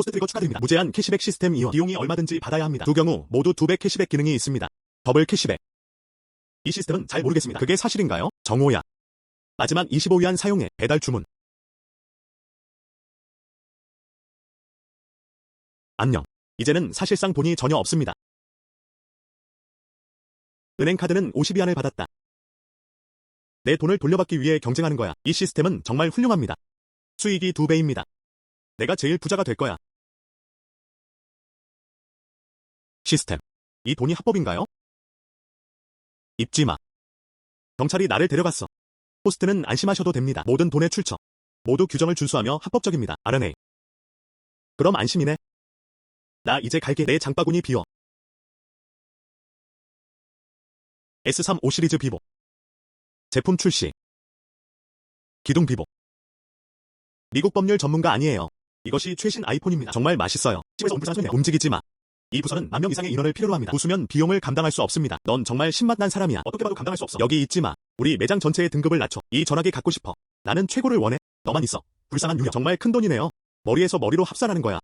포스트 트리거 축하드립니다. 무제한 캐시백 시스템 이용. 비용이 얼마든지 받아야 합니다. 두 경우 모두 2배 캐시백 기능이 있습니다. 더블 캐시백. 이 시스템은 잘 모르겠습니다. 그게 사실인가요? 정오야. 마지막 25위안 사용해. 배달 주문. 안녕. 이제는 사실상 돈이 전혀 없습니다. 은행카드는 50위안을 받았다. 내 돈을 돌려받기 위해 경쟁하는 거야. 이 시스템은 정말 훌륭합니다. 수익이 2배입니다. 내가 제일 부자가 될 거야. 시스템. 이 돈이 합법인가요? 입지 마. 경찰이 나를 데려갔어. 호스트는 안심하셔도 됩니다. 모든 돈의 출처. 모두 규정을 준수하며 합법적입니다. R&A. 그럼 안심이네. 나 이제 갈게. 내 장바구니 비워. S35 시리즈 비보. 제품 출시. 기둥 비보. 미국 법률 전문가 아니에요. 이것이 최신 아이폰입니다. 정말 맛있어요. 집에서 온 불쌍한 소리네요. 움직이지 마. 이 부서는 10,000명 이상의 인원을 필요로 합니다. 부수면 비용을 감당할 수 없습니다. 넌 정말 신맛난 사람이야. 어떻게 봐도 감당할 수 없어. 여기 있지 마. 우리 매장 전체의 등급을 낮춰. 이 전화기 갖고 싶어. 나는 최고를 원해. 너만 있어. 불쌍한 유형. 정말 큰 돈이네요. 머리에서 머리로 합산하는 거야.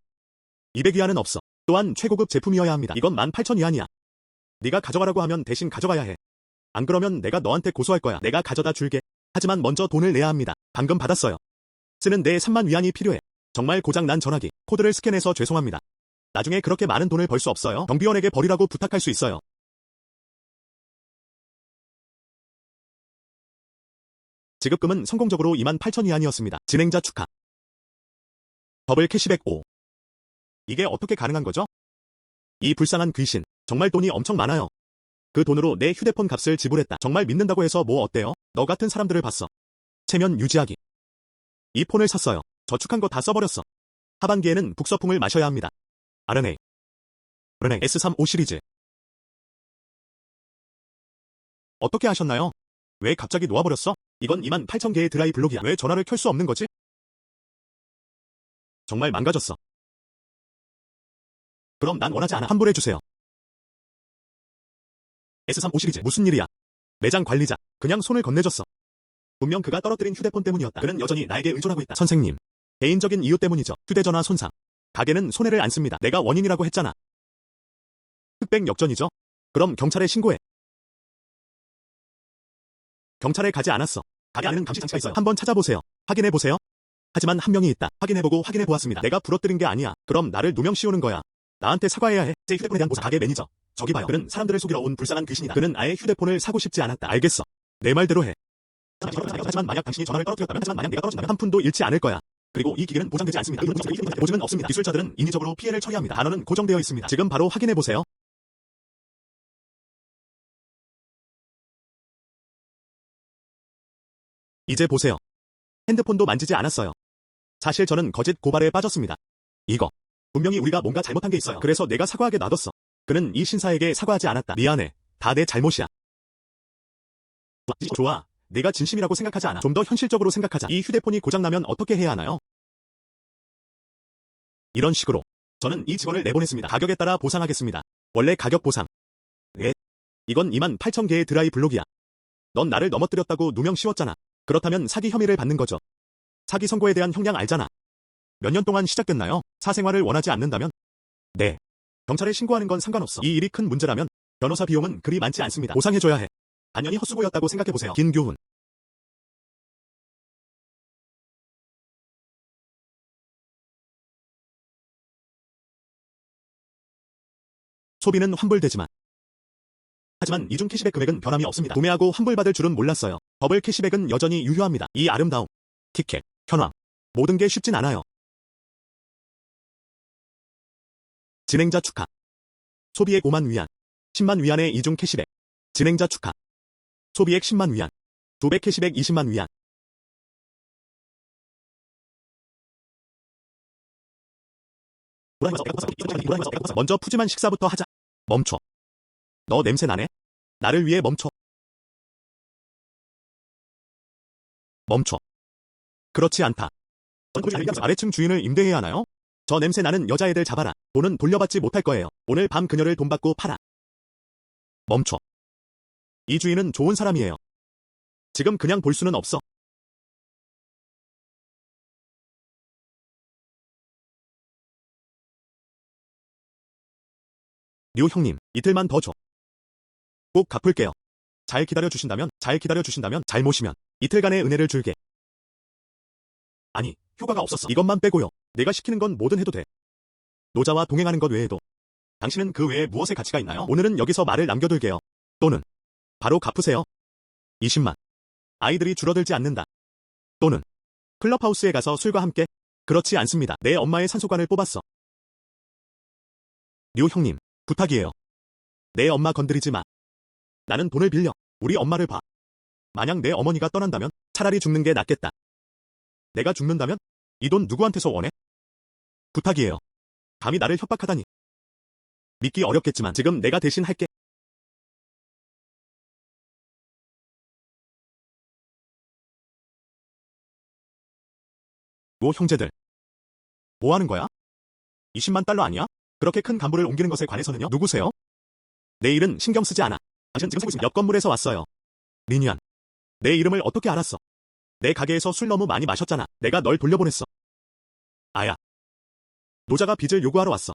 200위안은 없어. 또한 최고급 제품이어야 합니다. 이건 18,000위안이야. 네가 가져가라고 하면 대신 가져가야 해. 안 그러면 내가 너한테 고소할 거야. 내가 가져다 줄게. 하지만 먼저 돈을 내야 합니다. 방금 받았어요. 쓰는 데 30,000위안이 필요해. 정말 고장난 전화기. 코드를 스캔해서 죄송합니다. 나중에 그렇게 많은 돈을 벌 수 없어요. 경비원에게 버리라고 부탁할 수 있어요. 지급금은 성공적으로 28,000위안이었습니다. 진행자 축하. 더블 캐시백 5. 이게 어떻게 가능한 거죠? 이 불쌍한 귀신. 정말 돈이 엄청 많아요. 그 돈으로 내 휴대폰 값을 지불했다. 정말 믿는다고 해서 뭐 어때요? 너 같은 사람들을 봤어. 체면 유지하기. 이 폰을 샀어요. 저축한 거 다 써버렸어. 하반기에는 북서풍을 마셔야 합니다. R&A. S35 시리즈. 어떻게 하셨나요? 왜 갑자기 놓아버렸어? 이건 28,000개의 드라이 블록이야. 왜 전화를 켤 수 없는 거지? 정말 망가졌어. 그럼 난 원하지 않아. 환불해주세요. S35 시리즈. 무슨 일이야? 매장 관리자. 그냥 손을 건네줬어. 분명 그가 떨어뜨린 휴대폰 때문이었다. 그는 여전히 나에게 의존하고 있다. 선생님. 개인적인 이유 때문이죠. 휴대전화 손상. 가게는 손해를 안 씁니다. 내가 원인이라고 했잖아. 흑백 역전이죠? 그럼 경찰에 신고해. 경찰에 가지 않았어. 가게 안에는 감시 장치가 있어요. 한번 찾아보세요. 확인해보세요. 하지만 한 명이 있다. 확인해보고 확인해보았습니다. 내가 부러뜨린 게 아니야. 그럼 나를 누명 씌우는 거야. 나한테 사과해야 해. 제 휴대폰에 대한 보상. 가게 매니저. 저기 봐요. 그는 사람들을 속이러 온 불쌍한 귀신이다. 그는 아예 휴대폰을 사고 싶지 않았다. 알겠어. 내 말대로 해. 하지만 만약 당신이 전화를 떨어뜨렸다면, 하지만 만약 내가 떨어진다면 한 푼도 잃지 않을 거야. 그리고 이 기계는 보장되지 않습니다. 보증은 없습니다. 기술자들은 인위적으로 피해를 처리합니다. 단어는 고정되어 있습니다. 지금 바로 확인해보세요. 이제 보세요. 핸드폰도 만지지 않았어요. 사실 저는 거짓 고발에 빠졌습니다. 이거. 분명히 우리가 뭔가 잘못한 게 있어요. 그래서 내가 사과하게 놔뒀어. 그는 이 신사에게 사과하지 않았다. 미안해. 다 내 잘못이야. 좋아. 내가 진심이라고 생각하지 않아. 좀 더 현실적으로 생각하자. 이 휴대폰이 고장나면 어떻게 해야 하나요? 이런 식으로. 저는 이 직원을 내보냈습니다. 가격에 따라 보상하겠습니다. 원래 가격 보상. 예? 이건 28,000개의 드라이 블록이야. 넌 나를 넘어뜨렸다고 누명 씌웠잖아. 그렇다면 사기 혐의를 받는 거죠. 사기 선고에 대한 형량 알잖아. 몇 년 동안 시작됐나요? 사생활을 원하지 않는다면? 네. 경찰에 신고하는 건 상관없어. 이 일이 큰 문제라면 변호사 비용은 그리 많지 않습니다. 보상해줘야 해. 단연히 헛수고였다고 생각해보세요. 김교훈. 소비는 환불되지만. 하지만 이중 캐시백 금액은 변함이 없습니다. 구매하고 환불받을 줄은 몰랐어요. 더블 캐시백은 여전히 유효합니다. 이 아름다움, 티켓, 현황. 모든 게 쉽진 않아요. 진행자 축하. 소비액 5만 위안. 10만 위안의 이중 캐시백. 진행자 축하. 소비액 10만 위안. 2배 캐시백 20만 위안. 먼저 푸짐한 식사부터 하자. 멈춰. 너 냄새 나네? 나를 위해 멈춰. 멈춰. 그렇지 않다. 아래층 주인을 임대해야 하나요? 저 냄새 나는 여자애들 잡아라. 돈은 돌려받지 못할 거예요. 오늘 밤 그녀를 돈 받고 팔아. 멈춰. 이 주인은 좋은 사람이에요. 지금 그냥 볼 수는 없어. 류 형님, 이틀만 더 줘. 꼭 갚을게요. 잘 기다려주신다면, 잘 모시면 이틀간의 은혜를 줄게. 아니, 효과가 없었어. 이것만 빼고요. 내가 시키는 건 뭐든 해도 돼. 노자와 동행하는 것 외에도. 당신은 그 외에 무엇의 가치가 있나요? 오늘은 여기서 말을 남겨둘게요. 또는 바로 갚으세요. 20만. 아이들이 줄어들지 않는다. 또는 클럽하우스에 가서 술과 함께. 그렇지 않습니다. 내 엄마의 산소관을 뽑았어. 류 형님, 부탁이에요. 내 엄마 건드리지 마. 나는 돈을 빌려. 우리 엄마를 봐. 만약 내 어머니가 떠난다면 차라리 죽는 게 낫겠다. 내가 죽는다면 이 돈 누구한테서 원해? 부탁이에요. 감히 나를 협박하다니. 믿기 어렵겠지만 지금 내가 대신 할게. 뭐 형제들. 뭐 하는 거야? 20만 달러 아니야? 그렇게 큰 간부를 옮기는 것에 관해서는요? 누구세요? 내 일은 신경 쓰지 않아. 당신 지금 살고 있습니다. 옆 건물에서 왔어요. 리니안. 내 이름을 어떻게 알았어? 내 가게에서 술 너무 많이 마셨잖아. 내가 널 돌려보냈어. 아야. 노자가 빚을 요구하러 왔어.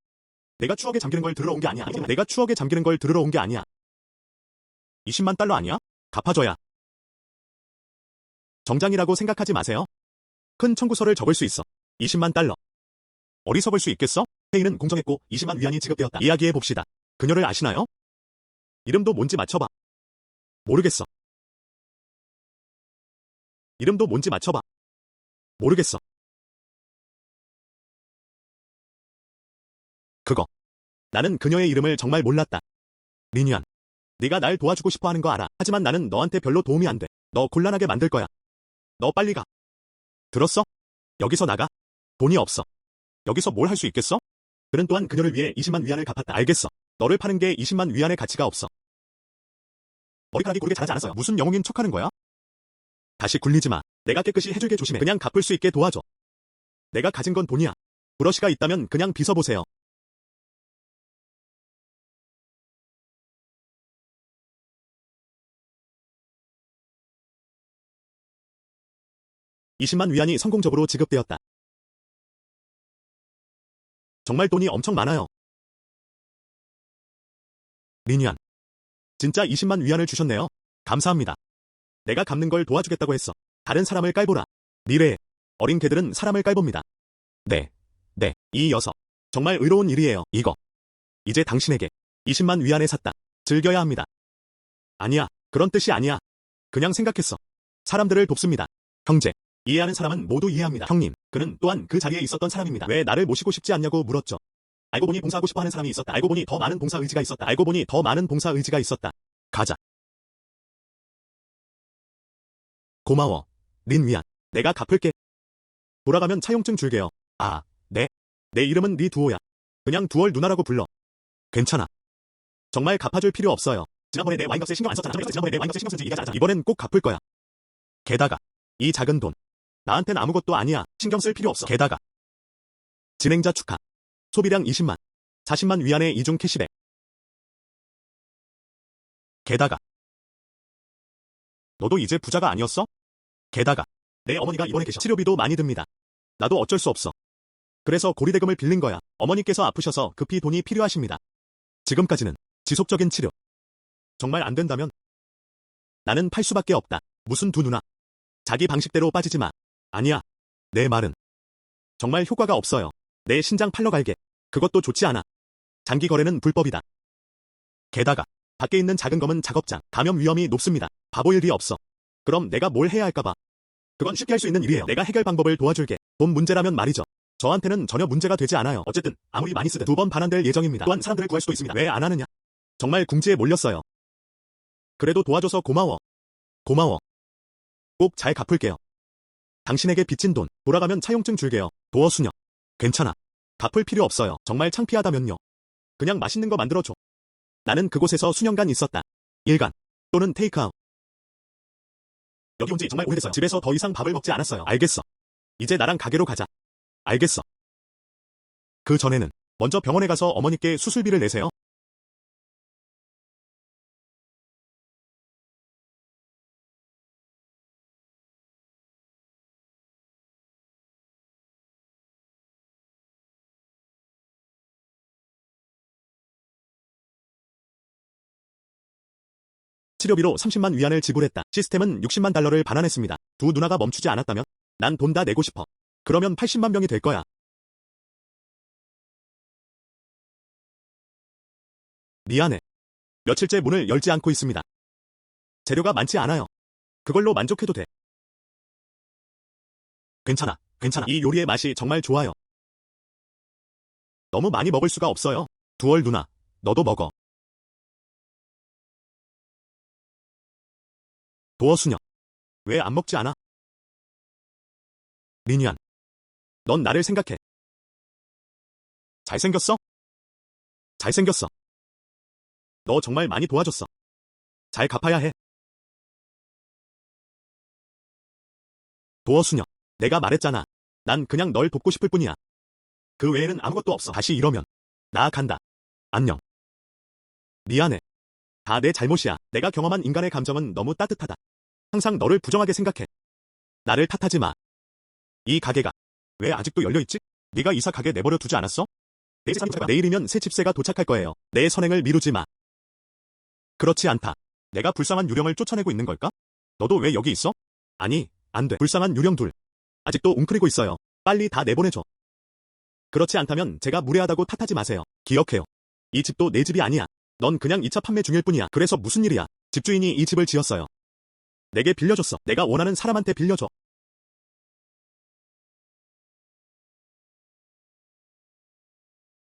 내가 추억에 잠기는 걸 들으러 온 게 아니야. 내가 추억에 잠기는 걸 들으러 온 게 아니야. 20만 달러 아니야? 갚아줘야. 정장이라고 생각하지 마세요. 큰 청구서를 적을 수 있어. 20만 달러. 어리석을 수 있겠어? 회의는 공정했고 20만 위안이 지급되었다. 이야기해 봅시다. 그녀를 아시나요? 이름도 뭔지 맞춰봐. 모르겠어. 이름도 뭔지 맞춰봐. 모르겠어. 그거. 나는 그녀의 이름을 정말 몰랐다. 리니안. 네가 날 도와주고 싶어 하는 거 알아. 하지만 나는 너한테 별로 도움이 안 돼. 너 곤란하게 만들 거야. 너 빨리 가. 들었어? 여기서 나가. 돈이 없어. 여기서 뭘 할 수 있겠어? 그는 또한 그녀를 위해 20만 위안을 갚았다. 알겠어. 너를 파는 게 20만 위안의 가치가 없어. 머리카락이 고르게 자라지 않았어요. 무슨 영웅인 척하는 거야? 다시 굴리지 마. 내가 깨끗이 해줄게. 조심해. 그냥 갚을 수 있게 도와줘. 내가 가진 건 돈이야. 브러쉬가 있다면 그냥 빗어보세요. 20만 위안이 성공적으로 지급되었다. 정말 돈이 엄청 많아요. 리니안. 진짜 20만 위안을 주셨네요. 감사합니다. 내가 갚는 걸 도와주겠다고 했어. 다른 사람을 깔보라. 미래에 어린 개들은 사람을 깔봅니다. 네. 네. 이 녀석. 정말 의로운 일이에요. 이거. 이제 당신에게 20만 위안에 샀다. 즐겨야 합니다. 아니야. 그런 뜻이 아니야. 그냥 생각했어. 사람들을 돕습니다. 형제. 이해하는 사람은 모두 이해합니다. 형님. 그는 또한 그 자리에 있었던 사람입니다. 왜 나를 모시고 싶지 않냐고 물었죠. 알고 보니 봉사하고 싶어 하는 사람이 있었다. 알고 보니 더 많은 봉사 의지가 있었다. 알고 보니 더 많은 봉사 의지가 있었다. 가자. 고마워. 린 위안. 내가 갚을게. 돌아가면 차용증 줄게요. 아, 네. 내 이름은 리 두오야. 그냥 두얼 누나라고 불러. 괜찮아. 정말 갚아줄 필요 없어요. 지난번에 내 와인값에 신경 안 썼잖아. 지난번에 내 와인값에 신경 쓴지 이해하지 않았잖아. 이번엔 꼭 갚을 거야. 게다가 이 작은 돈. 나한텐 아무것도 아니야. 신경 쓸 필요 없어. 게다가 진행자 축하. 소비량 20만. 40만 위안의 이중 캐시백. 게다가 너도 이제 부자가 아니었어? 게다가 내 어머니가 입원해 계셔. 치료비도 많이 듭니다. 나도 어쩔 수 없어. 그래서 고리대금을 빌린 거야. 어머니께서 아프셔서 급히 돈이 필요하십니다. 지금까지는 지속적인 치료. 정말 안 된다면 나는 팔 수밖에 없다. 무슨 두 누나. 자기 방식대로 빠지지 마. 아니야. 내 말은 정말 효과가 없어요. 내 신장 팔러 갈게. 그것도 좋지 않아. 장기 거래는 불법이다. 게다가 밖에 있는 작은 검은 작업장. 감염 위험이 높습니다. 바보일 리 없어. 그럼 내가 뭘 해야 할까봐. 그건 쉽게 할 수 있는 일이에요. 내가 해결 방법을 도와줄게. 돈 문제라면 말이죠. 저한테는 전혀 문제가 되지 않아요. 어쨌든 아무리 많이 쓰든 2번 반환될 예정입니다. 또한 사람들을 구할 수도 있습니다. 왜 안 하느냐? 정말 궁지에 몰렸어요. 그래도 도와줘서 고마워. 고마워. 꼭 잘 갚을게요. 당신에게 빚진 돈 돌아가면 차용증 줄게요. 도어 수녀. 괜찮아. 갚을 필요 없어요. 정말 창피하다면요. 그냥 맛있는 거 만들어줘. 나는 그곳에서 수년간 있었다. 일간 또는 테이크아웃. 여기 온 지 정말 오래됐어요. 집에서 더 이상 밥을 먹지 않았어요. 알겠어. 이제 나랑 가게로 가자. 알겠어. 그 전에는 먼저 병원에 가서 어머니께 수술비를 내세요. 치료비로 30만 위안을 지불했다. 시스템은 60만 달러를 반환했습니다. 두 누나가 멈추지 않았다면 난 돈 다 내고 싶어. 그러면 80만 병이 될 거야. 미안해. 며칠째 문을 열지 않고 있습니다. 재료가 많지 않아요. 그걸로 만족해도 돼. 괜찮아, 괜찮아. 이 요리의 맛이 정말 좋아요. 너무 많이 먹을 수가 없어요. 두월 누나, 너도 먹어. 도어 수녀. 왜 안 먹지 않아? 리니안. 넌 나를 생각해. 잘생겼어? 잘생겼어. 너 정말 많이 도와줬어. 잘 갚아야 해. 도어 수녀. 내가 말했잖아. 난 그냥 널 돕고 싶을 뿐이야. 그 외에는 아무것도 없어. 다시 이러면 나 간다. 안녕. 미안해. 다 내 잘못이야. 내가 경험한 인간의 감정은 너무 따뜻하다. 항상 너를 부정하게 생각해. 나를 탓하지 마. 이 가게가 왜 아직도 열려있지? 네가 이사 가게 내버려 두지 않았어? 내일이면 새 집세가 도착할 거예요. 내 선행을 미루지 마. 그렇지 않다. 내가 불쌍한 유령을 쫓아내고 있는 걸까? 너도 왜 여기 있어? 아니, 안 돼. 불쌍한 유령 둘. 아직도 웅크리고 있어요. 빨리 다 내보내줘. 그렇지 않다면 제가 무례하다고 탓하지 마세요. 기억해요. 이 집도 내 집이 아니야. 넌 그냥 2차 판매 중일 뿐이야. 그래서 무슨 일이야? 집주인이 이 집을 지었어요. 내게 빌려줬어. 내가 원하는 사람한테 빌려줘.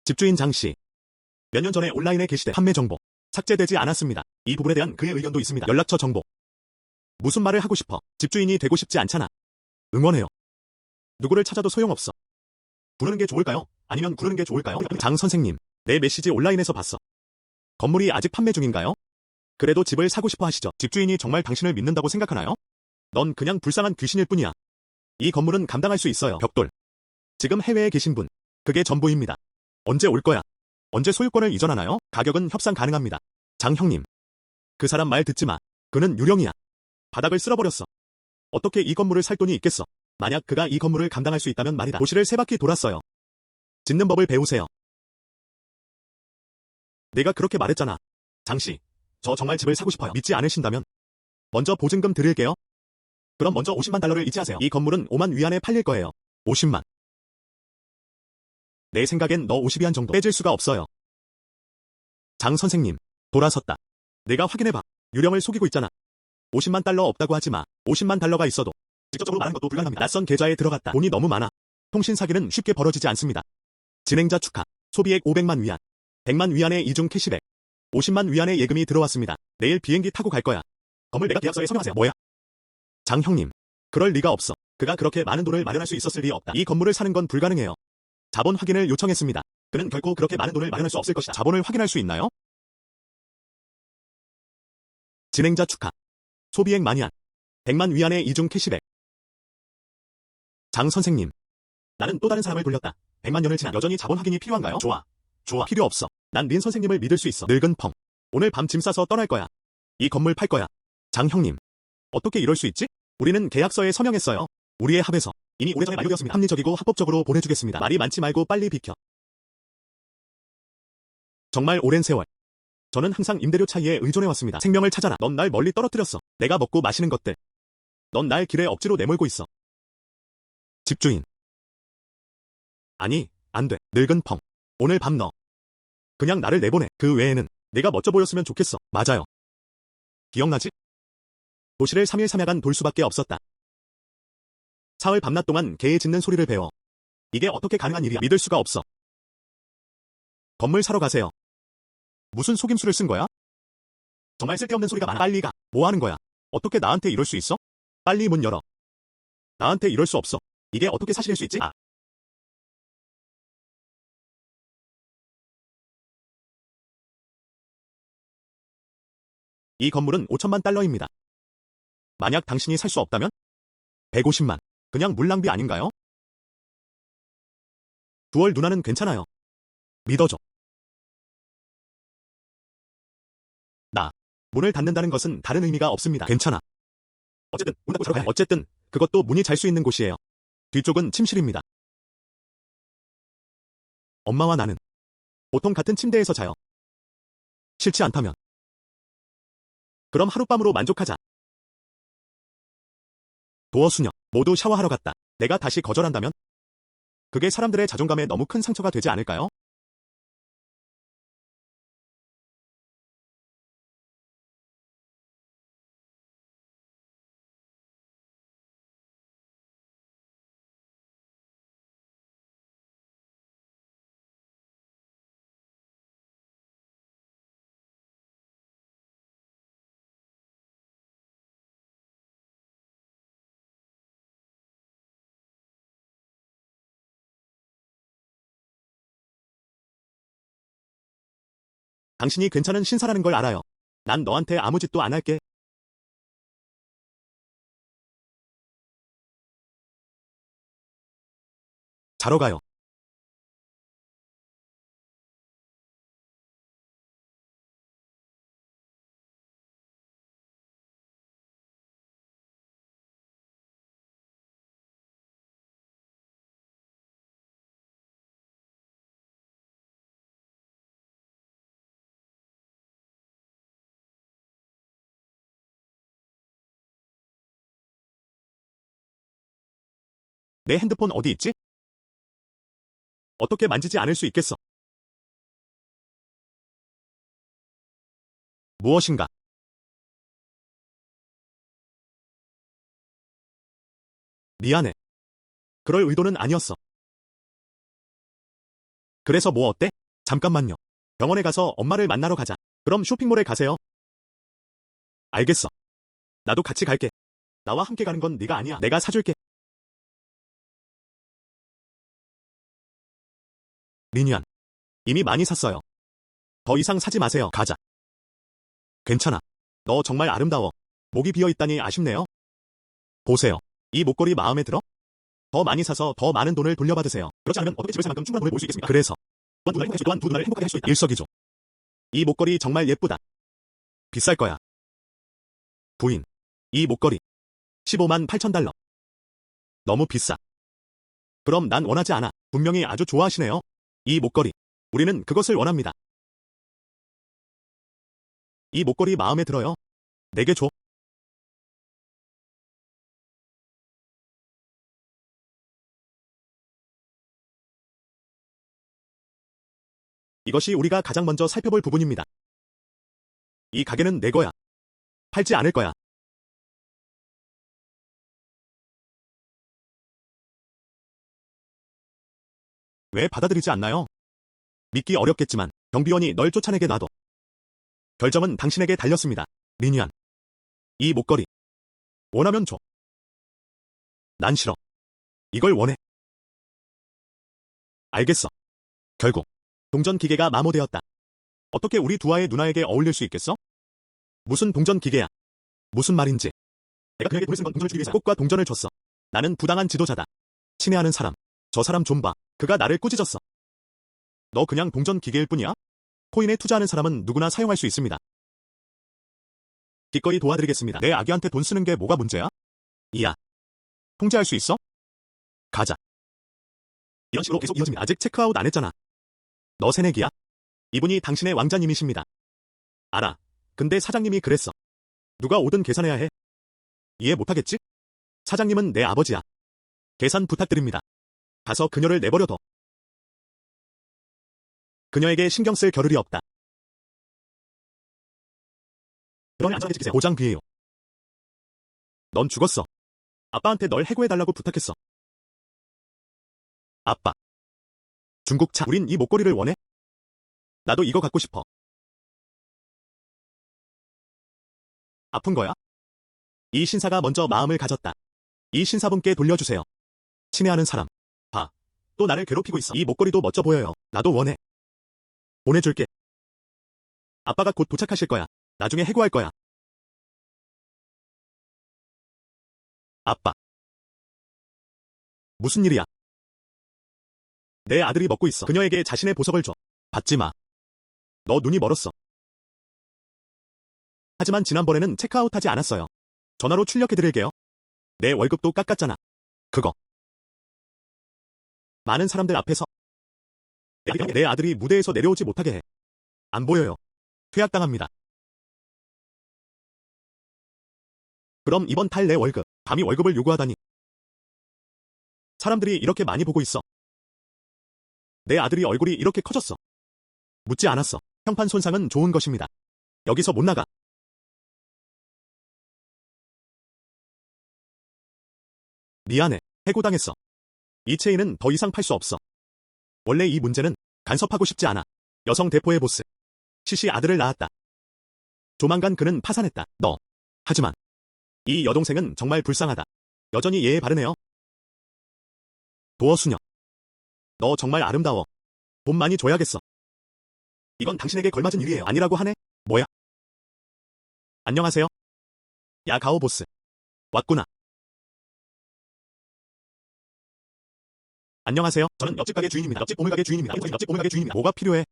집주인 장씨. 몇 년 전에 온라인에 게시돼 판매 정보 삭제되지 않았습니다. 이 부분에 대한 그의 의견도 있습니다. 연락처 정보. 무슨 말을 하고 싶어? 집주인이 되고 싶지 않잖아. 응원해요. 누구를 찾아도 소용없어. 부르는 게 좋을까요? 아니면 구르는 게 좋을까요? 장 선생님, 내 메시지 온라인에서 봤어. 건물이 아직 판매 중인가요? 그래도 집을 사고 싶어 하시죠. 집주인이 정말 당신을 믿는다고 생각하나요? 넌 그냥 불쌍한 귀신일 뿐이야. 이 건물은 감당할 수 있어요. 벽돌. 지금 해외에 계신 분. 그게 전부입니다. 언제 올 거야? 언제 소유권을 이전하나요? 가격은 협상 가능합니다. 장 형님. 그 사람 말 듣지 마. 그는 유령이야. 바닥을 쓸어버렸어. 어떻게 이 건물을 살 돈이 있겠어? 만약 그가 이 건물을 감당할 수 있다면 말이다. 도시를 3바퀴 돌았어요. 짓는 법을 배우세요. 내가 그렇게 말했잖아. 장씨, 저 정말 집을 사고 싶어요. 믿지 않으신다면 먼저 보증금 드릴게요. 그럼 먼저 50만 달러를 이체하세요. 이 건물은 5만 위안에 팔릴 거예요. 50만. 내 생각엔 너 50위안 정도 빼질 수가 없어요. 장 선생님, 돌아섰다. 내가 확인해봐. 유령을 속이고 있잖아. 50만 달러 없다고 하지 마. 50만 달러가 있어도 직접적으로 말하는 것도 불가능합니다. 낯선 계좌에 들어갔다. 돈이 너무 많아. 통신 사기는 쉽게 벌어지지 않습니다. 진행자 축하. 소비액 500만 위안. 100만 위안의 이중 캐시백. 50만 위안의 예금이 들어왔습니다. 내일 비행기 타고 갈 거야. 건물 내가 계약서에 서명하세요. 뭐야? 장 형님. 그럴 리가 없어. 그가 그렇게 많은 돈을 마련할 수 있었을 리 없다. 이 건물을 사는 건 불가능해요. 자본 확인을 요청했습니다. 그는 결코 그렇게 많은 돈을 마련할 수 없을 것이다. 자본을 확인할 수 있나요? 진행자 축하. 소비액 만위안. 100만 위안의 이중 캐시백. 장 선생님. 나는 또 다른 사람을 돌렸다. 100만 년을 지나 여전히 자본 확인이 필요한가요? 좋아. 좋아. 필요 없어. 난 린 선생님을 믿을 수 있어. 늙은 펑. 오늘 밤 짐 싸서 떠날 거야. 이 건물 팔 거야. 장 형님. 어떻게 이럴 수 있지? 우리는 계약서에 서명했어요. 우리의 합에서 이미 오래전에 만료되었습니다. 합리적이고 합법적으로 보내주겠습니다. 말이 많지 말고 빨리 비켜. 정말 오랜 세월. 저는 항상 임대료 차이에 의존해왔습니다. 생명을 찾아라. 넌 날 멀리 떨어뜨렸어. 내가 먹고 마시는 것들. 넌 날 길에 억지로 내몰고 있어. 집주인. 아니, 안 돼. 늙은 펑. 오늘 밤 너. 그냥 나를 내보내. 그 외에는 내가 멋져 보였으면 좋겠어. 맞아요. 기억나지? 도시를 3일 3야간 돌 수밖에 없었다. 사흘 밤낮 동안 개의 짖는 소리를 배워. 이게 어떻게 가능한 일이야? 믿을 수가 없어. 건물 사러 가세요. 무슨 속임수를 쓴 거야? 정말 쓸데없는 소리가 많아. 빨리 가. 뭐 하는 거야? 어떻게 나한테 이럴 수 있어? 빨리 문 열어. 나한테 이럴 수 없어. 이게 어떻게 사실일 수 있지? 이 건물은 5천만 달러입니다. 만약 당신이 살 수 없다면? 150만. 그냥 물낭비 아닌가요? 두월 누나는 괜찮아요. 믿어줘. 나. 문을 닫는다는 것은 다른 의미가 없습니다. 괜찮아. 어쨌든 문 닫고 자러 가야 해. 어쨌든 그것도 문이 잘 수 있는 곳이에요. 뒤쪽은 침실입니다. 엄마와 나는 보통 같은 침대에서 자요. 싫지 않다면 그럼 하룻밤으로 만족하자. 도어 수녀, 모두 샤워하러 갔다. 내가 다시 거절한다면? 그게 사람들의 자존감에 너무 큰 상처가 되지 않을까요? 당신이 괜찮은 신사라는 걸 알아요. 난 너한테 아무 짓도 안 할게. 자러 가요. 내 핸드폰 어디 있지? 어떻게 만지지 않을 수 있겠어? 무엇인가? 미안해. 그럴 의도는 아니었어. 그래서 뭐 어때? 잠깐만요. 병원에 가서 엄마를 만나러 가자. 그럼 쇼핑몰에 가세요. 알겠어. 나도 같이 갈게. 나와 함께 가는 건 네가 아니야. 내가 사줄게. 리니안. 이미 많이 샀어요. 더 이상 사지 마세요. 가자. 괜찮아. 너 정말 아름다워. 목이 비어 있다니 아쉽네요. 보세요. 이 목걸이 마음에 들어? 더 많이 사서 더 많은 돈을 돌려받으세요. 그렇지 않으면 어떻게 집을 살 만큼 충분한 돈을 모을 수 있겠습니까? 그래서 또한 두 누나를 행복하게 할 수 있다. 일석이조. 이 목걸이 정말 예쁘다. 비쌀 거야. 부인. 이 목걸이 15만 8천 달러. 너무 비싸. 그럼 난 원하지 않아. 분명히 아주 좋아하시네요. 이 목걸이. 우리는 그것을 원합니다. 이 목걸이 마음에 들어요. 내게 줘. 이것이 우리가 가장 먼저 살펴볼 부분입니다. 이 가게는 내 거야. 팔지 않을 거야. 왜 받아들이지 않나요? 믿기 어렵겠지만 경비원이 널 쫓아내게 놔둬. 결정은 당신에게 달렸습니다. 리니안. 이 목걸이. 원하면 줘. 난 싫어. 이걸 원해. 알겠어. 결국 동전 기계가 마모되었다. 어떻게 우리 두아의 누나에게 어울릴 수 있겠어? 무슨 동전 기계야? 무슨 말인지. 내가 그에게 돈을 쓴 건 동전을 주기 위해서 꽃과 동전을 줬어. 나는 부당한 지도자다. 친애하는 사람. 저 사람 좀 봐. 그가 나를 꾸짖었어. 너 그냥 동전 기계일 뿐이야? 코인에 투자하는 사람은 누구나 사용할 수 있습니다. 기꺼이 도와드리겠습니다. 내 아기한테 돈 쓰는 게 뭐가 문제야? 이야. 통제할 수 있어? 가자. 이런 식으로 계속 이어집니다. 아직 체크아웃 안 했잖아. 너 새내기야? 이분이 당신의 왕자님이십니다. 알아. 근데 사장님이 그랬어. 누가 오든 계산해야 해. 이해 못하겠지? 사장님은 내 아버지야. 계산 부탁드립니다. 가서 그녀를 내버려둬. 그녀에게 신경 쓸 겨를이 없다. 그러니 안전하게 지키세요. 보장비에요. 넌 죽었어. 아빠한테 널 해고해달라고 부탁했어. 아빠. 중국차. 우린 이 목걸이를 원해? 나도 이거 갖고 싶어. 아픈 거야? 이 신사가 먼저 마음을 가졌다. 이 신사분께 돌려주세요. 친애하는 사람. 봐. 또 나를 괴롭히고 있어. 이 목걸이도 멋져 보여요. 나도 원해. 보내줄게. 아빠가 곧 도착하실 거야. 나중에 해고할 거야. 아빠. 무슨 일이야? 내 아들이 먹고 있어. 그녀에게 자신의 보석을 줘. 받지 마. 너 눈이 멀었어. 하지만 지난번에는 체크아웃하지 않았어요. 전화로 출력해드릴게요. 내 월급도 깎았잖아. 그거. 많은 사람들 앞에서 내 아들이 무대에서 내려오지 못하게 해. 안 보여요. 퇴학당합니다. 그럼 이번 달 내 월급, 감히 월급을 요구하다니. 사람들이 이렇게 많이 보고 있어. 내 아들이 얼굴이 이렇게 커졌어. 묻지 않았어. 형판 손상은 좋은 것입니다. 여기서 못 나가. 미안해. 해고당했어. 이 체인은 더 이상 팔 수 없어. 원래 이 문제는 간섭하고 싶지 않아. 여성 대포의 보스. 시시 아들을 낳았다. 조만간 그는 파산했다. 너. 하지만 이 여동생은 정말 불쌍하다. 여전히 예에 바르네요. 도어 수녀. 너 정말 아름다워. 돈 많이 줘야겠어. 이건 당신에게 걸맞은 일이에요. 아니라고 하네? 뭐야? 안녕하세요. 야가오 보스. 왔구나. 안녕하세요. 저는 옆집 가게 주인입니다. 옆집 보물가게 주인입니다. 옆집 보물가게 주인입니다. 뭐가 필요해?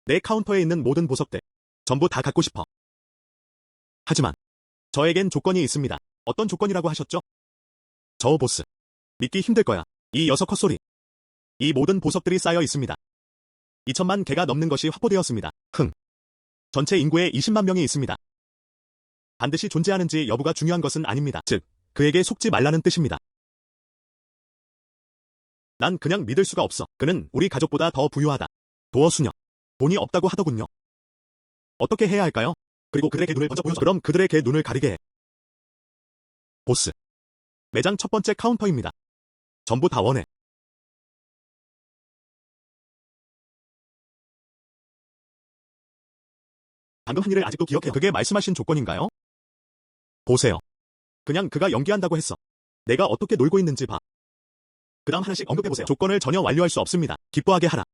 내 카운터에 있는 모든 보석들. 전부 다 갖고 싶어. 하지만 저에겐 조건이 있습니다. 어떤 조건이라고 하셨죠? 저 보스. 믿기 힘들 거야. 이 녀석 헛소리. 이 모든 보석들이 쌓여 있습니다. 2천만 개가 넘는 것이 확보되었습니다. 전체 인구의 20만 명이 있습니다. 반드시 존재하는지 여부가 중요한 것은 아닙니다. 즉, 그에게 속지 말라는 뜻입니다. 난 그냥 믿을 수가 없어. 그는 우리 가족보다 더 부유하다. 도어 수녀. 돈이 없다고 하더군요. 어떻게 해야 할까요? 그리고 그들에게 눈을 먼저 보여줘. 그럼 그들에게 눈을 가리게 해. 보스. 매장 첫 번째 카운터입니다. 전부 다 원해. 방금 한 일을 아직도 기억해요. 그게 말씀하신 조건인가요? 보세요. 그냥 그가 연기한다고 했어. 내가 어떻게 놀고 있는지 봐. 그 다음 하나씩 언급해보세요. 조건을 전혀 완료할 수 없습니다. 기뻐하게 하라.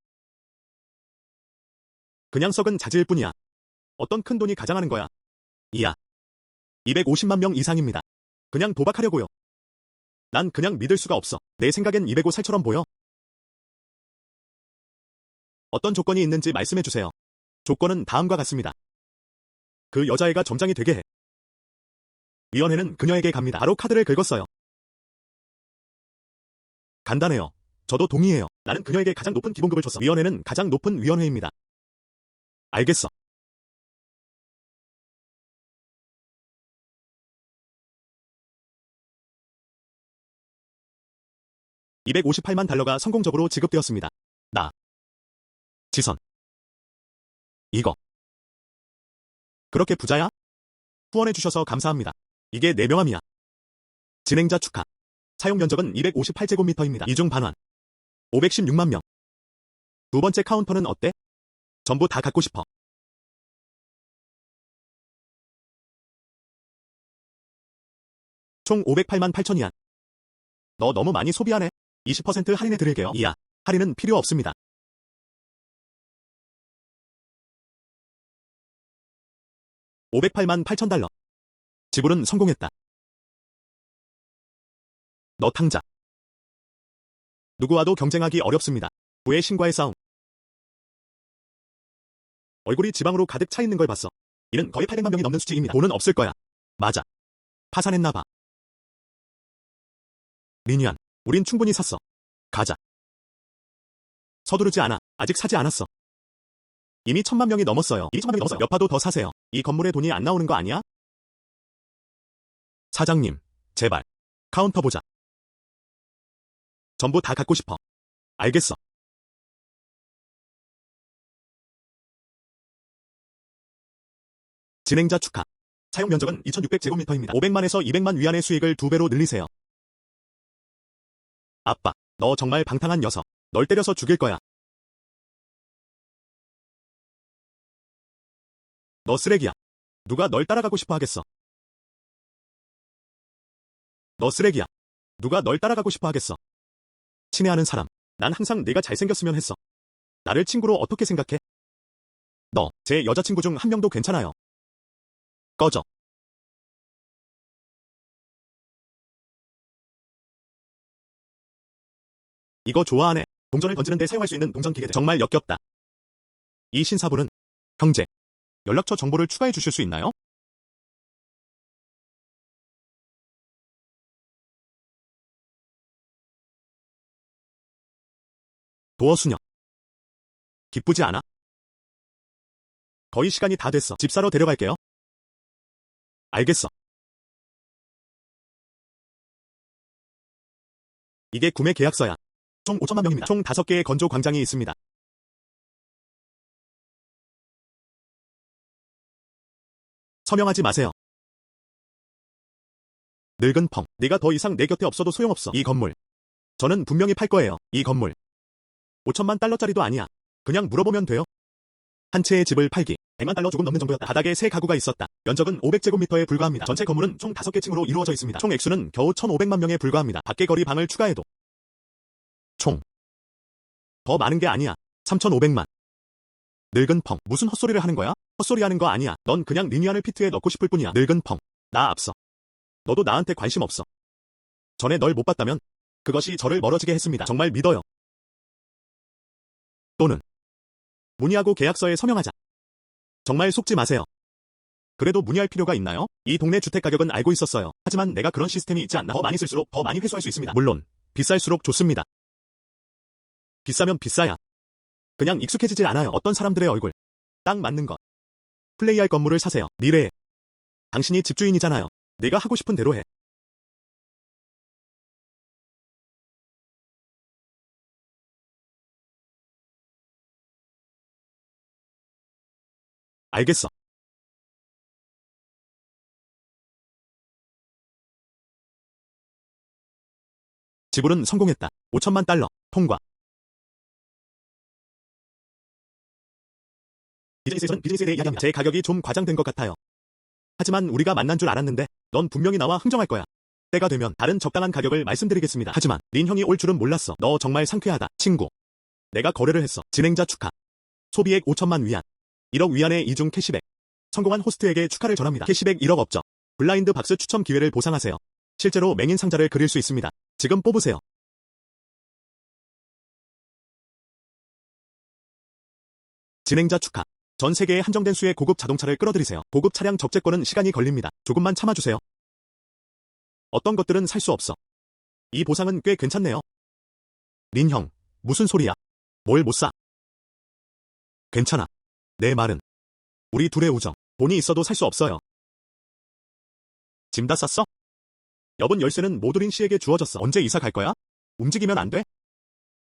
그냥 썩은 자질일 뿐이야. 어떤 큰 돈이 가장하는 거야. 이야. 250만 명 이상입니다. 그냥 도박하려고요. 난 그냥 믿을 수가 없어. 내 생각엔 205 살처럼 보여. 어떤 조건이 있는지 말씀해주세요. 조건은 다음과 같습니다. 그 여자애가 점장이 되게 해. 위원회는 그녀에게 갑니다. 바로 카드를 긁었어요. 간단해요. 저도 동의해요. 나는 그녀에게 가장 높은 기본급을 줬어. 위원회는 가장 높은 위원회입니다. 알겠어. $258만 성공적으로 지급되었습니다. 나. 지선. 이거. 그렇게 부자야? 후원해주셔서 감사합니다. 이게 내 명함이야. 진행자 축하. 사용 면적은 258제곱미터입니다. 이중 반환. 516만 명. 두 번째 카운터는 어때? 전부 다 갖고 싶어. 총 508만 8천이야. 너 너무 많이 소비하네. 20% 할인해 드릴게요. 이야. 할인은 필요 없습니다. $508만 8천 달러. 지불은 성공했다. 너 탕자. 누구와도 경쟁하기 어렵습니다. 부의 신과의 싸움. 얼굴이 지방으로 가득 차 있는 걸 봤어. 이는 거의 800만 명이 넘는 수치입니다. 돈은 없을 거야. 맞아. 파산했나봐. 리니안, 우린 충분히 샀어. 가자. 서두르지 않아. 아직 사지 않았어. 이미 1,000만 명이 넘었어요. 이미 1,000만 명이 넘었어요. 몇 파도 더 사세요. 이 건물에 돈이 안 나오는 거 아니야? 사장님, 제발. 카운터 보자. 전부 다 갖고 싶어. 알겠어. 진행자 축하. 사용 면적은 2,600제곱미터입니다. 500만에서 200만 위안의 수익을 2배로 늘리세요. 아빠, 너 정말 방탕한 녀석. 널 때려서 죽일 거야. 너 쓰레기야. 누가 널 따라가고 싶어 하겠어. 너 쓰레기야. 누가 널 따라가고 싶어 하겠어. 친애하는 사람. 난 항상 내가 잘생겼으면 했어. 나를 친구로 어떻게 생각해? 너, 제 여자친구 중 한 명도 괜찮아요. 꺼져. 이거 좋아하네. 동전을 던지는데 사용할 수 있는 동전 기계들. 정말 역겹다. 이 신사분은 형제. 연락처 정보를 추가해 주실 수 있나요? 도어 수녀. 기쁘지 않아? 거의 시간이 다 됐어. 집 사러 데려갈게요. 알겠어. 이게 구매 계약서야. 총 5천만 명입니다. 총 5개의 건조 광장이 있습니다. 서명하지 마세요. 늙은 펑. 네가 더 이상 내 곁에 없어도 소용없어. 이 건물. 저는 분명히 팔 거예요. 이 건물. 5천만 달러짜리도 아니야. 그냥 물어보면 돼요. 한 채의 집을 팔기. 100만 달러 조금 넘는 정도였다. 바닥에 세 가구가 있었다. 면적은 500제곱미터에 불과합니다. 전체 건물은 총 5개 층으로 이루어져 있습니다. 총 액수는 겨우 1,500만 명에 불과합니다. 밖에 거리 방을 추가해도 총 더 많은 게 아니야. 3,500만. 늙은 펑. 무슨 헛소리를 하는 거야? 헛소리 하는 거 아니야. 넌 그냥 리니안을 피트에 넣고 싶을 뿐이야. 늙은 펑. 나 앞서. 너도 나한테 관심 없어. 전에 널 못 봤다면 그것이 저를 멀어지게 했습니다. 정말 믿어요. 또는 문의하고 계약서에 서명하자. 정말 속지 마세요. 그래도 문의할 필요가 있나요? 이 동네 주택 가격은 알고 있었어요. 하지만 내가 그런 시스템이 있지 않나. 더 많이 쓸수록 더 많이 회수할 수 있습니다. 물론 비쌀수록 좋습니다. 비싸면 비싸야. 그냥 익숙해지질 않아요. 어떤 사람들의 얼굴. 딱 맞는 것. 플레이할 건물을 사세요. 미래에. 당신이 집주인이잖아요. 내가 하고 싶은 대로 해. 알겠어. 지불은 성공했다. 5천만 달러. 통과. 비즈니스에 대해 이야기합니다. 제 가격이 좀 과장된 것 같아요. 하지만 우리가 만난 줄 알았는데 넌 분명히 나와 흥정할 거야. 때가 되면 다른 적당한 가격을 말씀드리겠습니다. 하지만 린 형이 올 줄은 몰랐어. 너 정말 상쾌하다. 친구. 내가 거래를 했어. 진행자 축하. 소비액 5천만 위안. 1억 위안의 이중 캐시백. 성공한 호스트에게 축하를 전합니다. 캐시백 1억 업적. 블라인드 박스 추첨 기회를 보상하세요. 실제로 맹인 상자를 그릴 수 있습니다. 지금 뽑으세요. 진행자 축하. 전 세계에 한정된 수의 고급 자동차를 끌어들이세요. 고급 차량 적재권은 시간이 걸립니다. 조금만 참아주세요. 어떤 것들은 살 수 없어. 이 보상은 꽤 괜찮네요. 린 형, 무슨 소리야? 뭘 못 사? 괜찮아. 내 말은 우리 둘의 우정. 돈이 있어도 살 수 없어요. 짐 다 쌌어? 여분 열쇠는 모두 린 씨에게 주어졌어. 언제 이사 갈 거야? 움직이면 안 돼?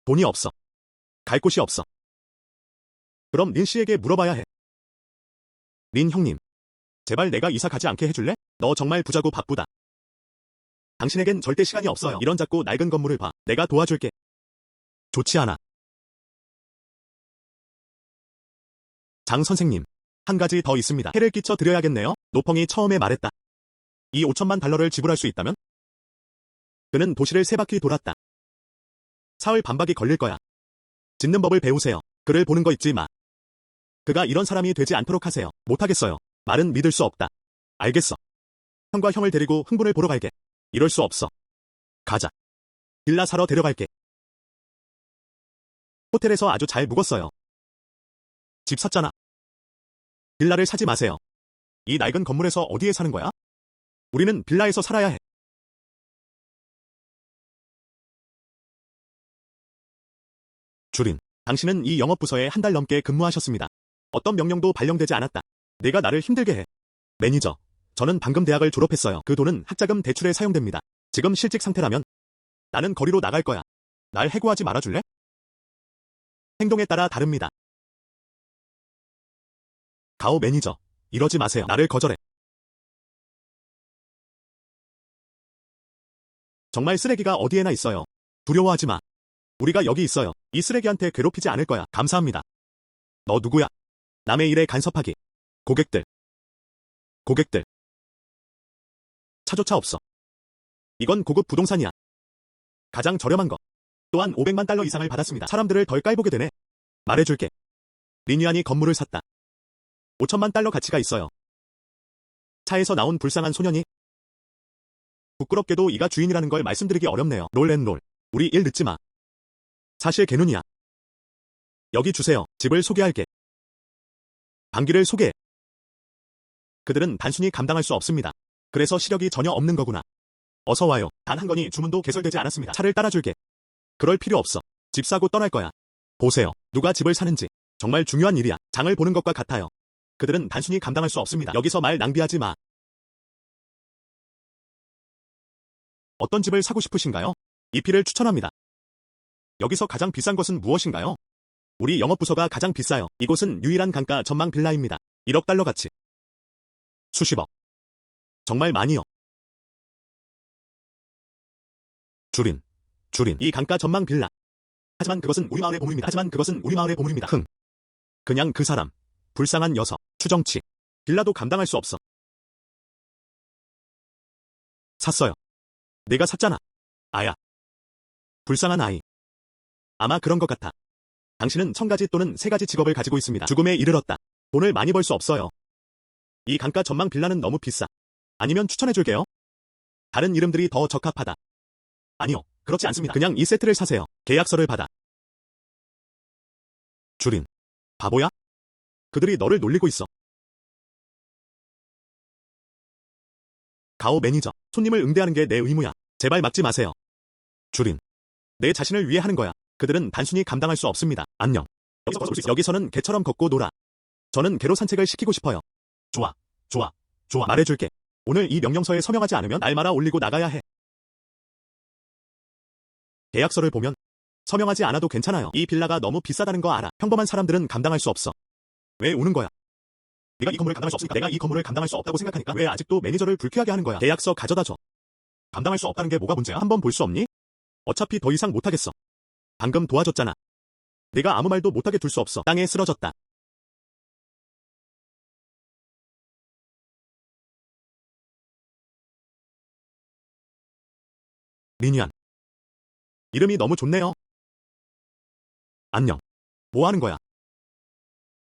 돈이 없어. 갈 곳이 없어. 그럼 린 씨에게 물어봐야 해. 린 형님. 제발 내가 이사 가지 않게 해줄래? 너 정말 부자고 바쁘다. 당신에겐 절대 시간이 없어요. 이런 작고 낡은 건물을 봐. 내가 도와줄게. 좋지 않아. 장 선생님. 한 가지 더 있습니다. 해를 끼쳐 드려야겠네요. 노펑이 처음에 말했다. 이 5천만 달러를 지불할 수 있다면? 그는 도시를 세 바퀴 돌았다. 사흘 반박이 걸릴 거야. 짓는 법을 배우세요. 그를 보는 거 잊지 마. 그가 이런 사람이 되지 않도록 하세요. 못하겠어요. 말은 믿을 수 없다. 알겠어. 형과 형을 데리고 흥분을 보러 갈게. 이럴 수 없어. 가자. 빌라 사러 데려갈게. 호텔에서 아주 잘 묵었어요. 집 샀잖아. 빌라를 사지 마세요. 이 낡은 건물에서 어디에 사는 거야? 우리는 빌라에서 살아야 해. 주린, 당신은 이 영업부서에 한 달 넘게 근무하셨습니다. 어떤 명령도 발령되지 않았다. 내가 나를 힘들게 해. 매니저, 저는 방금 대학을 졸업했어요. 그 돈은 학자금 대출에 사용됩니다. 지금 실직 상태라면 나는 거리로 나갈 거야. 날 해고하지 말아줄래? 행동에 따라 다릅니다. 가오 매니저, 이러지 마세요. 나를 거절해. 정말 쓰레기가 어디에나 있어요. 두려워하지 마. 우리가 여기 있어요. 이 쓰레기한테 괴롭히지 않을 거야. 감사합니다. 너 누구야? 남의 일에 간섭하기. 고객들. 차조차 없어. 이건 고급 부동산이야. 가장 저렴한 거. 또한 500만 달러 이상을 받았습니다. 사람들을 덜 깔보게 되네. 말해줄게. 리니안이 건물을 샀다. 5천만 달러 가치가 있어요. 차에서 나온 불쌍한 소년이. 부끄럽게도 이가 주인이라는 걸 말씀드리기 어렵네요. 롤앤롤. 우리 일 늦지 마. 사실 개눈이야. 여기 주세요. 집을 소개할게. 방귀를 소개해. 그들은 단순히 감당할 수 없습니다. 그래서 시력이 전혀 없는 거구나. 어서 와요. 단 한 건이 주문도 개설되지 않았습니다. 차를 따라줄게. 그럴 필요 없어. 집 사고 떠날 거야. 보세요. 누가 집을 사는지. 정말 중요한 일이야. 장을 보는 것과 같아요. 그들은 단순히 감당할 수 없습니다. 여기서 말 낭비하지 마. 어떤 집을 사고 싶으신가요? EP를 추천합니다. 여기서 가장 비싼 것은 무엇인가요? 우리 영업부서가 가장 비싸요. 이곳은 유일한 강가 전망 빌라입니다. 1억 달러 가치. 수십억. 정말 많이요. 줄인. 이 강가 전망 빌라. 하지만 그것은 우리 마을의 보물입니다. 그냥 그 사람. 불쌍한 녀석. 추정치. 빌라도 감당할 수 없어. 샀어요. 내가 샀잖아. 아야. 불쌍한 아이. 아마 그런 것 같아. 당신은 1000가지 또는 3가지 직업을 가지고 있습니다. 죽음에 이르렀다. 돈을 많이 벌 수 없어요. 이 강가 전망 빌라는 너무 비싸. 아니면 추천해줄게요. 다른 이름들이 더 적합하다. 아니요, 그렇지 않습니다. 그냥 이 세트를 사세요. 계약서를 받아. 줄인. 바보야? 그들이 너를 놀리고 있어. 가오 매니저. 손님을 응대하는 게 내 의무야. 제발 막지 마세요. 줄인. 내 자신을 위해 하는 거야. 그들은 단순히 감당할 수 없습니다. 안녕. 여기서는 개처럼 걷고 놀아. 저는 개로 산책을 시키고 싶어요. 좋아. 말해줄게. 오늘 이 명령서에 서명하지 않으면 날마다 올리고 나가야 해. 계약서를 보면 서명하지 않아도 괜찮아요. 이 빌라가 너무 비싸다는 거 알아. 평범한 사람들은 감당할 수 없어. 왜 우는 거야? 네가 이 건물을 감당할 수 없으니까. 내가 이 건물을 감당할 수 없다고 생각하니까 왜 아직도 매니저를 불쾌하게 하는 거야? 계약서 가져다 줘. 감당할 수 없다는 게 뭐가 문제야? 한번 볼 수 없니? 어차피 더 이상 못하겠어. 방금 도와줬잖아. 내가 아무 말도 못하게 둘 수 없어. 땅에 쓰러졌다. 리니안. 이름이 너무 좋네요. 안녕. 뭐 하는 거야?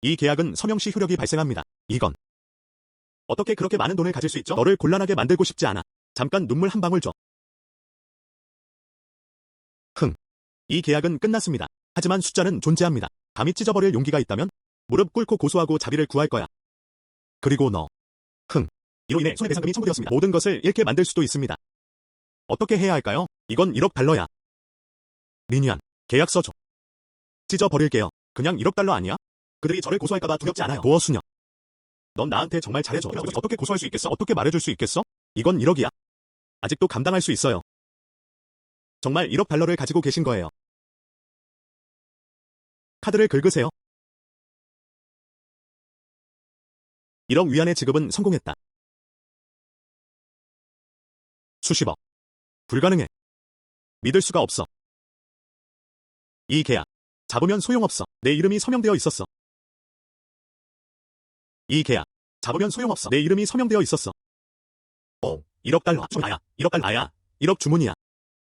이 계약은 서명 시 효력이 발생합니다. 이건. 어떻게 그렇게 많은 돈을 가질 수 있죠? 너를 곤란하게 만들고 싶지 않아. 잠깐 눈물 한 방울 줘. 이 계약은 끝났습니다. 하지만 숫자는 존재합니다. 감히 찢어버릴 용기가 있다면 무릎 꿇고 고소하고 자비를 구할 거야. 그리고 너. 이로 인해 손해배상금이 청구되었습니다. 모든 것을 잃게 만들 수도 있습니다. 어떻게 해야 할까요? 이건 1억 달러야. 리니안, 계약서 줘. 찢어버릴게요. 그냥 1억 달러 아니야? 그들이 저를 고소할까봐 두렵지 않아요. 도어수녀. 넌 나한테 정말 잘해줘. 어떻게 고소할 수 있겠어? 어떻게 말해줄 수 있겠어? 이건 1억이야. 아직도 감당할 수 있어요. 정말 1억 달러를 가지고 계신 거예요. 카드를 긁으세요. 1억 위안의 지급은 성공했다. 수십억. 불가능해. 믿을 수가 없어. 이 계약. 잡으면 소용없어. 내 이름이 서명되어 있었어. 이 계약. 잡으면 소용없어. 내 이름이 서명되어 있었어. 1억 달러. 아야. 1억 달러. 아야. 1억 주문이야.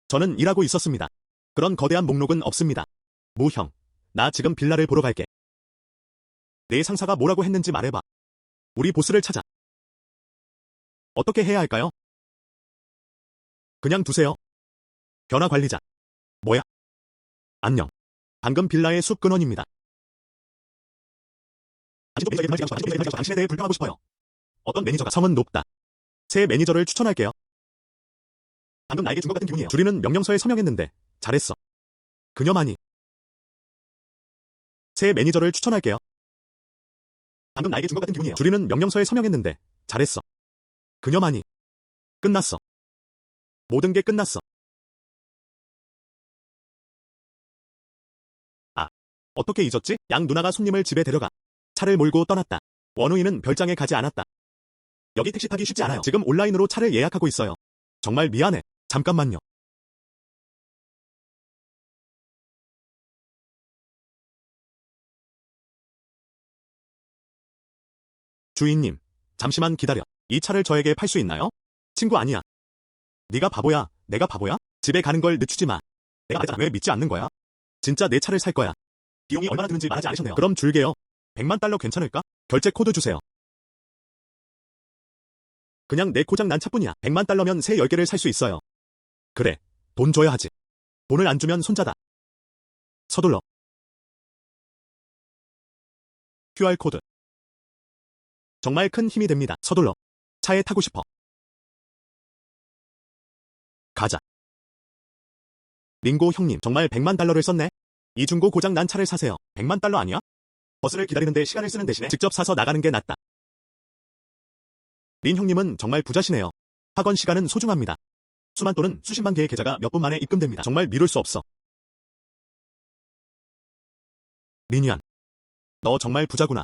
저는 일하고 있었습니다. 그런 거대한 목록은 없습니다. 무형. 나 지금 빌라를 보러 갈게. 내 상사가 뭐라고 했는지 말해봐. 우리 보스를 찾아. 어떻게 해야 할까요? 그냥 두세요. 변화 관리자. 뭐야? 안녕. 방금 빌라의 숲 근원입니다. 당신에 대해 불평하고 싶어요. 어떤 매니저가 성은 높다. 새 매니저를 추천할게요. 방금 나에게 준 것 같은 기분이에요. 줄이는 명령서에 서명했는데 잘했어. 그녀만이. 새 매니저를 추천할게요. 방금 나에게 준 것 같은 기분이에요. 줄이는 명령서에 서명했는데 잘했어. 그녀만이. 끝났어. 모든 게 끝났어. 어떻게 잊었지? 양 누나가 손님을 집에 데려가 차를 몰고 떠났다. 원우이는 별장에 가지 않았다. 여기 택시 타기 쉽지 않아요. 지금 온라인으로 차를 예약하고 있어요. 정말 미안해. 잠깐만요. 주인님, 잠시만 기다려. 이 차를 저에게 팔 수 있나요? 친구 아니야. 네가 바보야. 내가 바보야? 집에 가는 걸 늦추지 마. 내가 말했잖아. 왜 믿지 않는 거야? 진짜 내 차를 살 거야. 비용이 얼마나 드는지 말하지 않으셨네요. 그럼 줄게요. 100만 달러 괜찮을까? 결제 코드 주세요. 그냥 내 고장 난 차뿐이야. 100만 달러면 새 10개를 살 수 있어요. 그래. 돈 줘야 하지. 돈을 안 주면 손자다. 서둘러. QR코드. 정말 큰 힘이 됩니다. 서둘러. 차에 타고 싶어. 가자. 링고 형님, 정말 100만 달러를 썼네? 이 중고 고장 난 차를 사세요. 100만 달러 아니야? 버스를 기다리는데 시간을 쓰는 대신에 직접 사서 나가는 게 낫다. 린 형님은 정말 부자시네요. 학원 시간은 소중합니다. 수만 또는 수십만 개의 계좌가 몇 분 만에 입금됩니다. 정말 미룰 수 없어. 리니안, 너 정말 부자구나.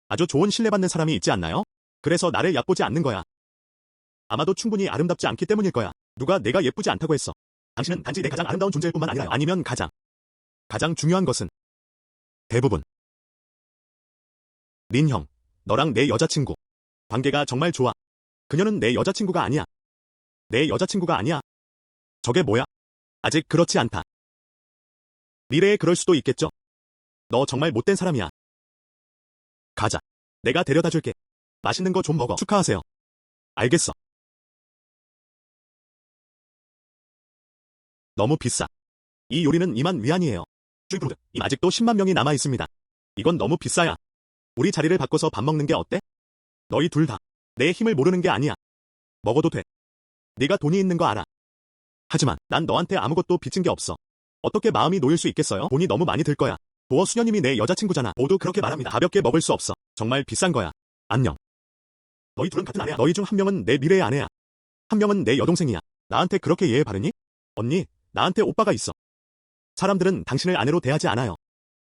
아주 좋은 신뢰받는 사람이 있지 않나요? 그래서 나를 얕보지 않는 거야. 아마도 충분히 아름답지 않기 때문일 거야. 누가 내가 예쁘지 않다고 했어. 당신은 단지 내 가장 아름다운 존재일 뿐만 아니라 아니면 가장 중요한 것은 대부분. 린 형, 너랑 내 여자친구 관계가 정말 좋아. 그녀는 내 여자친구가 아니야. 내 여자친구가 아니야. 저게 뭐야? 아직 그렇지 않다. 미래에 그럴 수도 있겠죠? 너 정말 못된 사람이야. 가자. 내가 데려다 줄게. 맛있는 거 좀 먹어. 축하하세요. 알겠어. 너무 비싸. 이 요리는 2만 위안이에요. 아직도 10만 명이 남아 있습니다. 이건 너무 비싸야. 우리 자리를 바꿔서 밥 먹는 게 어때? 너희 둘 다 내 힘을 모르는 게 아니야. 먹어도 돼. 네가 돈이 있는 거 알아. 하지만 난 너한테 아무것도 빚진 게 없어. 어떻게 마음이 놓일 수 있겠어요? 돈이 너무 많이 들 거야. 도어 수녀님이 내 여자친구잖아. 모두 그렇게 말합니다. 가볍게 먹을 수 없어. 정말 비싼 거야. 안녕. 너희 둘은 같은 아내야. 너희 중 한 명은 내 미래의 아내야. 한 명은 내 여동생이야. 나한테 그렇게 예의 바르니? 언니, 나한테 오빠가 있어. 사람들은 당신을 아내로 대하지 않아요.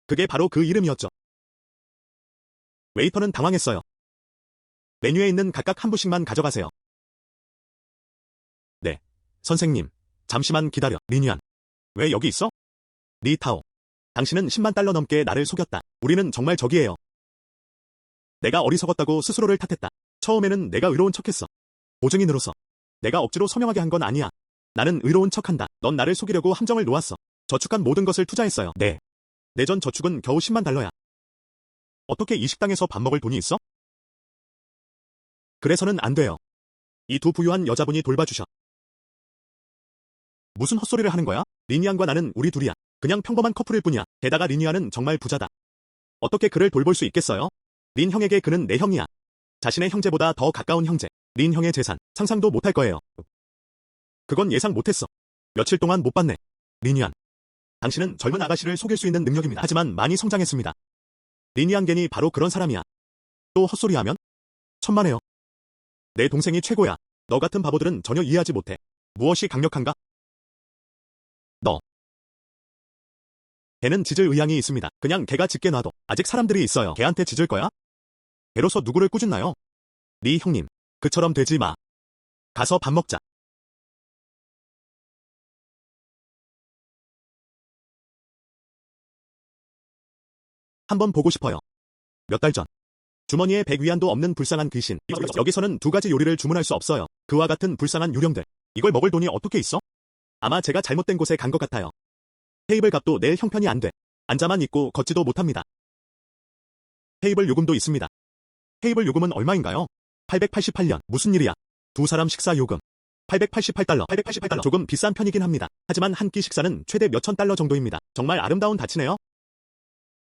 그게 바로 그 이름이었죠. 웨이터는 당황했어요. 메뉴에 있는 각각 한 부씩만 가져가세요. 네, 선생님. 잠시만 기다려. 리니안. 왜 여기 있어? 리타오. 당신은 10만 달러 넘게 나를 속였다. 우리는 정말 적이에요. 내가 어리석었다고 스스로를 탓했다. 처음에는 내가 의로운 척했어. 보증인으로서. 내가 억지로 서명하게 한 건 아니야. 나는 의로운 척한다. 넌 나를 속이려고 함정을 놓았어. 저축한 모든 것을 투자했어요. 네. 내 전 저축은 겨우 10만 달러야. 어떻게 이 식당에서 밥 먹을 돈이 있어? 그래서는 안 돼요. 이 두 부유한 여자분이 돌봐주셔. 무슨 헛소리를 하는 거야? 리니안과 나는 우리 둘이야. 그냥 평범한 커플일 뿐이야. 게다가 리니안은 정말 부자다. 어떻게 그를 돌볼 수 있겠어요? 린 형에게 그는 내 형이야. 자신의 형제보다 더 가까운 형제. 린 형의 재산, 상상도 못할 거예요. 그건 예상 못했어. 며칠 동안 못 봤네. 리니안. 당신은 젊은 아가씨를 속일 수 있는 능력입니다. 하지만 많이 성장했습니다. 리니안 괜히 바로 그런 사람이야. 또 헛소리하면? 천만에요. 내 동생이 최고야. 너 같은 바보들은 전혀 이해하지 못해. 무엇이 강력한가? 너. 걔는 짖을 의향이 있습니다. 그냥 걔가 짖게 놔둬. 아직 사람들이 있어요. 걔한테 짖을 거야? 걔로서 누구를 꾸짖나요? 리 형님. 그처럼 되지 마. 가서 밥 먹자. 한번 보고 싶어요. 몇 달 전. 주머니에 100위안도 없는 불쌍한 귀신. 여기서는 두 가지 요리를 주문할 수 없어요. 그와 같은 불쌍한 유령들. 이걸 먹을 돈이 어떻게 있어? 아마 제가 잘못된 곳에 간 것 같아요. 테이블 값도 낼 형편이 안 돼. 앉아만 있고 걷지도 못합니다. 테이블 요금도 있습니다. 테이블 요금은 얼마인가요? 888년. 무슨 일이야? 두 사람 식사 요금. 888달러. 888달러. 조금 비싼 편이긴 합니다. 하지만 한 끼 식사는 최대 몇천 달러 정도입니다. 정말 아름다운 다치네요.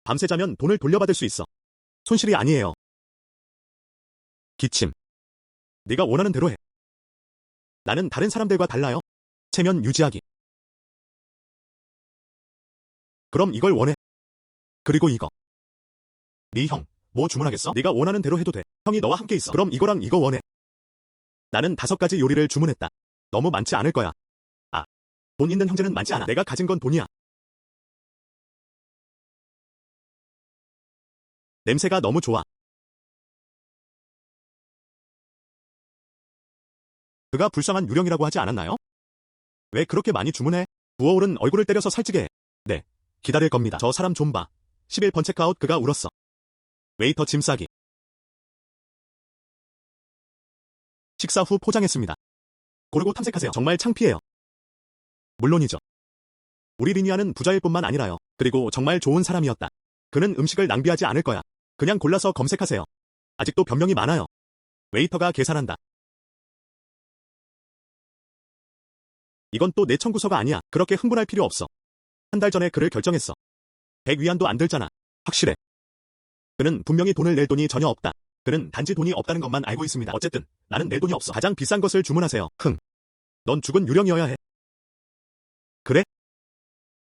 밤새 자면 돈을 돌려받을 수 있어. 손실이 아니에요. 기침. 네가 원하는 대로 해. 나는 다른 사람들과 달라요. 체면 유지하기. 그럼 이걸 원해. 그리고 이거. 네 형, 뭐 주문하겠어? 네가 원하는 대로 해도 돼. 형이 너와 함께 있어. 그럼 이거랑 이거 원해. 나는 5가지 요리를 주문했다. 너무 많지 않을 거야. 아, 돈 있는 형제는 많지 않아. 내가 가진 건 돈이야. 냄새가 너무 좋아. 그가 불쌍한 유령이라고 하지 않았나요? 왜 그렇게 많이 주문해? 부어오른 얼굴을 때려서 살찌게 해. 네, 기다릴 겁니다. 저 사람 좀 봐. 11번 체크아웃. 그가 울었어. 웨이터 짐 싸기. 식사 후 포장했습니다. 고르고 탐색하세요. 정말 창피해요. 물론이죠. 우리 리니아는 부자일 뿐만 아니라요. 그리고 정말 좋은 사람이었다. 그는 음식을 낭비하지 않을 거야. 그냥 골라서 검색하세요. 아직도 변명이 많아요. 웨이터가 계산한다. 이건 또 내 청구서가 아니야. 그렇게 흥분할 필요 없어. 한 달 전에 그를 결정했어. 100위안도 안 들잖아. 확실해. 그는 분명히 돈을 낼 돈이 전혀 없다. 그는 단지 돈이 없다는 것만 알고 있습니다. 어쨌든 나는 낼 돈이 없어. 가장 비싼 것을 주문하세요. 넌 죽은 유령이어야 해. 그래?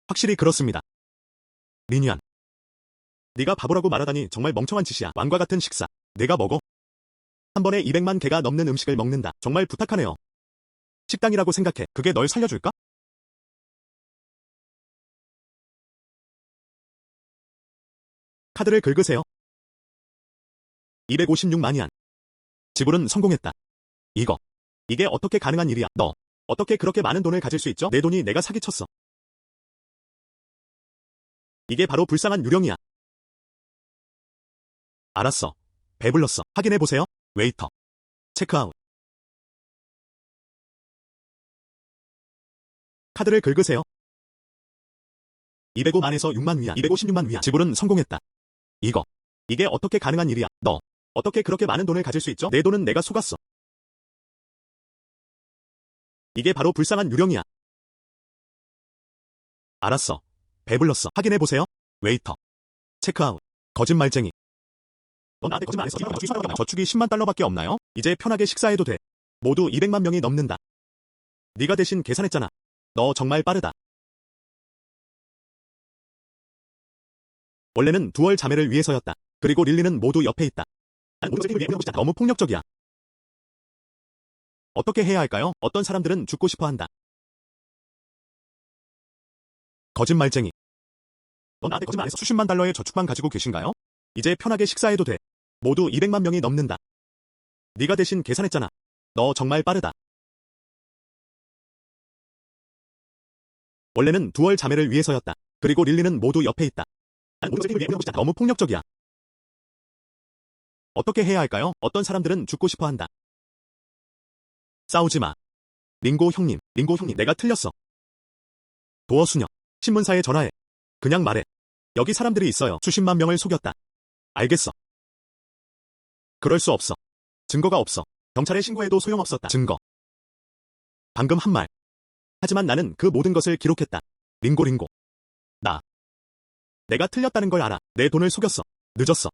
확실히 그렇습니다. 리니안. 네가 바보라고 말하다니 정말 멍청한 짓이야. 왕과 같은 식사. 내가 먹어. 한 번에 200만 개가 넘는 음식을 먹는다. 정말 부탁하네요. 식당이라고 생각해. 그게 널 살려줄까? 카드를 긁으세요. 256만이안. 지불은 성공했다. 이게 어떻게 가능한 일이야? 너 어떻게 그렇게 많은 돈을 가질 수 있죠? 내 돈이 내가 사기쳤어. 이게 바로 불쌍한 유령이야. 알았어. 배불렀어. 확인해보세요. 웨이터. 체크아웃. 카드를 긁으세요. 205만에서 6만 위안. 256만 위안. 지불은 성공했다. 이게 어떻게 가능한 일이야? 너 어떻게 그렇게 많은 돈을 가질 수 있죠? 내 돈은 내가 속았어. 이게 바로 불쌍한 유령이야. 알았어. 배불렀어. 확인해보세요. 웨이터. 체크아웃. 거짓말쟁이. 넌 나한테 거짓말 안 했어. 저축이 10만 달러밖에 없나요? 이제 편하게 식사해도 돼. 모두 200만 명이 넘는다. 네가 대신 계산했잖아. 너 정말 빠르다. 원래는 두월 자매를 위해서였다. 그리고 릴리는 모두 옆에 있다. 너무 폭력적이야. 어떻게 해야 할까요? 어떤 사람들은 죽고 싶어 한다. 거짓말쟁이. 넌 나한테 거짓말 안 했어. 수십만 달러의 저축만 가지고 계신가요? 이제 편하게 식사해도 돼. 모두 200만 명이 넘는다. 네가 대신 계산했잖아. 너 정말 빠르다. 원래는 두월 자매를 위해서였다. 그리고 릴리는 모두 옆에 있다. 너무 폭력적이야. 어떻게 해야 할까요? 어떤 사람들은 죽고 싶어 한다. 싸우지 마. 링고 형님, 내가 틀렸어. 도어 수녀, 신문사에 전화해. 그냥 말해. 여기 사람들이 있어요. 수십만 명을 속였다. 알겠어. 그럴 수 없어. 증거가 없어. 경찰에 신고해도 소용없었다. 증거. 방금 한 말. 하지만 나는 그 모든 것을 기록했다. 링고. 내가 틀렸다는 걸 알아. 내 돈을 속였어. 늦었어.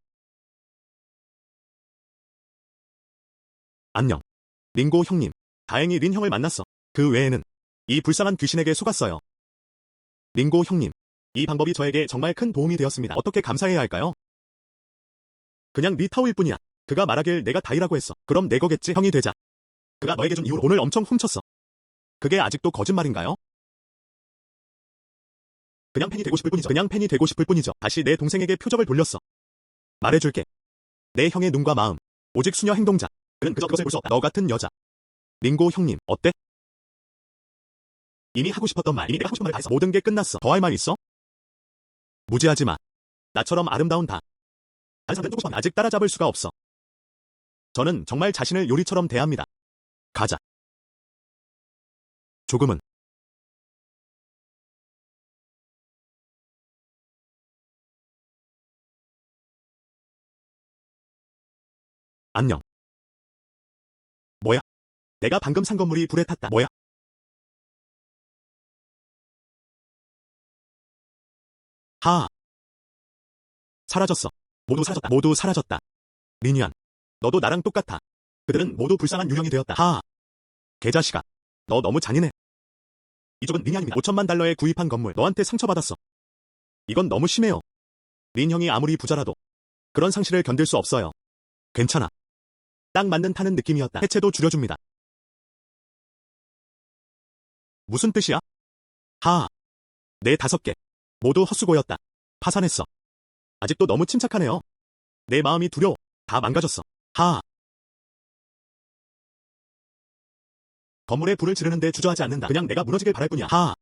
안녕. 링고 형님. 다행히 린 형을 만났어. 그 외에는 이 불쌍한 귀신에게 속았어요. 링고 형님. 이 방법이 저에게 정말 큰 도움이 되었습니다. 어떻게 감사해야 할까요? 그냥 네 타오일 뿐이야. 그가 말하길 내가 다이라고 했어. 그럼 내 거겠지. 형이 되자. 그가 너에게 준 이후로 돈을 엄청 훔쳤어. 그게 아직도 거짓말인가요? 그냥 팬이 되고 싶을 뿐이죠. 다시 내 동생에게 표적을 돌렸어. 말해줄게. 내 형의 눈과 마음. 오직 수녀 행동자. 그는 그저 그것을 볼 수 없다. 너 같은 여자. 링고 형님, 어때? 이미 하고 싶었던 말. 이미 내가 하고 싶은 말 다 했어. 모든 게 끝났어. 더 할 말 있어? 무지하지 마. 나처럼 아름다운 다. 다른 사람들은 조금 아직 따라잡을 수가 없어. 저는 정말 자신을 요리처럼 대합니다. 가자. 조금은. 안녕. 뭐야? 내가 방금 산 건물이 불에 탔다. 뭐야? 하아. 사라졌어. 모두 사라졌다. 리니안. 너도 나랑 똑같아. 그들은 모두 불쌍한 유령이 되었다. 하아. 개자식아. 너 너무 잔인해. 이쪽은 리니안입니다. 5천만 달러에 구입한 건물. 너한테 상처받았어. 이건 너무 심해요. 린 형이 아무리 부자라도 그런 상실을 견딜 수 없어요. 괜찮아. 딱 맞는 타는 느낌이었다. 해체도 줄여줍니다. 무슨 뜻이야? 하아. 내 5개. 모두 헛수고였다. 파산했어. 아직도 너무 침착하네요. 내 마음이 두려워. 다 망가졌어. 하아. 건물에 불을 지르는데 주저하지 않는다. 그냥 내가 무너지길 바랄 뿐이야. 하아.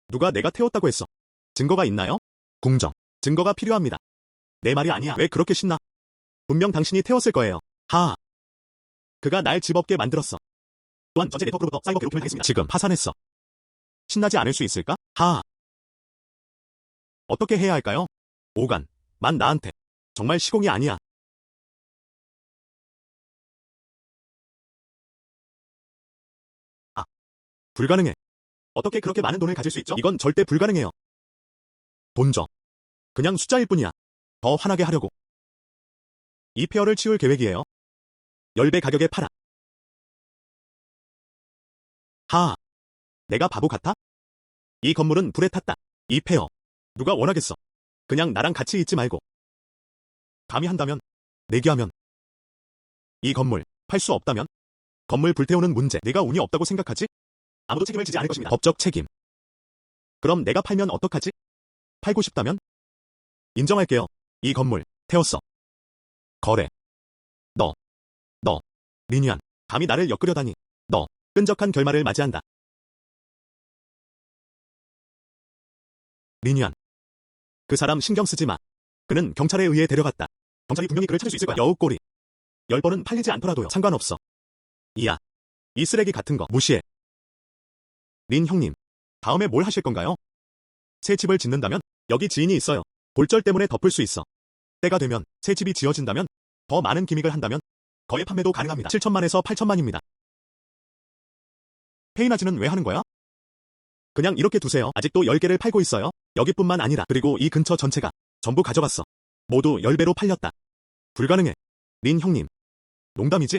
누가 내가 태웠다고 했어. 증거가 있나요? 궁정. 증거가 필요합니다. 내 말이 아니야. 왜 그렇게 신나? 분명 당신이 태웠을 거예요. 하아. 그가 날 집 없게 만들었어. 또한 전체 네트워크로부터 사이버 괴롭힘을 당했습니다. 지금 파산했어. 신나지 않을 수 있을까? 하아. 어떻게 해야 할까요? 오간. 만 나한테. 정말 시공이 아니야. 아. 불가능해. 어떻게 그렇게 많은 돈을 가질 수 있죠? 이건 절대 불가능해요. 돈 줘. 그냥 숫자일 뿐이야. 더 화나게 하려고. 이 페어를 치울 계획이에요. 10배 가격에 팔아. 하아. 내가 바보 같아? 이 건물은 불에 탔다. 이 페어. 누가 원하겠어. 그냥 나랑 같이 있지 말고. 감히 한다면. 내기하면. 이 건물 팔 수 없다면. 건물 불태우는 문제. 내가 운이 없다고 생각하지? 아무도 책임을 지지 않을 것입니다. 법적 책임. 그럼 내가 팔면 어떡하지? 팔고 싶다면? 인정할게요. 이 건물 태웠어. 거래. 너. 린유안. 감히 나를 엮으려다니. 너. 끈적한 결말을 맞이한다. 린유안. 그 사람 신경 쓰지 마. 그는 경찰에 의해 데려갔다. 경찰이 분명히 그를 찾을 수 있을 거야. 여우꼬리. 10번은 팔리지 않더라도요. 상관없어. 이야. 이 쓰레기 같은 거 무시해. 린 형님. 다음에 뭘 하실 건가요? 새 집을 짓는다면? 여기 지인이 있어요. 골절 때문에 덮을 수 있어. 때가 되면 새 집이 지어진다면? 더 많은 기믹을 한다면? 거의 판매도 가능합니다. 7천만에서 8천만입니다. 페이나즈는 왜 하는 거야? 그냥 이렇게 두세요. 아직도 10개를 팔고 있어요. 여기뿐만 아니라 그리고 이 근처 전체가 전부 가져갔어. 모두 10배로 팔렸다. 불가능해. 린 형님. 농담이지?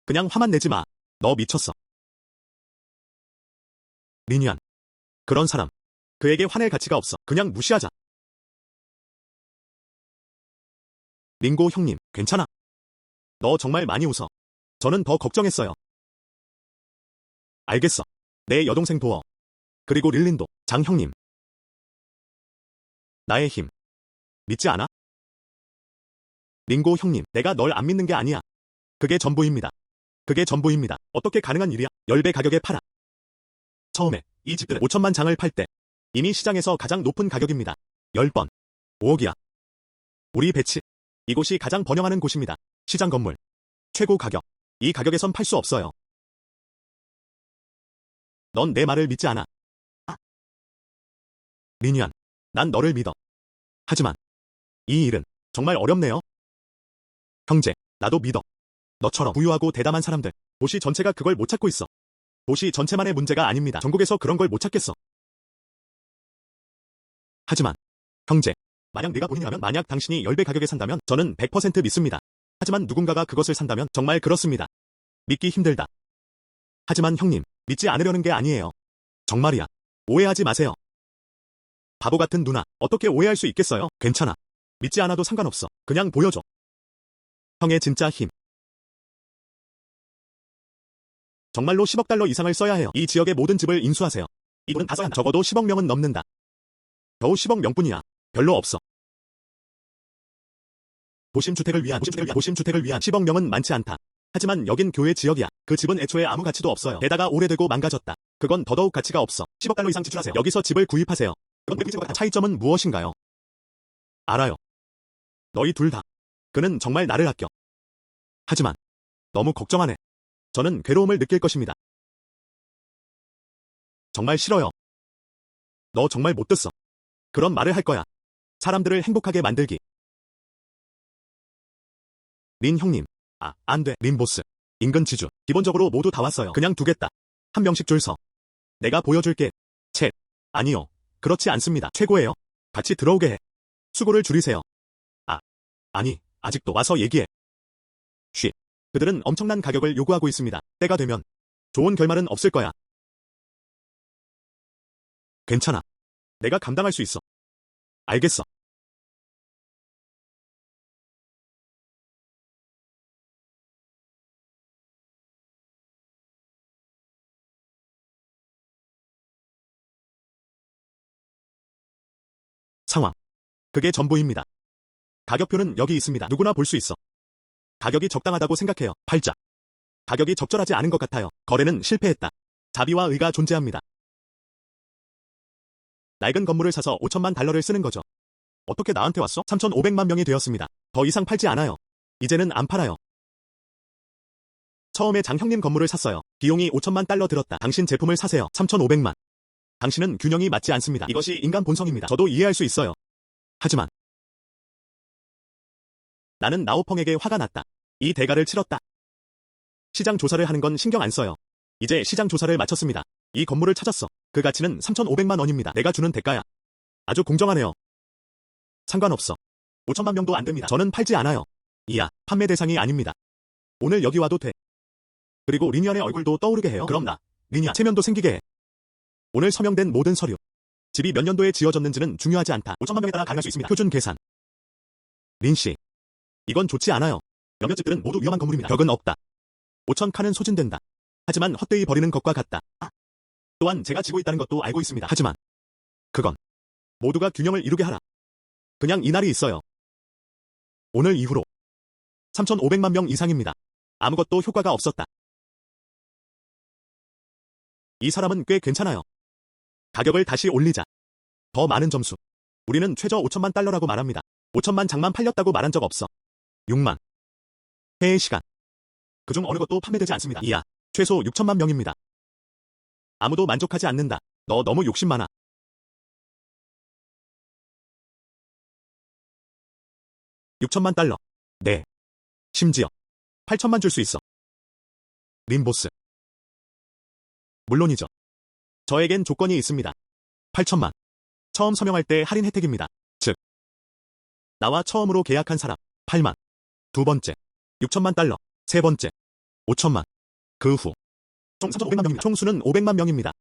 그냥 화만 내지 마. 너 미쳤어. 린유안. 그런 사람. 그에게 화낼 가치가 없어. 그냥 무시하자. 링고 형님, 괜찮아. 너 정말 많이 웃어. 저는 더 걱정했어요. 알겠어. 내 여동생 도어. 그리고 릴린도, 장 형님. 나의 힘. 믿지 않아? 링고 형님, 내가 널 안 믿는 게 아니야. 그게 전부입니다. 그게 전부입니다. 어떻게 가능한 일이야? 10배 가격에 팔아. 처음에 이 집들은 5천만 장을 팔 때 이미 시장에서 가장 높은 가격입니다. 10번. 5억이야. 우리 배치. 이곳이 가장 번영하는 곳입니다. 시장 건물. 최고 가격. 이 가격에선 팔 수 없어요. 넌 내 말을 믿지 않아. 린유안. 난 너를 믿어. 하지만 이 일은 정말 어렵네요. 형제, 나도 믿어. 너처럼 부유하고 대담한 사람들. 도시 전체가 그걸 못 찾고 있어. 도시 전체만의 문제가 아닙니다. 전국에서 그런 걸 못 찾겠어. 하지만 형제, 만약 내가 본인이라면 만약 당신이 10배 가격에 산다면 저는 100% 믿습니다. 하지만 누군가가 그것을 산다면 정말 그렇습니다. 믿기 힘들다. 하지만 형님, 믿지 않으려는 게 아니에요. 정말이야. 오해하지 마세요. 바보 같은 누나, 어떻게 오해할 수 있겠어요? 괜찮아. 믿지 않아도 상관없어. 그냥 보여줘. 형의 진짜 힘. 정말로 10억 달러 이상을 써야 해요. 이 지역의 모든 집을 인수하세요. 이 돈은 다 써야 한다. 적어도 10억 명은 넘는다. 겨우 10억 명뿐이야. 별로 없어. 도심주택을 위한 10억 명은 많지 않다. 하지만 여긴 교회 지역이야. 그 집은 애초에 아무 가치도 없어요. 게다가 오래되고 망가졌다. 그건 더더욱 가치가 없어. 10억 달러 이상 지출하세요. 여기서 집을 구입하세요. 차이점은 무엇인가요? 알아요. 너희 둘 다. 그는 정말 나를 아껴. 하지만 너무 걱정하네. 저는 괴로움을 느낄 것입니다. 정말 싫어요. 너 정말 못 듣어. 그런 말을 할 거야. 사람들을 행복하게 만들기. 린 형님. 안 돼. 린 보스. 인근 지주. 기본적으로 모두 다 왔어요. 그냥 두겠다. 한 명씩 줄 서. 내가 보여줄게. 챗. 아니요. 그렇지 않습니다. 최고예요. 같이 들어오게 해. 수고를 줄이세요. 아니. 아직도 와서 얘기해. 쉿. 그들은 엄청난 가격을 요구하고 있습니다. 때가 되면 좋은 결말은 없을 거야. 괜찮아. 내가 감당할 수 있어. 알겠어. 상황. 그게 전부입니다. 가격표는 여기 있습니다. 누구나 볼 수 있어. 가격이 적당하다고 생각해요. 팔자. 가격이 적절하지 않은 것 같아요. 거래는 실패했다. 자비와 의가 존재합니다. 낡은 건물을 사서 5천만 달러를 쓰는 거죠. 어떻게 나한테 왔어? 3,500만 명이 되었습니다. 더 이상 팔지 않아요. 이제는 안 팔아요. 처음에 장 형님 건물을 샀어요. 비용이 5천만 달러 들었다. 당신 제품을 사세요. 3,500만. 당신은 균형이 맞지 않습니다. 이것이 인간 본성입니다. 저도 이해할 수 있어요. 하지만 나는 나오펑에게 화가 났다. 이 대가를 치렀다. 시장 조사를 하는 건 신경 안 써요. 이제 시장 조사를 마쳤습니다. 이 건물을 찾았어. 그 가치는 3,500만 원입니다. 내가 주는 대가야. 아주 공정하네요. 상관없어. 5천만 명도 안 됩니다. 저는 팔지 않아요. 이야, 판매 대상이 아닙니다. 오늘 여기 와도 돼. 그리고 리니안의 얼굴도 떠오르게 해요. 그럼 리니안 체면도 생기게 해. 오늘 서명된 모든 서류. 집이 몇 년도에 지어졌는지는 중요하지 않다. 5천만 명에 따라 가능할 수 있습니다. 표준 계산. 린씨. 이건 좋지 않아요. 몇몇 집들은 모두 위험한 건물입니다. 벽은 없다. 5천 칸은 소진된다. 하지만 헛되이 버리는 것과 같다. 또한 제가 지고 있다는 것도 알고 있습니다. 하지만 그건 모두가 균형을 이루게 하라. 그냥 이날이 있어요. 오늘 이후로 3,500만 명 이상입니다. 아무것도 효과가 없었다. 이 사람은 꽤 괜찮아요. 가격을 다시 올리자. 더 많은 점수. 우리는 최저 5천만 달러라고 말합니다. 5천만 장만 팔렸다고 말한 적 없어. 6만. 회의 시간. 그중 어느 것도 판매되지 않습니다. 이야. 최소 6천만 명입니다. 아무도 만족하지 않는다. 너 너무 욕심 많아. 6천만 달러. 네. 심지어 8천만 줄 수 있어. 림보스. 물론이죠. 저에겐 조건이 있습니다. 8천만. 처음 서명할 때 할인 혜택입니다. 즉, 나와 처음으로 계약한 사람 8만. 두 번째 6천만 달러. 세 번째 5천만. 그 후 총 3,500만 명입니다. 총수는 500만 명입니다.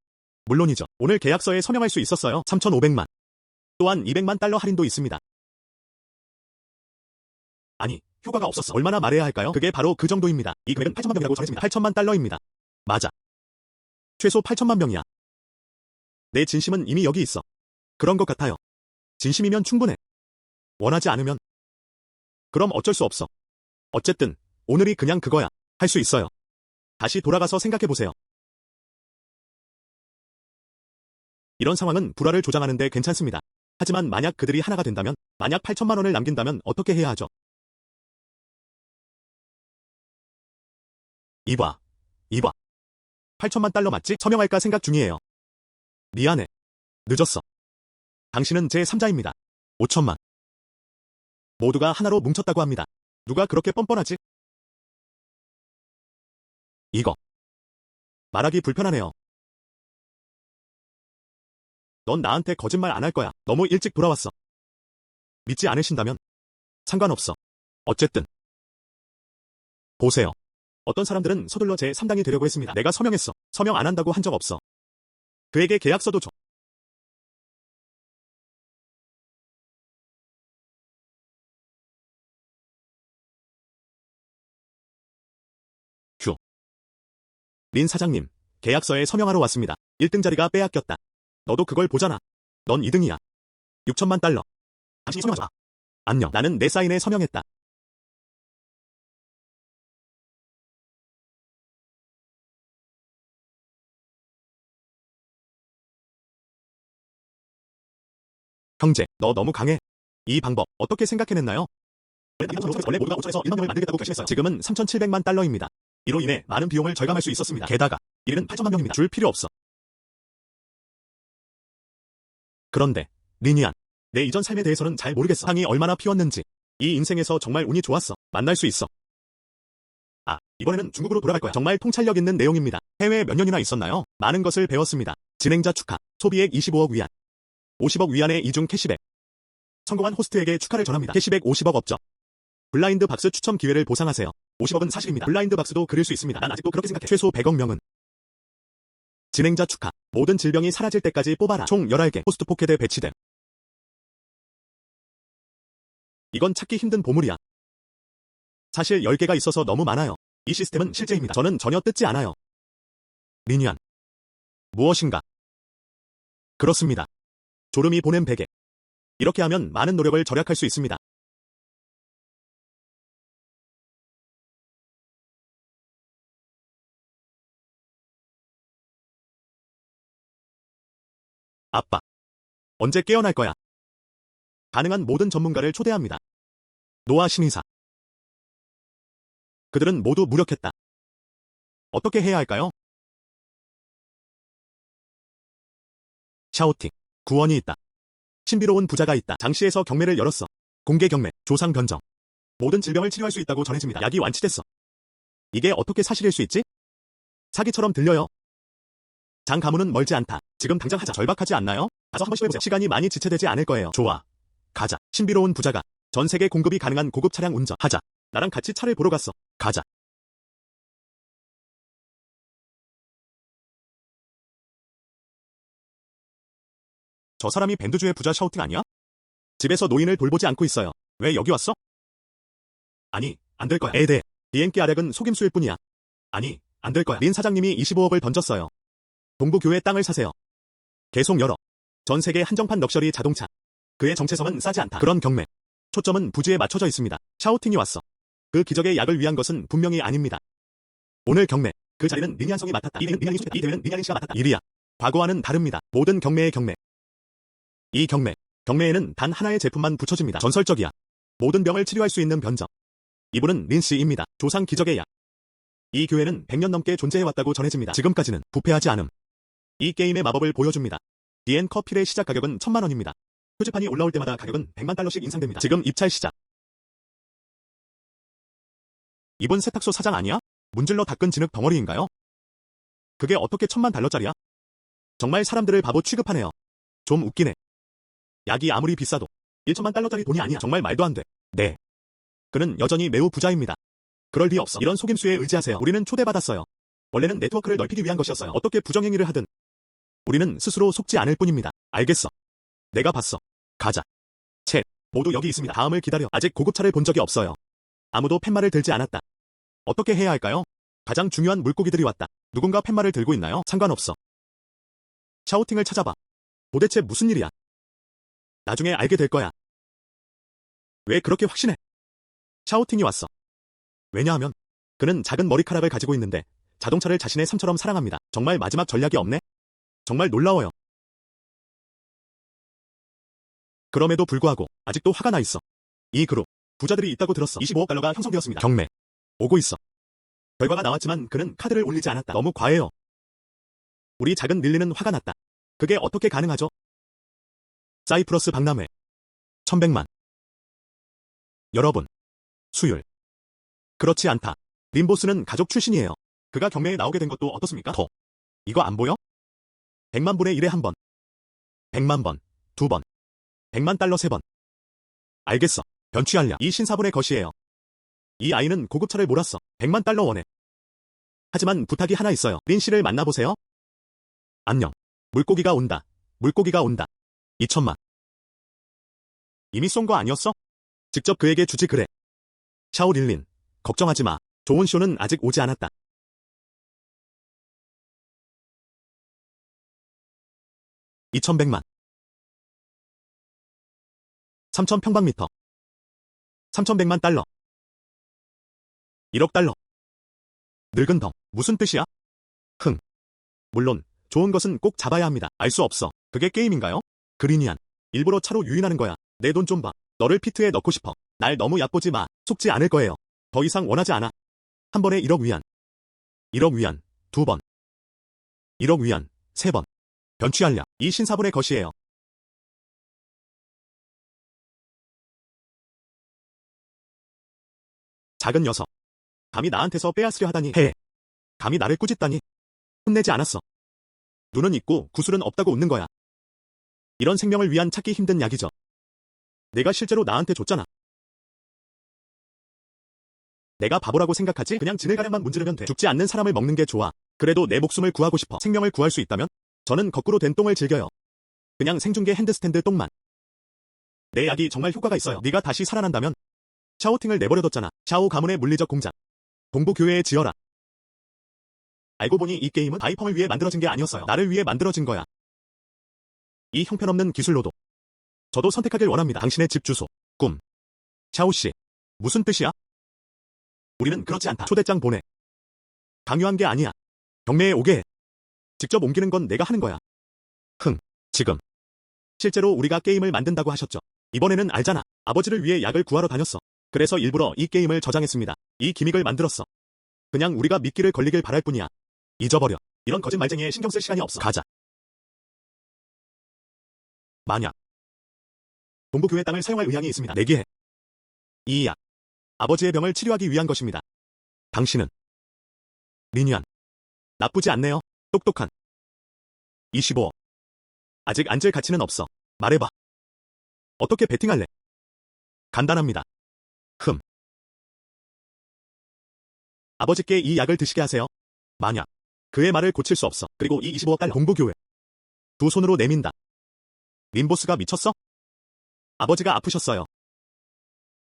물론이죠. 오늘 계약서에 서명할 수 있었어요. 3,500만. 또한 200만 달러 할인도 있습니다. 아니, 효과가 없었어. 얼마나 말해야 할까요? 그게 바로 그 정도입니다. 이 금액은 8천만 명이라고 전했습니다. 8천만 달러입니다. 맞아. 최소 8천만 명이야. 내 진심은 이미 여기 있어. 그런 것 같아요. 진심이면 충분해. 원하지 않으면 그럼 어쩔 수 없어. 어쨌든 오늘이 그냥 그거야. 할 수 있어요. 다시 돌아가서 생각해보세요. 이런 상황은 불화를 조장하는데 괜찮습니다. 하지만 만약 그들이 하나가 된다면, 만약 8천만 원을 남긴다면 어떻게 해야 하죠? 이봐. 8천만 달러 맞지? 서명할까 생각 중이에요. 미안해. 늦었어. 당신은 제 3자입니다. 5천만. 모두가 하나로 뭉쳤다고 합니다. 누가 그렇게 뻔뻔하지? 이거. 말하기 불편하네요. 넌 나한테 거짓말 안 할 거야. 너무 일찍 돌아왔어. 믿지 않으신다면 상관없어. 어쨌든 보세요. 어떤 사람들은 서둘러 제 3당이 되려고 했습니다. 내가 서명했어. 서명 안 한다고 한 적 없어. 그에게 계약서도 줘. 휴. 린 사장님, 계약서에 서명하러 왔습니다. 1등 자리가 빼앗겼다. 너도 그걸 보잖아. 넌 2등이야. 6천만 달러. 당신이 서명하지 마. 안녕. 나는 내 사인에 서명했다. 형제, 너 너무 강해. 이 방법 어떻게 생각해냈나요? 원래 모두가 5천에서 1만 명을 만들겠다고 결심했어요. 지금은 3,700만 달러입니다. 이로 인해 많은 비용을 절감할 수 있었습니다. 게다가 1위는 8천만 명입니다. 줄 필요 없어. 그런데 리니안, 내 이전 삶에 대해서는 잘 모르겠어. 상이 얼마나 피웠는지. 이 인생에서 정말 운이 좋았어. 만날 수 있어. 이번에는 중국으로 돌아갈 거야. 정말 통찰력 있는 내용입니다. 해외에 몇 년이나 있었나요? 많은 것을 배웠습니다. 진행자 축하. 소비액 25억 위안. 50억 위안의 이중 캐시백. 성공한 호스트에게 축하를 전합니다. 캐시백 50억 업적. 블라인드 박스 추첨 기회를 보상하세요. 50억은 사실입니다. 블라인드 박스도 그릴 수 있습니다. 난 아직도 그렇게 생각해. 최소 100억 명은. 진행자 축하. 모든 질병이 사라질 때까지 뽑아라. 총 11개 호스트 포켓에 배치됨. 이건 찾기 힘든 보물이야. 사실 10개가 있어서 너무 많아요. 이 시스템은 실제입니다. 저는 전혀 뜯지 않아요. 리니안. 무엇인가? 그렇습니다. 조름이 보낸 베개. 이렇게 하면 많은 노력을 절약할 수 있습니다. 아빠. 언제 깨어날 거야? 가능한 모든 전문가를 초대합니다. 노아 신의사. 그들은 모두 무력했다. 어떻게 해야 할까요? 샤오팅. 구원이 있다. 신비로운 부자가 있다. 장시에서 경매를 열었어. 공개 경매, 조상 변정. 모든 질병을 치료할 수 있다고 전해집니다. 약이 완치됐어. 이게 어떻게 사실일 수 있지? 사기처럼 들려요. 장 가문은 멀지 않다. 지금 당장 하자. 절박하지 않나요? 가서 한번 시도해보세요. 시간이 많이 지체되지 않을 거예요. 좋아. 가자. 신비로운 부자가 전 세계 공급이 가능한 고급 차량 운전. 하자. 나랑 같이 차를 보러 갔어. 가자. 저 사람이 밴드주의 부자 샤우팅 아니야? 집에서 노인을 돌보지 않고 있어요. 왜 여기 왔어? 아니, 안 될 거야. 에데. 비행기 아렉은 속임수일 뿐이야. 아니, 안 될 거야. 린 사장님이 25억을 던졌어요. 동부교회 땅을 사세요. 계속 열어. 전 세계 한정판 럭셔리 자동차. 그의 정체성은 싸지 않다. 그런 경매. 초점은 부지에 맞춰져 있습니다. 샤오팅이 왔어. 그 기적의 약을 위한 것은 분명히 아닙니다. 오늘 경매. 그 자리는 리니안성이 맡았다. 이 대회는 리니안 씨가 맡았다. 일이야. 과거와는 다릅니다. 모든 경매의 경매. 이 경매에는 단 하나의 제품만 붙여집니다. 전설적이야. 모든 병을 치료할 수 있는 변적. 이분은 린 씨입니다. 조상 기적의 약. 이 교회는 100년 넘게 존재해왔다고 전해집니다. 지금까지는 부패하지 않음. 이 게임의 마법을 보여줍니다. 디엔 커필의 시작 가격은 1000만 원입니다. 표지판이 올라올 때마다 가격은 100만 달러씩 인상됩니다. 지금 입찰 시작. 이분 세탁소 사장 아니야? 문질러 닦은 진흙 덩어리인가요? 그게 어떻게 1000만 달러짜리야? 정말 사람들을 바보 취급하네요. 좀 웃기네. 약이 아무리 비싸도 1천만 달러짜리 돈이 아니야. 정말 말도 안 돼. 네. 그는 여전히 매우 부자입니다. 그럴 리 없어. 이런 속임수에 의지하세요. 우리는 초대받았어요. 원래는 네트워크를 넓히기 위한 것이었어요. 어떻게 부정행위를 하든 우리는 스스로 속지 않을 뿐입니다. 알겠어. 내가 봤어. 가자. 챗. 모두 여기 있습니다. 다음을 기다려. 아직 고급차를 본 적이 없어요. 아무도 팻말을 들지 않았다. 어떻게 해야 할까요? 가장 중요한 물고기들이 왔다. 누군가 팻말을 들고 있나요? 상관없어. 샤오팅을 찾아봐. 도대체 무슨 일이야? 나중에 알게 될 거야. 왜 그렇게 확신해? 샤오팅이 왔어. 왜냐하면 그는 작은 머리카락을 가지고 있는데 자동차를 자신의 삶처럼 사랑합니다. 정말 마지막 전략이 없네? 정말 놀라워요. 그럼에도 불구하고 아직도 화가 나 있어. 이 그룹 부자들이 있다고 들었어. 25억 달러가 형성되었습니다. 경매. 오고 있어. 결과가 나왔지만 그는 카드를 올리지 않았다. 너무 과해요. 우리 작은 릴리는 화가 났다. 그게 어떻게 가능하죠? 사이프러스 박람회. 1100만. 여러분. 수율. 그렇지 않다. 림보스는 가족 출신이에요. 그가 경매에 나오게 된 것도 어떻습니까? 더. 이거 안 보여? 100만 분의 1에 한 번. 100만 번. 2번. 100만 달러 3번. 알겠어. 변취할랴. 이 신사분의 것이에요. 이 아이는 고급차를 몰았어. 100만 달러 원해. 하지만 부탁이 하나 있어요. 린 씨를 만나보세요. 안녕. 물고기가 온다. 물고기가 온다. 2천만. 이미 쏜 거 아니었어? 직접 그에게 주지 그래. 샤오 릴린. 걱정하지 마. 좋은 쇼는 아직 오지 않았다. (2100만) 3000평방미터 3100만 달러 1억 달러 늙은 덩 무슨 뜻이야? 물론 좋은 것은 꼭 잡아야 합니다. 알 수 없어. 그게 게임인가요? 그리니안 일부러 차로 유인하는 거야. 내 돈 좀 봐. 너를 피트에 넣고 싶어. 날 너무 얕보지 마. 속지 않을 거예요. 더 이상 원하지 않아. 한 번에 1억 위안. 1억 위안 2번. 1억 위안 3번. 변취할랴. 이 신사분의 것이에요. 작은 녀석. 감히 나한테서 빼앗으려 하다니. 해. 감히 나를 꾸짖다니. 혼내지 않았어. 눈은 있고 구슬은 없다고 웃는 거야. 이런 생명을 위한 찾기 힘든 약이죠. 내가 실제로 나한테 줬잖아. 내가 바보라고 생각하지? 그냥 지네가량만 문지르면 돼. 죽지 않는 사람을 먹는 게 좋아. 그래도 내 목숨을 구하고 싶어. 생명을 구할 수 있다면? 저는 거꾸로 된 똥을 즐겨요. 그냥 생중계 핸드스탠드 똥만. 내 약이 정말 효과가 있어요. 네가 다시 살아난다면? 샤오팅을 내버려뒀잖아. 샤오 가문의 물리적 공작. 동부교회에 지어라. 알고 보니 이 게임은 바이펑을 위해 만들어진 게 아니었어요. 나를 위해 만들어진 거야. 이 형편없는 기술로도. 저도 선택하길 원합니다. 당신의 집 주소. 꿈. 샤오씨. 무슨 뜻이야? 우리는 그렇지 않다. 초대장 보내. 강요한 게 아니야. 경매에 오게 해. 직접 옮기는 건 내가 하는 거야. 지금. 실제로 우리가 게임을 만든다고 하셨죠. 이번에는 알잖아. 아버지를 위해 약을 구하러 다녔어. 그래서 일부러 이 게임을 저장했습니다. 이 기믹을 만들었어. 그냥 우리가 미끼를 걸리길 바랄 뿐이야. 잊어버려. 이런 거짓말쟁이에 신경 쓸 시간이 없어. 가자. 만약 동부교회 땅을 사용할 의향이 있습니다. 내기해. 이 약. 아버지의 병을 치료하기 위한 것입니다. 당신은 리니안. 나쁘지 않네요. 똑똑한. 25억. 아직 앉을 가치는 없어. 말해봐. 어떻게 베팅할래? 간단합니다. 아버지께 이 약을 드시게 하세요. 만약 그의 말을 고칠 수 없어. 그리고 이 25억 달러 동부교회. 두 손으로 내민다. 림보스가 미쳤어? 아버지가 아프셨어요.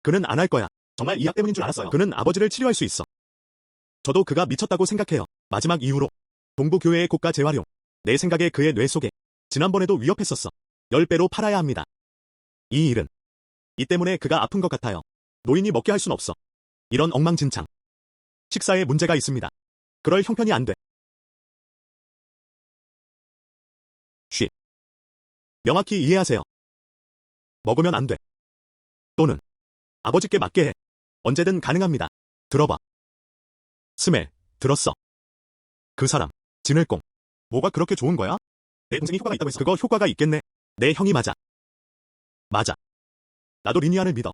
그는 안 할 거야. 정말 이 약 때문인 줄 알았어요. 그는 아버지를 치료할 수 있어. 저도 그가 미쳤다고 생각해요. 마지막 이후로 동부교회의 고가 재활용. 내 생각에 그의 뇌 속에 지난번에도 위협했었어. 10배로 팔아야 합니다. 이 일은 이 때문에 그가 아픈 것 같아요. 노인이 먹게 할 순 없어. 이런 엉망진창. 식사에 문제가 있습니다. 그럴 형편이 안 돼. 쉬. 명확히 이해하세요. 먹으면 안 돼. 또는 아버지께 맡게 해. 언제든 가능합니다. 들어봐. 스멜, 들었어. 그 사람, 진을공. 뭐가 그렇게 좋은 거야? 내 동생이 효과가 있다고 해서 그거 효과가 있겠네. 내 형이 맞아. 맞아. 나도 리니안을 믿어.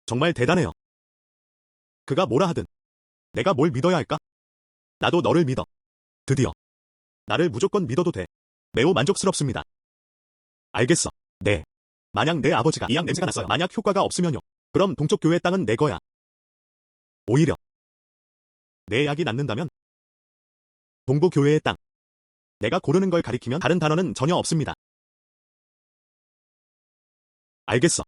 정말 대단해요. 그가 뭐라 하든 내가 뭘 믿어야 할까? 나도 너를 믿어. 드디어 나를 무조건 믿어도 돼. 매우 만족스럽습니다. 알겠어. 네. 만약 내 아버지가 이 약 냄새가 났어요. 만약 효과가 없으면요. 그럼 동쪽 교회 땅은 내 거야. 오히려 내 약이 낫는다면 동부 교회의 땅. 내가 고르는 걸 가리키면 다른 단어는 전혀 없습니다. 알겠어.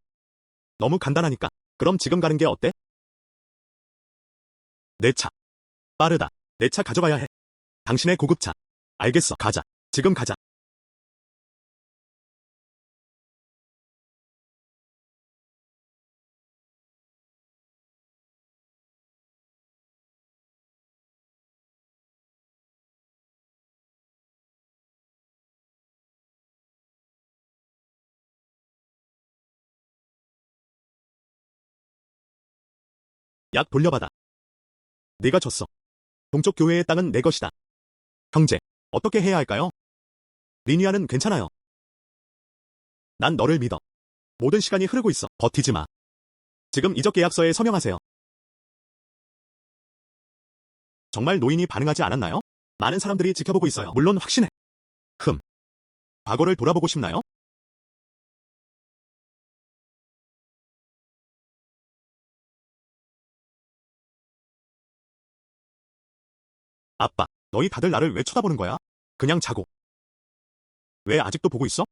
너무 간단하니까. 그럼 지금 가는 게 어때? 내 차. 빠르다. 내 차 가져가야 해. 당신의 고급차. 알겠어. 가자. 지금 가자. 약 돌려받아. 네가 졌어. 동쪽 교회의 땅은 내 것이다. 형제, 어떻게 해야 할까요? 리니아는 괜찮아요. 난 너를 믿어. 모든 시간이 흐르고 있어. 버티지 마. 지금 이적 계약서에 서명하세요. 정말 노인이 반응하지 않았나요? 많은 사람들이 지켜보고 있어요. 물론 확신해. 과거를 돌아보고 싶나요? 아빠, 너희 다들 나를 왜 쳐다보는 거야? 그냥 자고. 왜 아직도 보고 있어?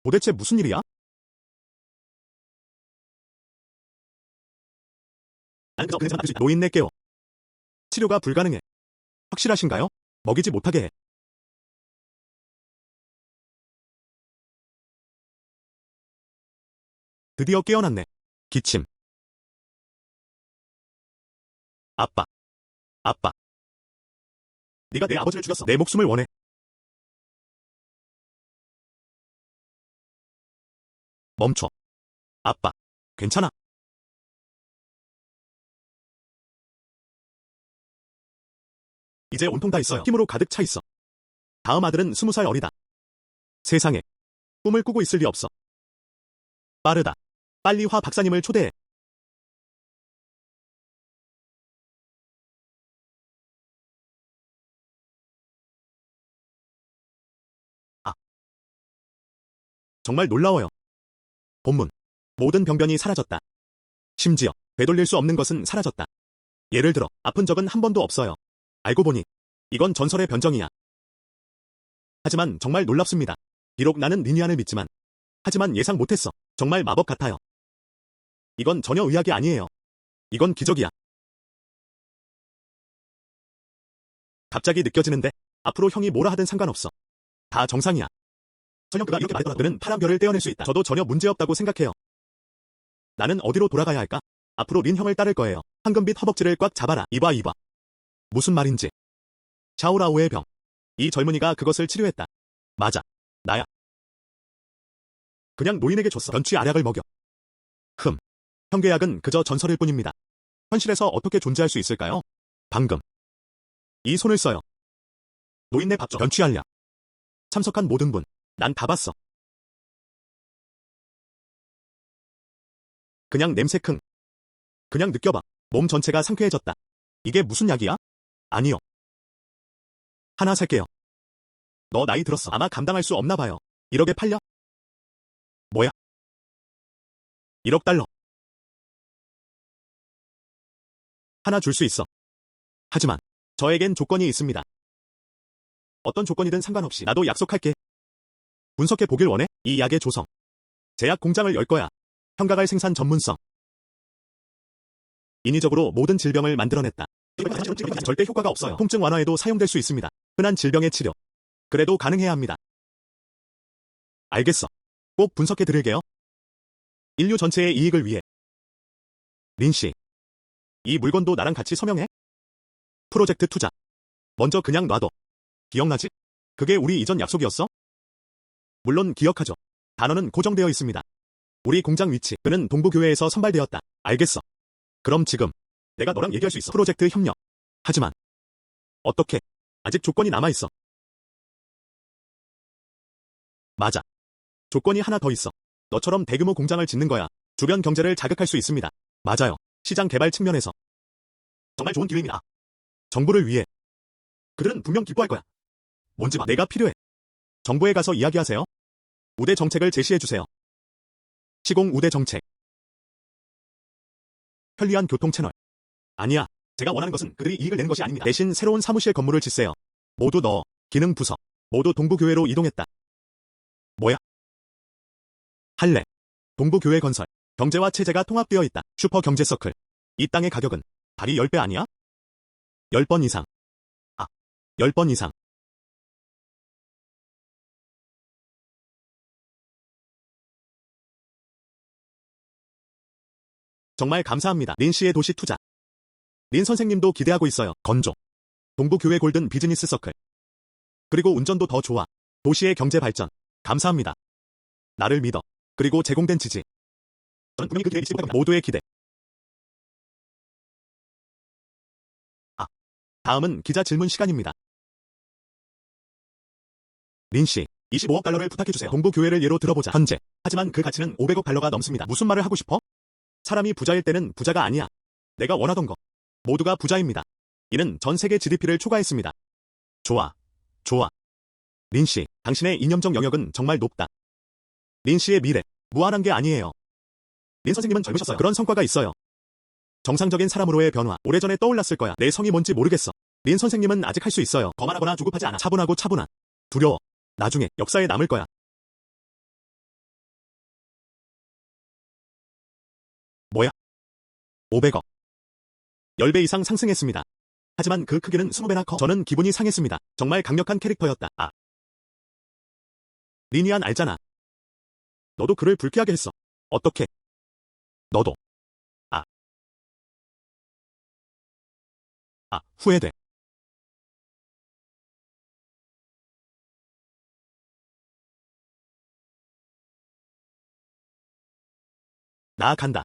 도대체 무슨 일이야? 난 그저 그냥 수 있다. 노인네 깨워. 치료가 불가능해. 확실하신가요? 먹이지 못하게 해. 드디어 깨어났네. 기침. 아빠. 아빠. 네가 내 아버지를 죽였어. 내 목숨을 원해. 멈춰. 아빠. 괜찮아. 이제 온통 다 있어요. 힘으로 가득 차 있어. 다음 아들은 20살 어리다. 세상에. 꿈을 꾸고 있을 리 없어. 빠르다. 빨리 화 박사님을 초대해. 아. 정말 놀라워요. 본문. 모든 병변이 사라졌다. 심지어 되돌릴 수 없는 것은 사라졌다. 예를 들어 아픈 적은 한 번도 없어요. 알고 보니 이건 전설의 변정이야. 하지만 정말 놀랍습니다. 비록 나는 리니안을 믿지만 하지만 예상 못했어. 정말 마법 같아요. 이건 전혀 의학이 아니에요. 이건 기적이야. 갑자기 느껴지는데 앞으로 형이 뭐라 하든 상관없어. 다 정상이야. 설령 그가 이렇게 말했더라도 그는 파란 별을 떼어낼 수 있다. 저도 전혀 문제없다고 생각해요. 나는 어디로 돌아가야 할까? 앞으로 린 형을 따를 거예요. 황금빛 허벅지를 꽉 잡아라. 이봐. 무슨 말인지. 샤오라오의 병. 이 젊은이가 그것을 치료했다. 맞아. 나야. 그냥 노인에게 줬어. 변취 알약을 먹여. 현괴약은 그저 전설일 뿐입니다. 현실에서 어떻게 존재할 수 있을까요? 방금. 이 손을 써요. 노인네 밥 줘. 변취알약. 참석한 모든 분. 난 다 봤어. 그냥 냄새 그냥 느껴봐. 몸 전체가 상쾌해졌다. 이게 무슨 약이야? 아니요. 하나 살게요. 너 나이 들었어. 아마 감당할 수 없나 봐요. 1억에 팔려? 뭐야? 1억 달러. 하나 줄 수 있어. 하지만 저에겐 조건이 있습니다. 어떤 조건이든 상관없이 나도 약속할게. 분석해 보길 원해? 이 약의 조성. 제약 공장을 열 거야. 형가갈 생산 전문성. 인위적으로 모든 질병을 만들어냈다. 절대 효과가 없어요. 통증 완화에도 사용될 수 있습니다. 흔한 질병의 치료. 그래도 가능해야 합니다. 알겠어. 꼭 분석해 드릴게요. 인류 전체의 이익을 위해. 린 씨, 이 물건도 나랑 같이 서명해? 프로젝트 투자. 먼저 그냥 놔둬. 기억나지? 그게 우리 이전 약속이었어? 물론 기억하죠. 단어는 고정되어 있습니다. 우리 공장 위치, 그는 동부교회에서 선발되었다. 알겠어. 그럼 지금 내가 너랑 얘기할 수 있어. 프로젝트 협력. 하지만 어떻게? 아직 조건이 남아있어. 맞아. 조건이 하나 더 있어. 너처럼 대규모 공장을 짓는 거야. 주변 경제를 자극할 수 있습니다. 맞아요. 시장 개발 측면에서. 정말 좋은 기회입니다. 정부를 위해. 그들은 분명 기뻐할 거야. 뭔지 봐. 내가 필요해. 정부에 가서 이야기하세요. 우대 정책을 제시해주세요. 시공 우대 정책. 편리한 교통 채널. 아니야. 제가 원하는 것은 그들이 이익을 내는 것이 아닙니다. 대신 새로운 사무실 건물을 짓세요. 모두 넣어. 기능 부서. 모두 동부교회로 이동했다. 뭐야? 할래. 동부교회 건설. 경제와 체제가 통합되어 있다. 슈퍼 경제 서클. 이 땅의 가격은 달이 10배 아니야? 10번 이상. 10번 이상. 정말 감사합니다. 린 씨의 도시 투자. 린 선생님도 기대하고 있어요. 건조. 동부교회 골든 비즈니스 서클. 그리고 운전도 더 좋아. 도시의 경제 발전. 감사합니다. 나를 믿어. 그리고 제공된 지지. 저는 분명히 그 기대에 미칠 겁니다. 모두의 기대. 다음은 기자 질문 시간입니다. 린 씨, 25억 달러를 부탁해주세요. 동부교회를 예로 들어보자. 현재. 하지만 그 가치는 500억 달러가 넘습니다. 무슨 말을 하고 싶어? 사람이 부자일 때는 부자가 아니야. 내가 원하던 거. 모두가 부자입니다. 이는 전 세계 GDP를 초과했습니다. 좋아. 좋아. 린 씨, 당신의 이념적 영역은 정말 높다. 린 씨의 미래, 무한한 게 아니에요. 린 선생님은 젊으셨어요. 그런 성과가 있어요. 정상적인 사람으로의 변화, 오래전에 떠올랐을 거야. 내 성이 뭔지 모르겠어. 린 선생님은 아직 할 수 있어요. 거만하거나 조급하지 않아. 차분하고 차분한. 두려워. 나중에 역사에 남을 거야. 뭐야? 500억. 10배 이상 상승했습니다. 하지만 그 크기는 20배나 커. 저는 기분이 상했습니다. 정말 강력한 캐릭터였다. 리니안 알잖아. 너도 그를 불쾌하게 했어. 어떻게? 너도. 후회돼. 나 간다.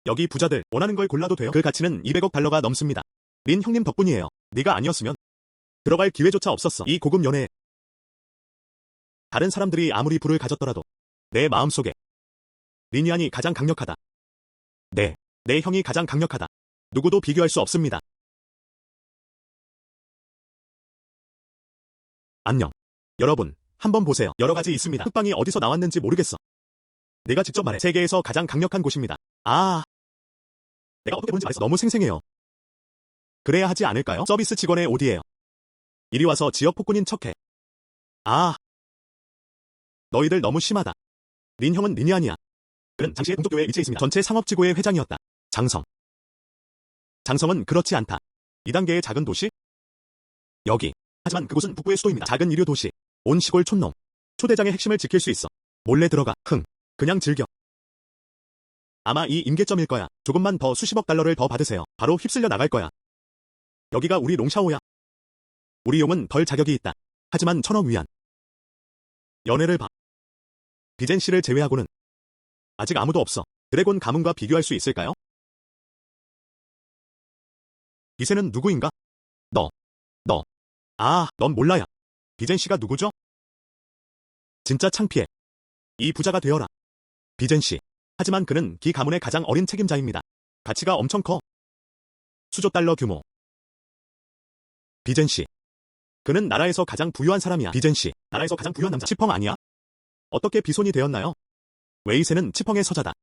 여기 부자들 원하는 걸 골라도 돼요. 그 가치는 200억 달러가 넘습니다. 린 형님 덕분이에요. 네가 아니었으면 들어갈 기회조차 없었어. 이 고급 연애에. 다른 사람들이 아무리 부를 가졌더라도 내 마음속에 리니안이 가장 강력하다. 네, 내 형이 가장 강력하다. 누구도 비교할 수 없습니다. 안녕. 여러분, 한번 보세요. 여러 가지 있습니다. 흑방이 어디서 나왔는지 모르겠어. 내가 직접 말해. 세계에서 가장 강력한 곳입니다. 내가 어떻게 보는지 말했어. 너무 생생해요. 그래야 하지 않을까요? 서비스 직원의 오디예요. 이리 와서 지역 폭군인 척해. 너희들 너무 심하다. 린 형은 리니안이야. 그는 당시에 동쪽교회에 위치해 있습니다. 전체 상업지구의 회장이었다. 장성. 장성은 그렇지 않다. 2단계의 작은 도시? 여기. 하지만 그곳은 북부의 수도입니다. 작은 이류 도시. 온 시골 촌놈. 초대장의 핵심을 지킬 수 있어. 몰래 들어가. 그냥 즐겨. 아마 이 임계점일 거야. 조금만 더 수십억 달러를 더 받으세요. 바로 휩쓸려 나갈 거야. 여기가 우리 롱샤오야. 우리 용은 덜 자격이 있다. 하지만 1000억 위안. 연애를 봐. 비젠 씨를 제외하고는 아직 아무도 없어. 드래곤 가문과 비교할 수 있을까요? 이세는 누구인가? 너. 넌 몰라야. 비젠 씨가 누구죠? 진짜 창피해. 이 부자가 되어라. 비젠 씨. 하지만 그는 기 가문의 가장 어린 책임자입니다. 가치가 엄청 커. 수조 달러 규모. 비젠 씨. 그는 나라에서 가장 부유한 사람이야. 비젠 씨. 나라에서 가장 부유한 남자. 치펑 아니야? 어떻게 비손이 되었나요? 웨이세는 치펑의 서자다.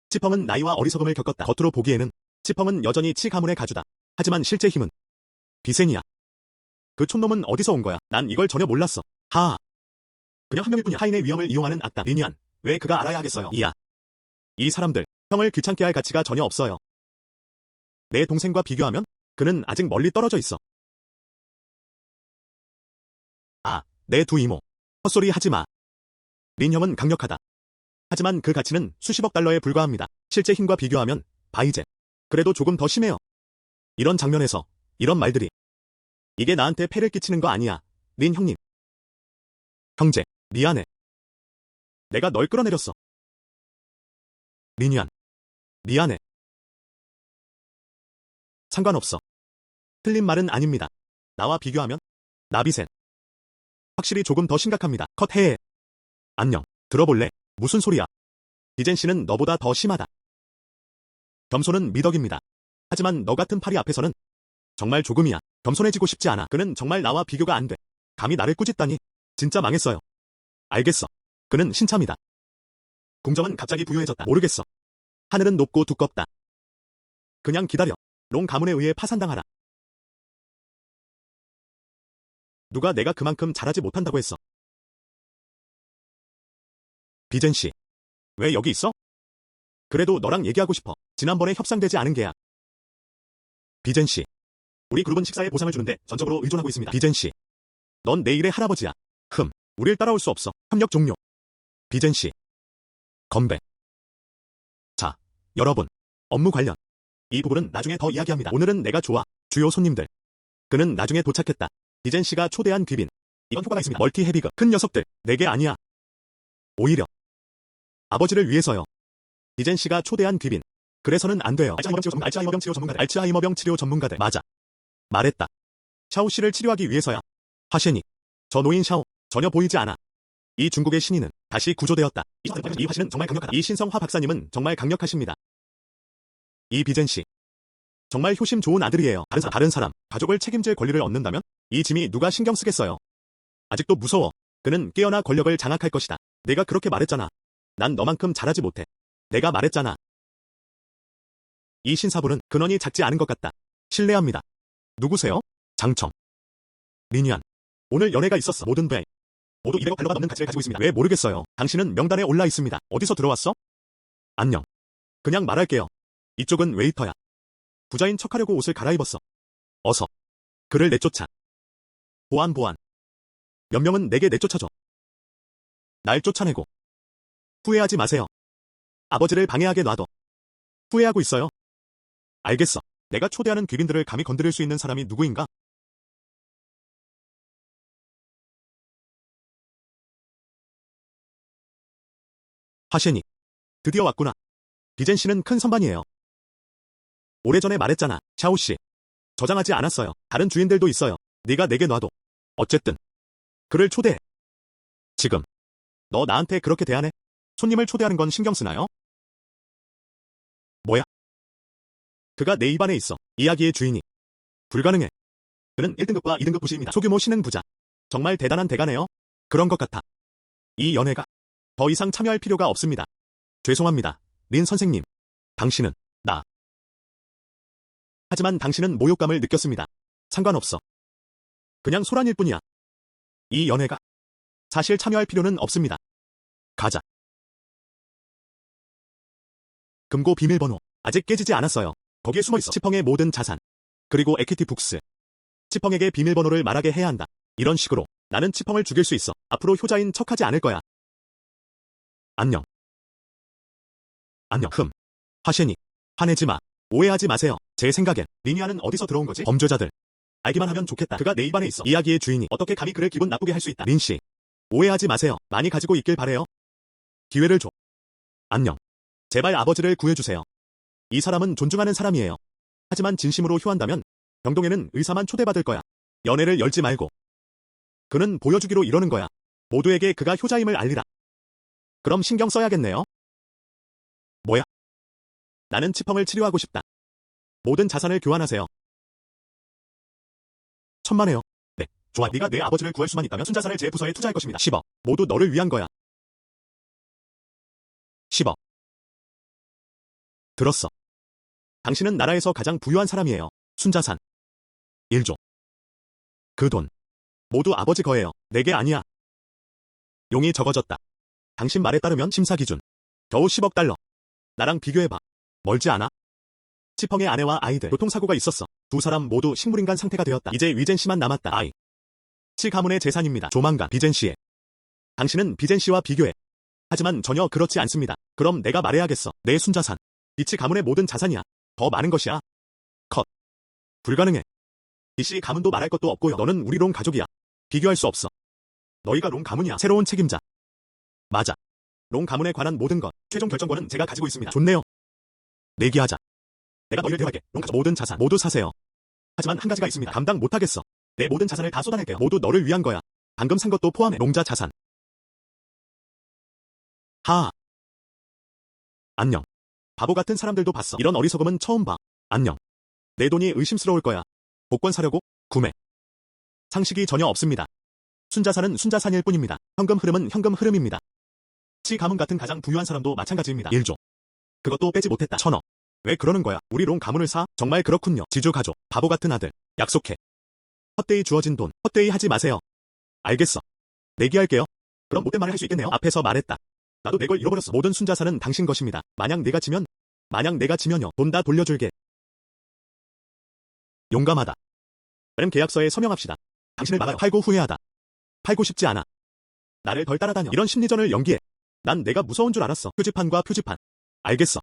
치펑은 나이와 어리석음을 겪었다. 겉으로 보기에는 치펑은 여전히 치 가문의 가주다. 하지만 실제 힘은 비센이야. 그 촌놈은 어디서 온 거야? 난 이걸 전혀 몰랐어. 그냥 한 명일 뿐이야. 타인의 위험을 이용하는 악당. 리니안. 왜 그가 알아야 하겠어요? 이 사람들. 형을 귀찮게 할 가치가 전혀 없어요. 내 동생과 비교하면 그는 아직 멀리 떨어져 있어. 아, 내 두 이모. 헛소리 하지 마. 린 형은 강력하다. 하지만 그 가치는 수십억 달러에 불과합니다. 실제 힘과 비교하면 바이제. 그래도 조금 더 심해요. 이런 장면에서 이런 말들이. 이게 나한테 폐를 끼치는 거 아니야. 린 형님. 형제, 미안해. 내가 널 끌어내렸어. 린이안. 미안해. 상관없어. 틀린 말은 아닙니다. 나와 비교하면 나비셋. 확실히 조금 더 심각합니다. 컷해. 안녕. 들어볼래? 무슨 소리야? 비젠 씨는 너보다 더 심하다. 겸손은 미덕입니다. 하지만 너 같은 파리 앞에서는 정말 조금이야. 겸손해지고 싶지 않아. 그는 정말 나와 비교가 안 돼. 감히 나를 꾸짖다니. 진짜 망했어요. 알겠어. 그는 신참이다. 궁정은 갑자기 부유해졌다. 모르겠어. 하늘은 높고 두껍다. 그냥 기다려. 롱 가문에 의해 파산당하라. 누가 내가 그만큼 잘하지 못한다고 했어. 비젠 씨. 왜 여기 있어? 그래도 너랑 얘기하고 싶어. 지난번에 협상되지 않은 게야. 비젠 씨. 우리 그룹은 식사에 보상을 주는데 전적으로 의존하고 있습니다. 비젠 씨. 넌 내일의 할아버지야. 우릴 따라올 수 없어. 협력 종료. 비젠 씨. 건배. 자, 여러분. 업무 관련. 이 부분은 나중에 더 이야기합니다. 오늘은 내가 좋아. 주요 손님들. 그는 나중에 도착했다. 비젠 씨가 초대한 귀빈. 이건 효과가 있습니다. 멀티 헤비그. 큰 녀석들. 내게 아니야. 오히려. 아버지를 위해서요. 비젠 씨가 초대한 귀빈. 그래서는 안 돼요. 알츠하이머병 치료 전문가들. 맞아. 말했다. 샤오 씨를 치료하기 위해서야. 화셴이. 저 노인 샤오. 전혀 보이지 않아. 이 중국의 신인은 다시 구조되었다. 이 화신은 정말 강력하다. 이 신성화 박사님은 정말 강력하십니다. 이 비젠 씨. 정말 효심 좋은 아들이에요. 다른 사람, 가족을 책임질 권리를 얻는다면 이 짐이 누가 신경 쓰겠어요. 아직도 무서워. 그는 깨어나 권력을 장악할 것이다. 내가 그렇게 말했잖아. 난 너만큼 잘하지 못해. 내가 말했잖아. 이 신사부는 근원이 작지 않은 것 같다. 신뢰합니다. 누구세요? 장청. 리니안. 오늘 연애가 있었어. 모든 배. 모두 200억 달러가 넘는 가치를 가지고 있습니다. 왜 모르겠어요. 당신은 명단에 올라 있습니다. 어디서 들어왔어? 안녕. 그냥 말할게요. 이쪽은 웨이터야. 부자인 척하려고 옷을 갈아입었어. 어서. 그를 내쫓아. 보안. 몇 명은 내게 내쫓아줘. 날 쫓아내고. 후회하지 마세요. 아버지를 방해하게 놔둬. 후회하고 있어요. 알겠어. 내가 초대하는 귀빈들을 감히 건드릴 수 있는 사람이 누구인가? 화셴이. 드디어 왔구나. 비젠 씨는 큰 선반이에요. 오래전에 말했잖아. 샤오 씨. 저장하지 않았어요. 다른 주인들도 있어요. 네가 내게 놔둬. 어쨌든. 그를 초대해. 지금. 너 나한테 그렇게 대하네? 손님을 초대하는 건 신경 쓰나요? 뭐야? 그가 내 입안에 있어. 이야기의 주인이. 불가능해. 그는 1등급과 2등급 부시입니다. 소규모 신흥 부자. 정말 대단한 대가네요. 그런 것 같아. 이 연애가 더 이상 참여할 필요가 없습니다. 죄송합니다. 린 선생님. 당신은 나. 하지만 당신은 모욕감을 느꼈습니다. 상관없어. 그냥 소란일 뿐이야. 이 연애가 사실 참여할 필요는 없습니다. 가자. 금고 비밀번호. 아직 깨지지 않았어요. 거기에 숨어있어. 치펑의 모든 자산. 그리고 에퀴티 북스. 치펑에게 비밀번호를 말하게 해야 한다. 이런 식으로 나는 치펑을 죽일 수 있어. 앞으로 효자인 척하지 않을 거야. 안녕. 화셴이. 화내지 마. 오해하지 마세요. 제 생각엔 리니아는 어디서 들어온 거지? 범죄자들. 알기만 하면 좋겠다. 그가 내 입안에 있어. 이야기의 주인이 어떻게 감히 그를 기분 나쁘게 할 수 있다. 린씨. 오해하지 마세요. 많이 가지고 있길 바래요. 기회를 줘. 안녕. 제발 아버지를 구해주세요. 이 사람은 존중하는 사람이에요. 하지만 진심으로 효한다면 병동에는 의사만 초대받을 거야. 연애를 열지 말고. 그는 보여주기로 이러는 거야. 모두에게 그가 효자임을 알리라. 그럼 신경 써야겠네요. 뭐야? 나는 치펑을 치료하고 싶다. 모든 자산을 교환하세요. 천만에요. 네, 좋아. 네가 내 아버지를 구할 수만 있다면 순자산을 제 부서에 투자할 것입니다. 10억. 모두 너를 위한 거야. 10억. 들었어. 당신은 나라에서 가장 부유한 사람이에요. 순자산. 1조. 그 돈. 모두 아버지 거예요. 내게 아니야. 용이 적어졌다. 당신 말에 따르면 심사 기준. 겨우 10억 달러. 나랑 비교해봐. 멀지 않아? 치펑의 아내와 아이들 교통사고가 있었어. 두 사람 모두 식물인간 상태가 되었다. 이제 위젠 씨만 남았다. 아이. 치 가문의 재산입니다. 조만간 비젠 씨의. 당신은 비젠 씨와 비교해. 하지만 전혀 그렇지 않습니다. 그럼 내가 말해야겠어. 내 순자산. 이치 가문의 모든 자산이야. 더 많은 것이야. 컷. 불가능해. 이씨 가문도 말할 것도 없고요. 너는 우리 롱 가족이야. 비교할 수 없어. 너희가 롱 가문이야. 새로운 책임자. 맞아. 롱 가문에 관한 모든 것, 최종 결정권은 제가 가지고 있습니다. 좋네요. 내기하자. 내가 너희를 대화할게. 롱 가족 모든 자산 모두 사세요. 하지만 한 가지가 있습니다. 감당 못하겠어. 내 모든 자산을 다 쏟아낼게요. 모두 너를 위한 거야. 방금 산 것도 포함해. 롱자 자산. 하하. 안녕. 바보 같은 사람들도 봤어. 이런 어리석음은 처음 봐. 안녕. 내 돈이 의심스러울 거야. 복권 사려고? 구매. 상식이 전혀 없습니다. 순자산은 순자산일 뿐입니다. 현금 흐름은 현금 흐름입니다. 치 가문 같은 가장 부유한 사람도 마찬가지입니다. 1조. 그것도 빼지 못했다. 1000억. 왜 그러는 거야? 우리 롱 가문을 사? 정말 그렇군요. 지주 가족. 바보 같은 아들. 약속해. 헛되이 주어진 돈. 헛되이 하지 마세요. 알겠어. 내기할게요. 그럼 못된 말을 할 수 있겠네요. 앞에서 말했다. 나도 내 걸 잃어버렸어. 모든 순자산은 당신 것입니다. 만약 내가 지면요. 돈 다 돌려줄게. 용감하다. 다른 계약서에 서명합시다. 당신을 막아요. 팔고 후회하다. 팔고 싶지 않아. 나를 덜 따라다녀. 이런 심리전을 연기해. 난 내가 무서운 줄 알았어. 표지판과 표지판. 알겠어.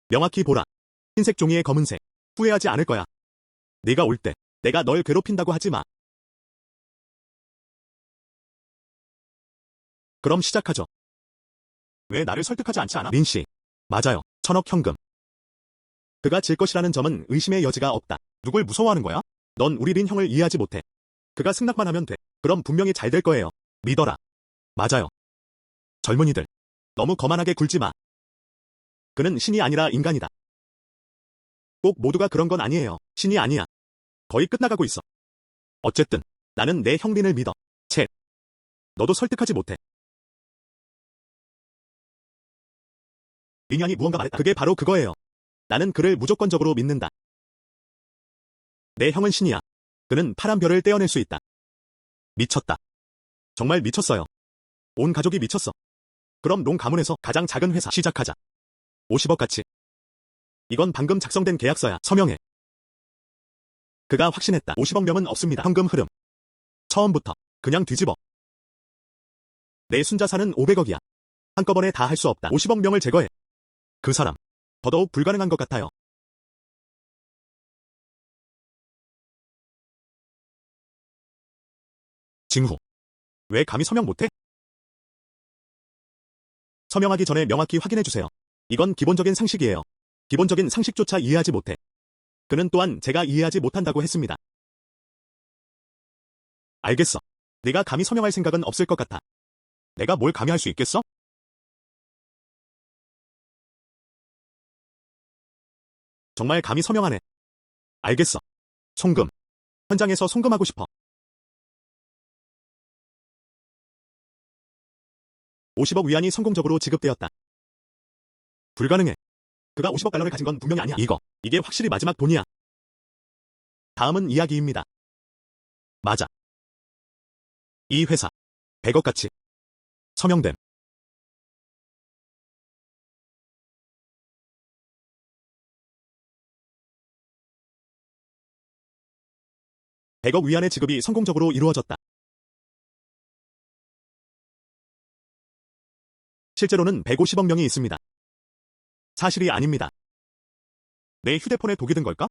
명확히 보라. 흰색 종이에 검은색. 후회하지 않을 거야. 네가 올 때 내가 널 괴롭힌다고 하지 마. 그럼 시작하죠. 왜 나를 설득하지 않지 않아? 린씨. 맞아요. 1000억 현금. 그가 질 것이라는 점은 의심의 여지가 없다. 누굴 무서워하는 거야? 넌 우리 린 형을 이해하지 못해. 그가 승낙만 하면 돼. 그럼 분명히 잘 될 거예요. 믿어라. 맞아요. 젊은이들. 너무 거만하게 굴지 마. 그는 신이 아니라 인간이다. 꼭 모두가 그런 건 아니에요. 신이 아니야. 거의 끝나가고 있어. 어쨌든 나는 내 형 린을 믿어. 챗. 너도 설득하지 못해. 린현이 무언가 말했다. 그게 바로 그거예요. 나는 그를 무조건적으로 믿는다. 내 형은 신이야. 그는 파란 별을 떼어낼 수 있다. 미쳤다. 정말 미쳤어요. 온 가족이 미쳤어. 그럼 롱 가문에서 가장 작은 회사 시작하자. 50억 가치. 이건 방금 작성된 계약서야. 서명해. 그가 확신했다. 50억 명은 없습니다. 현금 흐름. 처음부터 그냥 뒤집어. 내 순자산은 500억이야. 한꺼번에 다 할 수 없다. 50억 명을 제거해. 그 사람. 더더욱 불가능한 것 같아요. 징후. 왜 감히 서명 못해? 서명하기 전에 명확히 확인해주세요. 이건 기본적인 상식이에요. 기본적인 상식조차 이해하지 못해. 그는 또한 제가 이해하지 못한다고 했습니다. 알겠어. 네가 감히 서명할 생각은 없을 것 같아. 내가 뭘 감히 할 수 있겠어? 정말 감히 서명하네. 알겠어. 송금. 현장에서 송금하고 싶어. 50억 위안이 성공적으로 지급되었다. 불가능해. 그가 50억 달러를 가진 건 분명히 아니야. 이게 확실히 마지막 돈이야. 다음은 이야기입니다. 맞아. 이 회사. 100억 가치. 서명됨. 백억 위안의 지급이 성공적으로 이루어졌다. 실제로는 150억 명이 있습니다. 사실이 아닙니다. 내 휴대폰에 독이 든 걸까?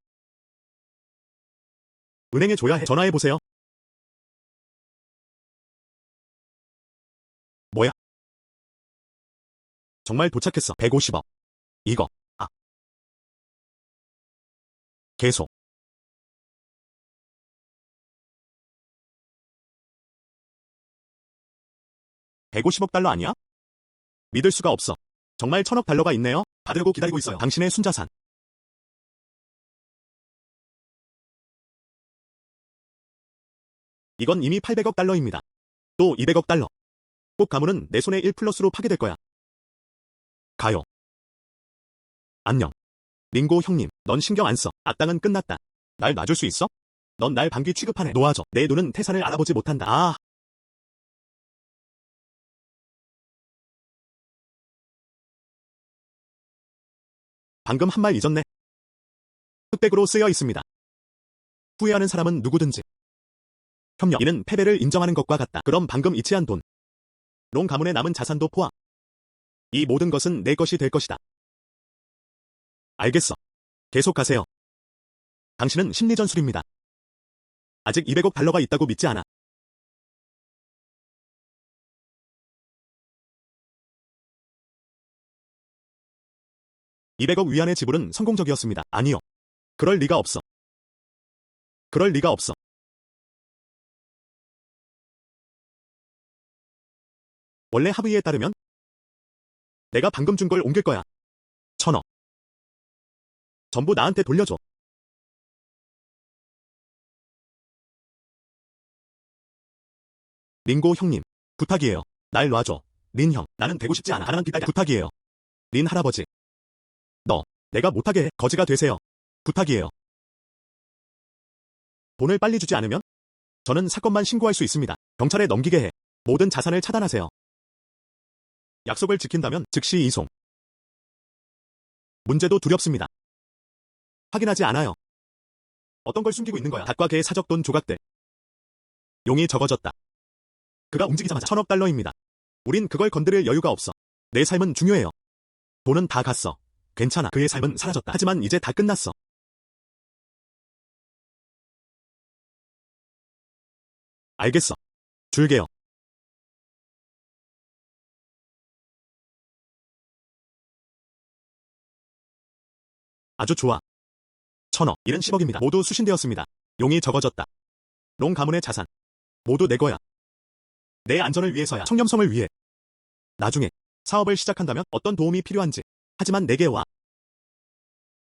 은행에 줘야 해. 전화해보세요. 뭐야? 정말 도착했어. 150억. 이거. 계속. 150억 달러 아니야? 믿을 수가 없어. 정말 1000억 달러가 있네요. 받으려고 기다리고 있어요. 당신의 순자산. 이건 이미 800억 달러입니다. 또 200억 달러. 꼭 가문은 내 손에 1+로 파괴될 거야. 가요. 안녕. 링고 형님, 넌 신경 안 써. 악당은 끝났다. 날 놔줄 수 있어? 넌 날 방귀 취급하네. 놓아줘. 내 눈은 태산을 알아보지 못한다. 아. 방금 한 말 잊었네. 흑백으로 쓰여 있습니다. 후회하는 사람은 누구든지. 협력. 이는 패배를 인정하는 것과 같다. 그럼 방금 이치한 돈. 롱 가문의 남은 자산도 포함. 이 모든 것은 내 것이 될 것이다. 알겠어. 계속 가세요. 당신은 심리전술입니다. 아직 200억 달러가 있다고 믿지 않아. (200억) 위안의 지불은 성공적이었습니다. 아니요. 그럴 리가 없어. 그럴 리가 없어. 원래 합의에 따르면 내가 방금 준 걸 옮길 거야. 1000억. 전부 나한테 돌려줘. 링고 형님, 부탁이에요. 날 놔줘. 린 형, 나는 되고 싶지 않아. 하나만 기다려. 부탁이에요. 린 할아버지. 내가 못하게 해. 거지가 되세요. 부탁이에요. 돈을 빨리 주지 않으면 저는 사건만 신고할 수 있습니다. 경찰에 넘기게 해. 모든 자산을 차단하세요. 약속을 지킨다면 즉시 이송. 문제도 두렵습니다. 확인하지 않아요. 어떤 걸 숨기고 있는 거야. 닭과 개의 사적 돈 조각들. 용이 적어졌다. 그가 움직이자마자 1000억 달러입니다. 우린 그걸 건드릴 여유가 없어. 내 삶은 중요해요. 돈은 다 갔어. 괜찮아. 그의 삶은 사라졌다. 하지만 이제 다 끝났어. 알겠어. 줄게요. 아주 좋아. 1000억. 일은 10억입니다. 모두 수신되었습니다. 용이 적어졌다. 롱 가문의 자산. 모두 내 거야. 내 안전을 위해서야. 청렴성을 위해. 나중에 사업을 시작한다면 어떤 도움이 필요한지. 하지만 내게 와.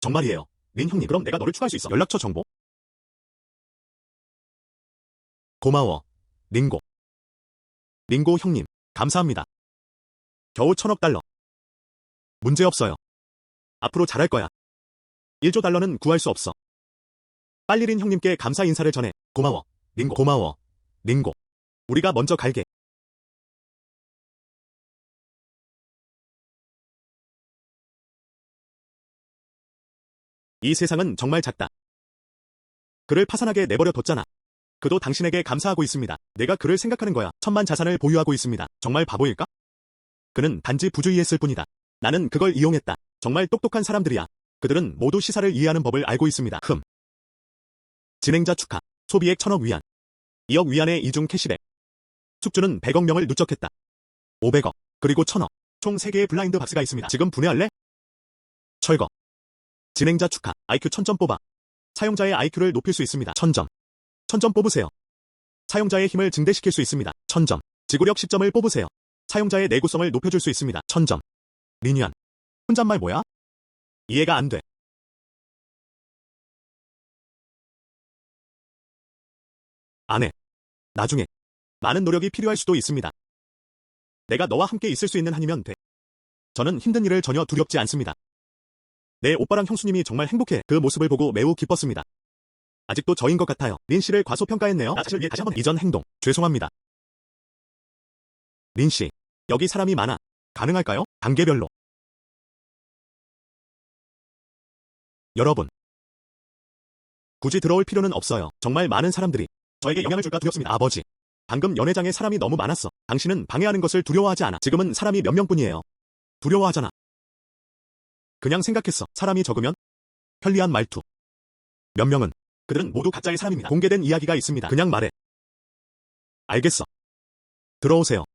정말이에요. 린 형님, 그럼 내가 너를 추가할 수 있어. 연락처 정보? 고마워. 링고. 링고 형님, 감사합니다. 겨우 1000억 달러. 문제없어요. 앞으로 잘할 거야. 1조 달러는 구할 수 없어. 빨리 린 형님께 감사 인사를 전해. 고마워. 링고. 고마워. 링고. 우리가 먼저 갈게. 이 세상은 정말 작다. 그를 파산하게 내버려 뒀잖아. 그도 당신에게 감사하고 있습니다. 내가 그를 생각하는 거야. 1000만 자산을 보유하고 있습니다. 정말 바보일까? 그는 단지 부주의했을 뿐이다. 나는 그걸 이용했다. 정말 똑똑한 사람들이야. 그들은 모두 시사를 이해하는 법을 알고 있습니다. 진행자 축하. 소비액 1000억 위안. 2억 위안의 이중 캐시백. 숙주는 100억 명을 누적했다. 500억. 그리고 1000억. 총 3개의 블라인드 박스가 있습니다. 지금 분해할래? 철거. 진행자 축하. IQ 1000점 뽑아. 사용자의 IQ를 높일 수 있습니다. 1000점. 1000점 뽑으세요. 사용자의 힘을 증대시킬 수 있습니다. 1000점. 지구력 10점을 뽑으세요. 사용자의 내구성을 높여줄 수 있습니다. 1000점. 리뉴안. 혼잣말 뭐야? 이해가 안 돼. 안 해. 나중에. 많은 노력이 필요할 수도 있습니다. 내가 너와 함께 있을 수 있는 한이면 돼. 저는 힘든 일을 전혀 두렵지 않습니다. 내 오빠랑 형수님이 정말 행복해. 그 모습을 보고 매우 기뻤습니다. 아직도 저인 것 같아요. 린 씨를 과소평가했네요. 나 자신을 위해 다시 한번 이전 행동. 죄송합니다. 린 씨, 여기 사람이 많아. 가능할까요? 단계별로. 여러분. 굳이 들어올 필요는 없어요. 정말 많은 사람들이 저에게 영향을 줄까 두렵습니다. 아버지. 방금 연회장에 사람이 너무 많았어. 당신은 방해하는 것을 두려워하지 않아. 지금은 사람이 몇 명뿐이에요. 두려워하잖아. 그냥 생각했어. 사람이 적으면 편리한 말투. 몇 명은 그들은 모두 가짜의 사람입니다. 공개된 이야기가 있습니다. 그냥 말해. 알겠어. 들어오세요.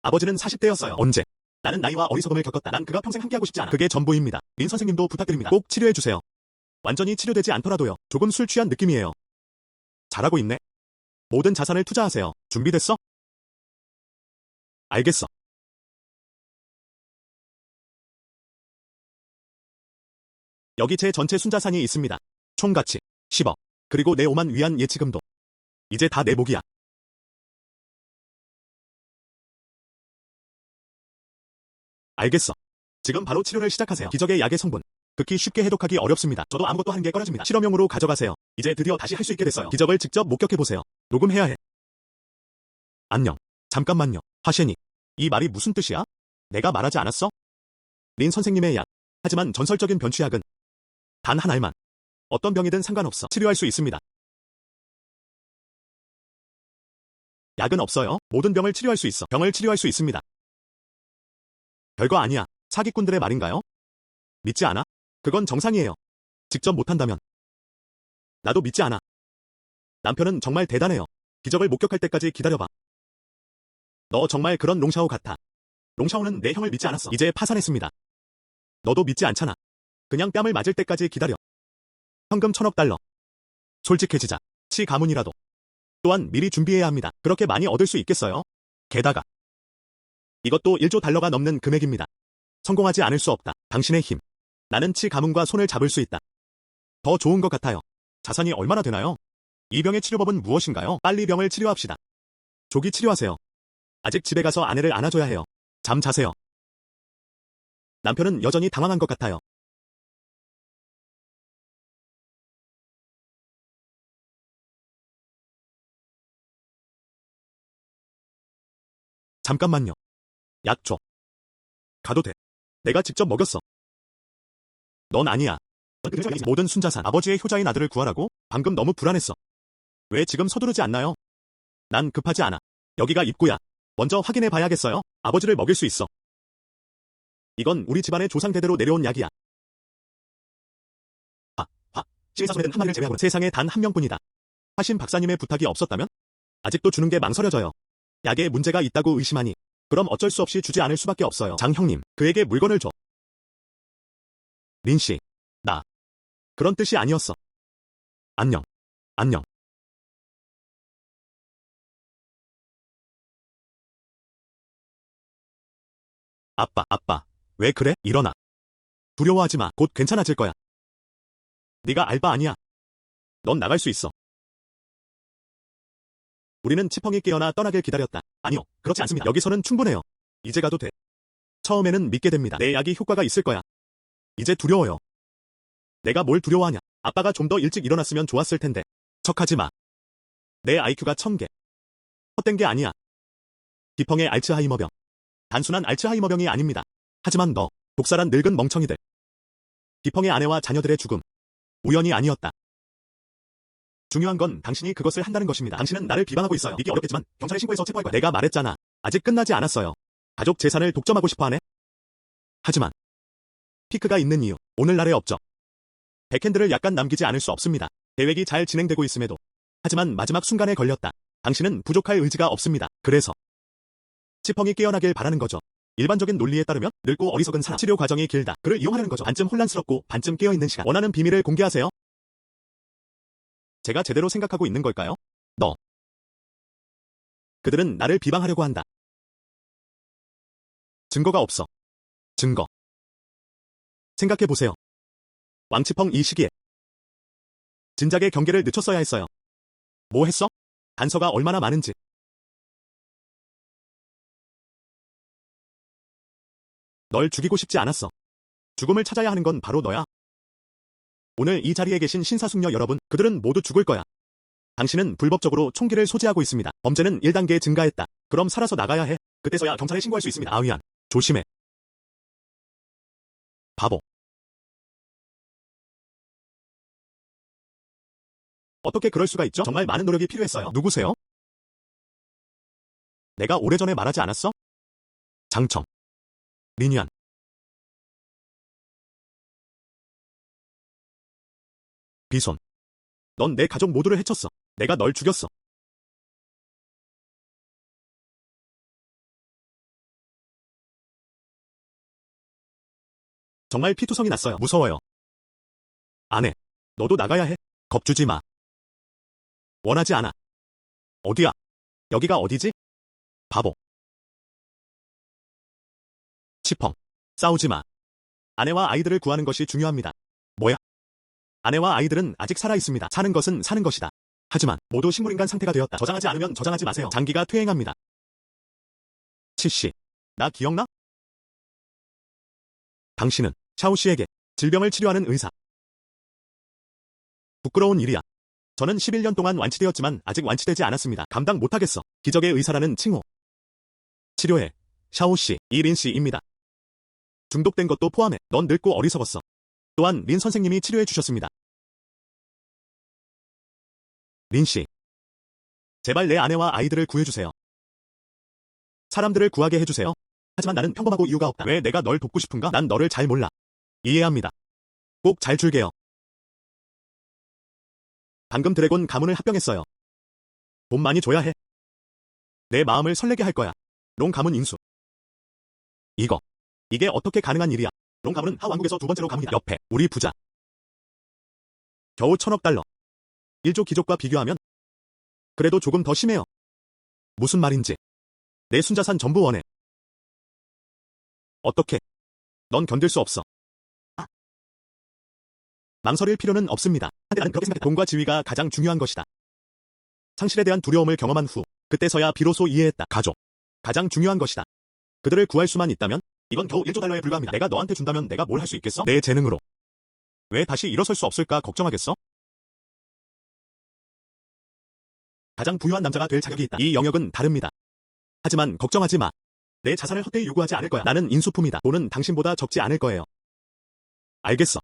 아버지는 40대였어요. 언제? 나는 나이와 어리석음을 겪었다. 난 그가 평생 함께하고 싶지 않아. 그게 전부입니다. 린 선생님도 부탁드립니다. 꼭 치료해주세요. 완전히 치료되지 않더라도요. 조금 술 취한 느낌이에요. 잘하고 있네. 모든 자산을 투자하세요. 준비됐어? 알겠어. 여기 제 전체 순자산이 있습니다. 총가치 10억. 그리고 내 5만 위안 예치금도. 이제 다 내 몫이야. 알겠어. 지금 바로 치료를 시작하세요. 기적의 약의 성분. 극히 쉽게 해독하기 어렵습니다. 저도 아무것도 하는 게 꺼려집니다. 실험용으로 가져가세요. 이제 드디어 다시 할 수 있게 됐어요. 기적을 직접 목격해보세요. 녹음해야 해. 안녕. 잠깐만요. 하셰니. 이 말이 무슨 뜻이야? 내가 말하지 않았어? 린 선생님의 약. 하지만 전설적인 변취약은 단 한 알만 어떤 병이든 상관없어 치료할 수 있습니다. 약은 없어요. 모든 병을 치료할 수 있어. 병을 치료할 수 있습니다. 별거 아니야. 사기꾼들의 말인가요? 믿지 않아? 그건 정상이에요. 직접 못한다면. 나도 믿지 않아. 남편은 정말 대단해요. 기적을 목격할 때까지 기다려봐. 너 정말 그런 롱샤오 같아. 롱샤오는 내 형을 믿지 않았어. 이제 파산했습니다. 너도 믿지 않잖아. 그냥 뺨을 맞을 때까지 기다려. 현금 1000억 달러. 솔직해지자. 치 가문이라도. 또한 미리 준비해야 합니다. 그렇게 많이 얻을 수 있겠어요? 게다가 이것도 1조 달러가 넘는 금액입니다. 성공하지 않을 수 없다. 당신의 힘. 나는 치 가문과 손을 잡을 수 있다. 더 좋은 것 같아요. 자산이 얼마나 되나요? 이 병의 치료법은 무엇인가요? 빨리 병을 치료합시다. 조기 치료하세요. 아직 집에 가서 아내를 안아줘야 해요. 잠 자세요. 남편은 여전히 당황한 것 같아요. 잠깐만요. 약 줘. 가도 돼. 내가 직접 먹였어. 넌 아니야. 모든 순자산 아버지의 효자인 아들을 구하라고? 방금 너무 불안했어. 왜 지금 서두르지 않나요? 난 급하지 않아. 여기가 입구야. 먼저 확인해 봐야겠어요. 아버지를 먹일 수 있어. 이건 우리 집안의 조상 대대로 내려온 약이야. 실사소매는 한 마리를 제외하고 세상에 단 한 명뿐이다. 화신 박사님의 부탁이 없었다면? 아직도 주는 게 망설여져요. 약에 문제가 있다고 의심하니 그럼 어쩔 수 없이 주지 않을 수밖에 없어요. 장 형님, 그에게 물건을 줘. 린 씨, 나 그런 뜻이 아니었어. 안녕. 안녕. 아빠, 왜 그래? 일어나. 두려워하지 마. 곧 괜찮아질 거야. 네가 알바 아니야. 넌 나갈 수 있어. 우리는 치펑이 깨어나 떠나길 기다렸다. 아니요, 그렇지 않습니다. 여기서는 충분해요. 이제 가도 돼. 처음에는 믿게 됩니다. 내 약이 효과가 있을 거야. 이제 두려워요. 내가 뭘 두려워하냐. 아빠가 좀 더 일찍 일어났으면 좋았을 텐데. 척하지 마. 내 IQ가 1000개. 헛된 게 아니야. 디펑의 알츠하이머병. 단순한 알츠하이머병이 아닙니다. 하지만 너, 독살한 늙은 멍청이들. 디펑의 아내와 자녀들의 죽음. 우연이 아니었다. 중요한 건 당신이 그것을 한다는 것입니다. 당신은 나를 비방하고 있어요. 믿기 어렵겠지만 경찰에 신고해서 체포할 거야. 내가 말했잖아. 아직 끝나지 않았어요. 가족 재산을 독점하고 싶어 하네. 하지만 피크가 있는 이유, 오늘날의 업적. 백핸드를 약간 남기지 않을 수 없습니다. 계획이 잘 진행되고 있음에도. 하지만 마지막 순간에 걸렸다. 당신은 부족할 의지가 없습니다. 그래서 치펑이 깨어나길 바라는 거죠. 일반적인 논리에 따르면 늙고 어리석은 사람, 치료 과정이 길다. 그를 이용하려는 거죠. 반쯤 혼란스럽고 반쯤 깨어있는 시간. 원하는 비밀을 공개하세요. 제가 제대로 생각하고 있는 걸까요? 너. 그들은 나를 비방하려고 한다. 증거가 없어. 증거. 생각해보세요. 왕치펑 이 시기에 진작에 경계를 늦췄어야 했어요. 뭐 했어? 단서가 얼마나 많은지. 널 죽이고 싶지 않았어. 죽음을 찾아야 하는 건 바로 너야. 오늘 이 자리에 계신 신사숙녀 여러분, 그들은 모두 죽을 거야. 당신은 불법적으로 총기를 소지하고 있습니다. 범죄는 1단계 증가했다. 그럼 살아서 나가야 해. 그때서야 경찰에 신고할 수 있습니다. 아위안, 조심해. 바보. 어떻게 그럴 수가 있죠? 정말 많은 노력이 필요했어요. 누구세요? 내가 오래전에 말하지 않았어? 장청. 리니안. 비손. 넌 내 가족 모두를 해쳤어. 내가 널 죽였어. 정말 피투성이 났어요. 무서워요. 안 해. 너도 나가야 해. 겁주지 마. 원하지 않아. 어디야? 여기가 어디지? 바보. 치펑. 싸우지 마. 아내와 아이들을 구하는 것이 중요합니다. 뭐야? 아내와 아이들은 아직 살아있습니다. 사는 것은 사는 것이다. 하지만 모두 식물인간 상태가 되었다. 저장하지 않으면 저장하지 마세요. 장기가 퇴행합니다. 치씨. 나 기억나? 당신은 샤오 씨에게 질병을 치료하는 의사. 부끄러운 일이야. 저는 11년 동안 완치되었지만 아직 완치되지 않았습니다. 감당 못하겠어. 기적의 의사라는 칭호. 치료해. 샤오 씨, 이린 씨입니다. 중독된 것도 포함해. 넌 늙고 어리석었어. 또한 린 선생님이 치료해 주셨습니다. 린 씨. 제발 내 아내와 아이들을 구해주세요. 사람들을 구하게 해주세요. 하지만 나는 평범하고 이유가 없다. 왜 내가 널 돕고 싶은가? 난 너를 잘 몰라. 이해합니다. 꼭 잘 줄게요. 방금 드래곤 가문을 합병했어요. 돈 많이 줘야 해. 내 마음을 설레게 할 거야. 롱 가문 인수. 이게 어떻게 가능한 일이야? 롱 가문은 하 왕국에서 두 번째로 가문이다. 옆에 우리 부자. 겨우 1000억 달러. 1조 귀족과 비교하면 그래도 조금 더 심해요. 무슨 말인지. 내 순자산 전부 원해. 어떻게? 넌 견딜 수 없어. 망설일 필요는 없습니다. 한데 나는 그렇게 생각해. 돈과 지위가 가장 중요한 것이다. 상실에 대한 두려움을 경험한 후 그때서야 비로소 이해했다. 가족. 가장 중요한 것이다. 그들을 구할 수만 있다면 이건 겨우 1조 달러에 불과합니다. 내가 너한테 준다면 내가 뭘 할 수 있겠어? 내 재능으로. 왜 다시 일어설 수 없을까 걱정하겠어? 가장 부유한 남자가 될 자격이 있다. 이 영역은 다릅니다. 하지만 걱정하지 마. 내 자산을 헛되이 요구하지 않을 거야. 나는 인수품이다. 돈은 당신보다 적지 않을 거예요. 알겠어.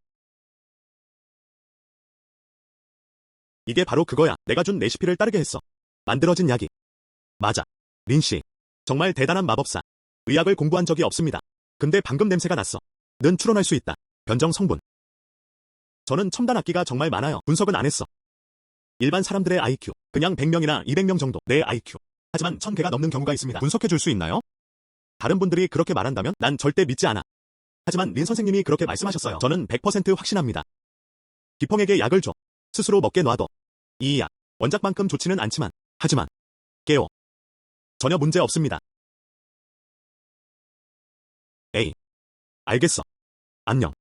이게 바로 그거야. 내가 준 레시피를 따르게 했어. 만들어진 약이. 맞아. 린 씨. 정말 대단한 마법사. 의학을 공부한 적이 없습니다. 근데 방금 냄새가 났어. 는 추론할 수 있다. 변정 성분. 저는 첨단 악기가 정말 많아요. 분석은 안 했어. 일반 사람들의 IQ. 그냥 100명이나 200명 정도. 내 IQ. 하지만 1000개가 넘는 경우가 있습니다. 분석해 줄 수 있나요? 다른 분들이 그렇게 말한다면 난 절대 믿지 않아. 하지만 린 선생님이 그렇게 말씀하셨어요. 저는 100% 확신합니다. 기펑에게 약을 줘. 스스로 먹게 놔둬. 이 약. 원작만큼 좋지는 않지만. 하지만. 깨워. 전혀 문제 없습니다. 에이. 알겠어. 안녕.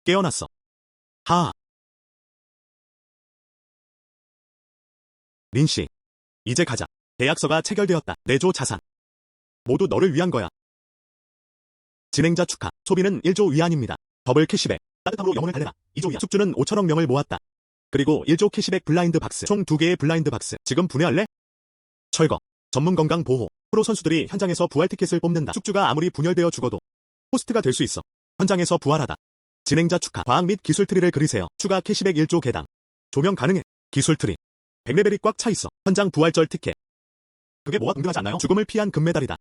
깨어났어. 하하. 린 씨. 이제 가자. 계약서가 체결되었다. 내조 자산. 모두 너를 위한 거야. 진행자 축하. 소비는 1조 위안입니다. 더블 캐시백. 따뜻함으로 영혼을 달래라. 2조 위안. 숙주는 5천억 명을 모았다. 그리고 1조 캐시백 블라인드 박스. 총 2개의 블라인드 박스. 지금 분해할래? 철거. 전문 건강 보호. 프로 선수들이 현장에서 부활 티켓을 뽑는다. 숙주가 아무리 분열되어 죽어도 호스트가 될 수 있어. 현장에서 부활하다. 진행자 축하. 과학 및 기술 트리를 그리세요. 추가 캐시백 1조 개당. 조명 가능해. 기술 트리. 100레벨이 꽉 차 있어. 현장 부활절 티켓. 그게 뭐와 동등하지 않나요? 죽음을 피한 금메달이다.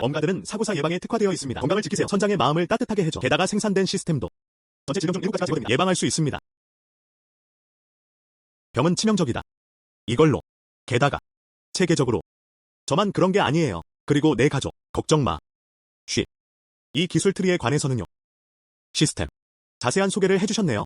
엄가들은 사고사 예방에 특화되어 있습니다. 건강을 지키세요. 선장의 마음을 따뜻하게 해줘. 게다가 생산된 시스템도 전체 질병 중 7가지가 제거됩니다. 예방할 수 있습니다. 병은 치명적이다. 이걸로. 게다가 체계적으로. 저만 그런 게 아니에요. 그리고 내 가족. 걱정 마. 쉬. 이 기술 트리에 관해서는요. 시스템. 자세한 소개를 해주셨네요.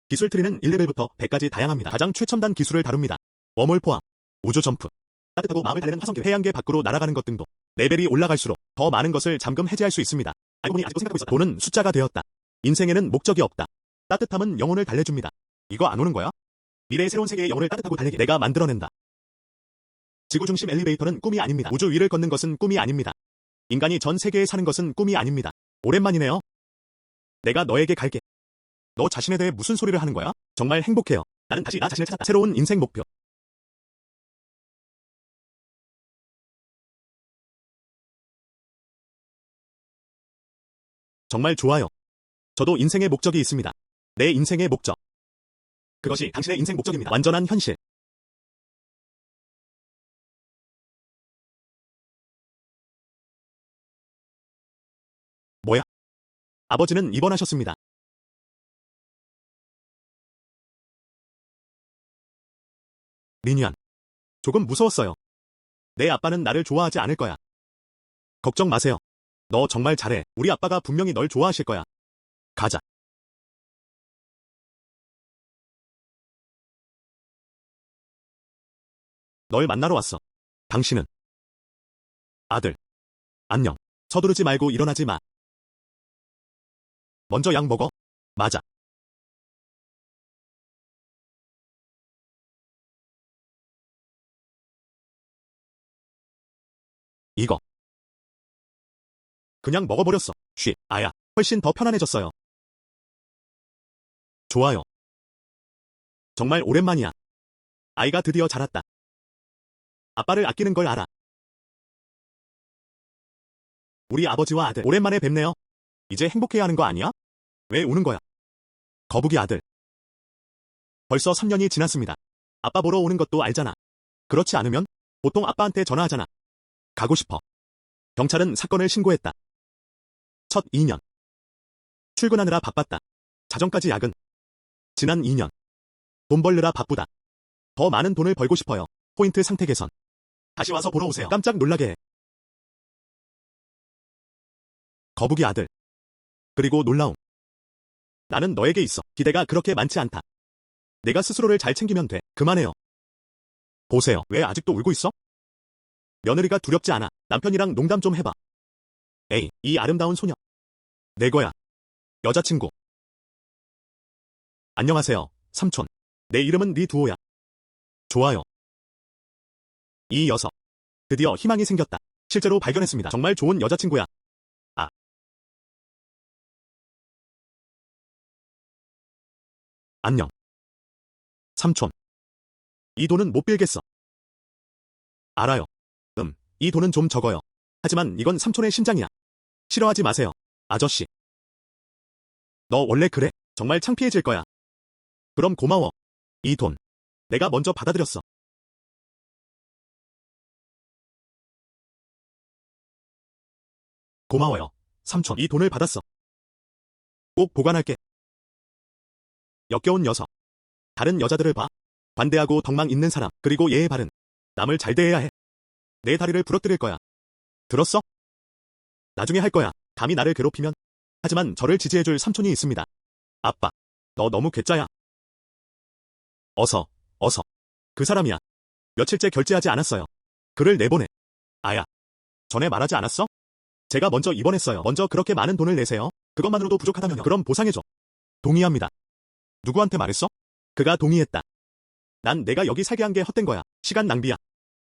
기술 트리는 1레벨부터 100까지 다양합니다. 가장 최첨단 기술을 다룹니다. 웜홀 포함. 우주 점프. 따뜻하고 마음을 달래는 화성계. 태양계 밖으로 날아가는 것 등도. 레벨이 올라갈수록 더 많은 것을 잠금 해제할 수 있습니다. 알고 보니 아직도 생각하고 있었다. 돈은 숫자가 되었다. 인생에는 목적이 없다. 따뜻함은 영혼을 달래줍니다. 이거 안 오는 거야? 미래의 새로운 세계의 영혼을 따뜻하고 달래게 내가 만들어낸다. 지구 중심 엘리베이터는 꿈이 아닙니다. 우주 위를 걷는 것은 꿈이 아닙니다. 인간이 전 세계에 사는 것은 꿈이 아닙니다. 오랜만이네요. 내가 너에게 갈게. 너 자신에 대해 무슨 소리를 하는 거야? 정말 행복해요. 나는 다시 나 자신을 찾았다. 새로운 인생 목표. 정말 좋아요. 저도 인생의 목적이 있습니다. 내 인생의 목적. 그것이 당신의 인생 목적입니다. 완전한 현실. 뭐야? 아버지는 입원하셨습니다. 리니안. 조금 무서웠어요. 내 아빠는 나를 좋아하지 않을 거야. 걱정 마세요. 너 정말 잘해. 우리 아빠가 분명히 널 좋아하실 거야. 가자. 널 만나러 왔어. 당신은? 아들. 안녕. 서두르지 말고 일어나지 마. 먼저 약 먹어. 맞아. 이거. 그냥 먹어버렸어. 아야. 훨씬 더 편안해졌어요. 좋아요. 정말 오랜만이야. 아이가 드디어 자랐다. 아빠를 아끼는 걸 알아. 우리 아버지와 아들, 오랜만에 뵙네요. 이제 행복해야 하는 거 아니야? 왜 우는 거야? 거북이 아들. 벌써 3년이 지났습니다. 아빠 보러 오는 것도 알잖아. 그렇지 않으면 보통 아빠한테 전화하잖아. 가고 싶어. 경찰은 사건을 신고했다. 첫 2년. 출근하느라 바빴다. 자정까지 야근. 지난 2년. 돈 벌느라 바쁘다. 더 많은 돈을 벌고 싶어요. 포인트 상태 개선. 다시 와서 보러 오세요. 깜짝 놀라게 해. 거북이 아들. 그리고 놀라움. 나는 너에게 있어. 기대가 그렇게 많지 않다. 내가 스스로를 잘 챙기면 돼. 그만해요. 보세요. 왜 아직도 울고 있어? 며느리가 두렵지 않아. 남편이랑 농담 좀 해봐. 에이, 이 아름다운 소녀. 내 거야. 여자친구. 안녕하세요, 삼촌. 내 이름은 리두오야. 좋아요. 이 녀석. 드디어 희망이 생겼다. 실제로 발견했습니다. 정말 좋은 여자친구야. 아. 안녕. 삼촌. 이 돈은 못 빌겠어. 알아요. 이 돈은 좀 적어요. 하지만 이건 삼촌의 심장이야. 싫어하지 마세요, 아저씨. 너 원래 그래. 정말 창피해질 거야. 그럼 고마워. 이 돈. 내가 먼저 받아들였어. 고마워요, 삼촌. 이 돈을 받았어. 꼭 보관할게. 역겨운 녀석. 다른 여자들을 봐. 관대하고 덕망 있는 사람. 그리고 얘의 발은 남을 잘 대해야 해. 내 다리를 부러뜨릴 거야. 들었어? 나중에 할 거야. 감히 나를 괴롭히면. 하지만 저를 지지해줄 삼촌이 있습니다. 아빠. 너 너무 괴짜야. 어서. 그 사람이야. 며칠째 결제하지 않았어요. 글을 내보내. 아야. 전에 말하지 않았어? 제가 먼저 입원했어요. 먼저 그렇게 많은 돈을 내세요. 그것만으로도 부족하다면요. 그럼 보상해줘. 동의합니다. 누구한테 말했어? 그가 동의했다. 난 내가 여기 살게 한 게 헛된 거야. 시간 낭비야.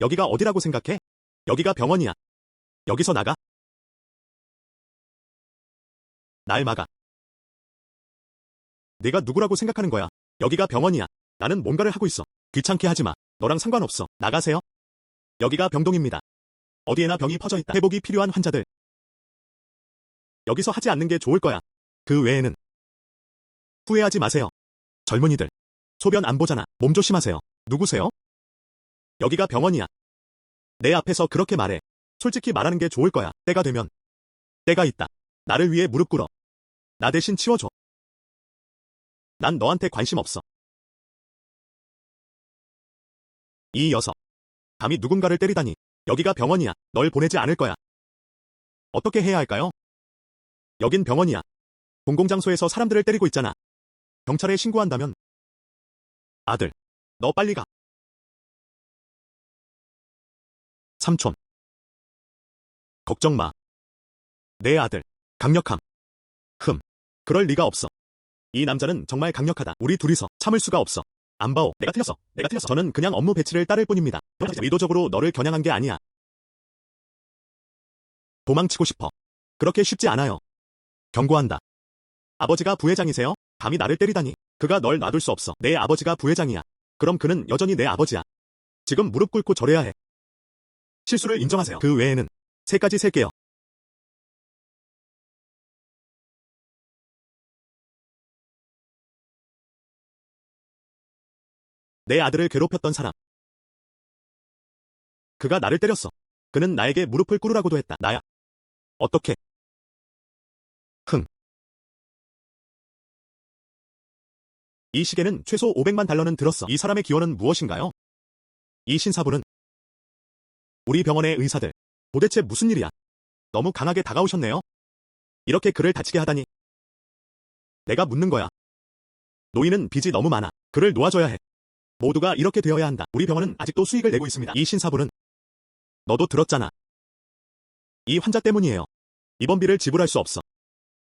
여기가 어디라고 생각해? 여기가 병원이야. 여기서 나가. 날 막아. 네가 누구라고 생각하는 거야? 여기가 병원이야. 나는 뭔가를 하고 있어. 귀찮게 하지 마. 너랑 상관없어. 나가세요. 여기가 병동입니다. 어디에나 병이 퍼져 있다. 회복이 필요한 환자들. 여기서 하지 않는 게 좋을 거야. 그 외에는 후회하지 마세요. 젊은이들. 소변 안 보잖아. 몸 조심하세요. 누구세요? 여기가 병원이야. 내 앞에서 그렇게 말해. 솔직히 말하는 게 좋을 거야. 때가 되면. 때가 있다. 나를 위해 무릎 꿇어. 나 대신 치워줘. 난 너한테 관심 없어. 이 녀석. 감히 누군가를 때리다니. 여기가 병원이야. 널 보내지 않을 거야. 어떻게 해야 할까요? 여긴 병원이야. 공공장소에서 사람들을 때리고 있잖아. 경찰에 신고한다면. 아들. 너 빨리 가. 삼촌. 걱정 마. 내 아들. 강력함. 그럴 리가 없어. 이 남자는 정말 강력하다. 우리 둘이서 참을 수가 없어. 안바오. 내가 틀렸어. 저는 그냥 업무 배치를 따를 뿐입니다. 의도적으로 너를 겨냥한 게 아니야. 도망치고 싶어. 그렇게 쉽지 않아요. 경고한다. 아버지가 부회장이세요? 감히 나를 때리다니. 그가 널 놔둘 수 없어. 내 아버지가 부회장이야. 그럼 그는 여전히 내 아버지야. 지금 무릎 꿇고 절해야 해. 실수를 인정하세요. 그 외에는 3가지 셀게요. 내 아들을 괴롭혔던 사람. 그가 나를 때렸어. 그는 나에게 무릎을 꿇으라고도 했다. 나야. 어떻게? 이 시계는 최소 500만 달러는 들었어. 이 사람의 기원은 무엇인가요? 이 신사분은 우리 병원의 의사들. 도대체 무슨 일이야? 너무 강하게 다가오셨네요. 이렇게 그를 다치게 하다니. 내가 묻는 거야. 노인은 빚이 너무 많아. 그를 놓아줘야 해. 모두가 이렇게 되어야 한다. 우리 병원은 아직도 수익을 내고 있습니다. 이 신사분은 너도 들었잖아. 이 환자 때문이에요. 입원비를 지불할 수 없어.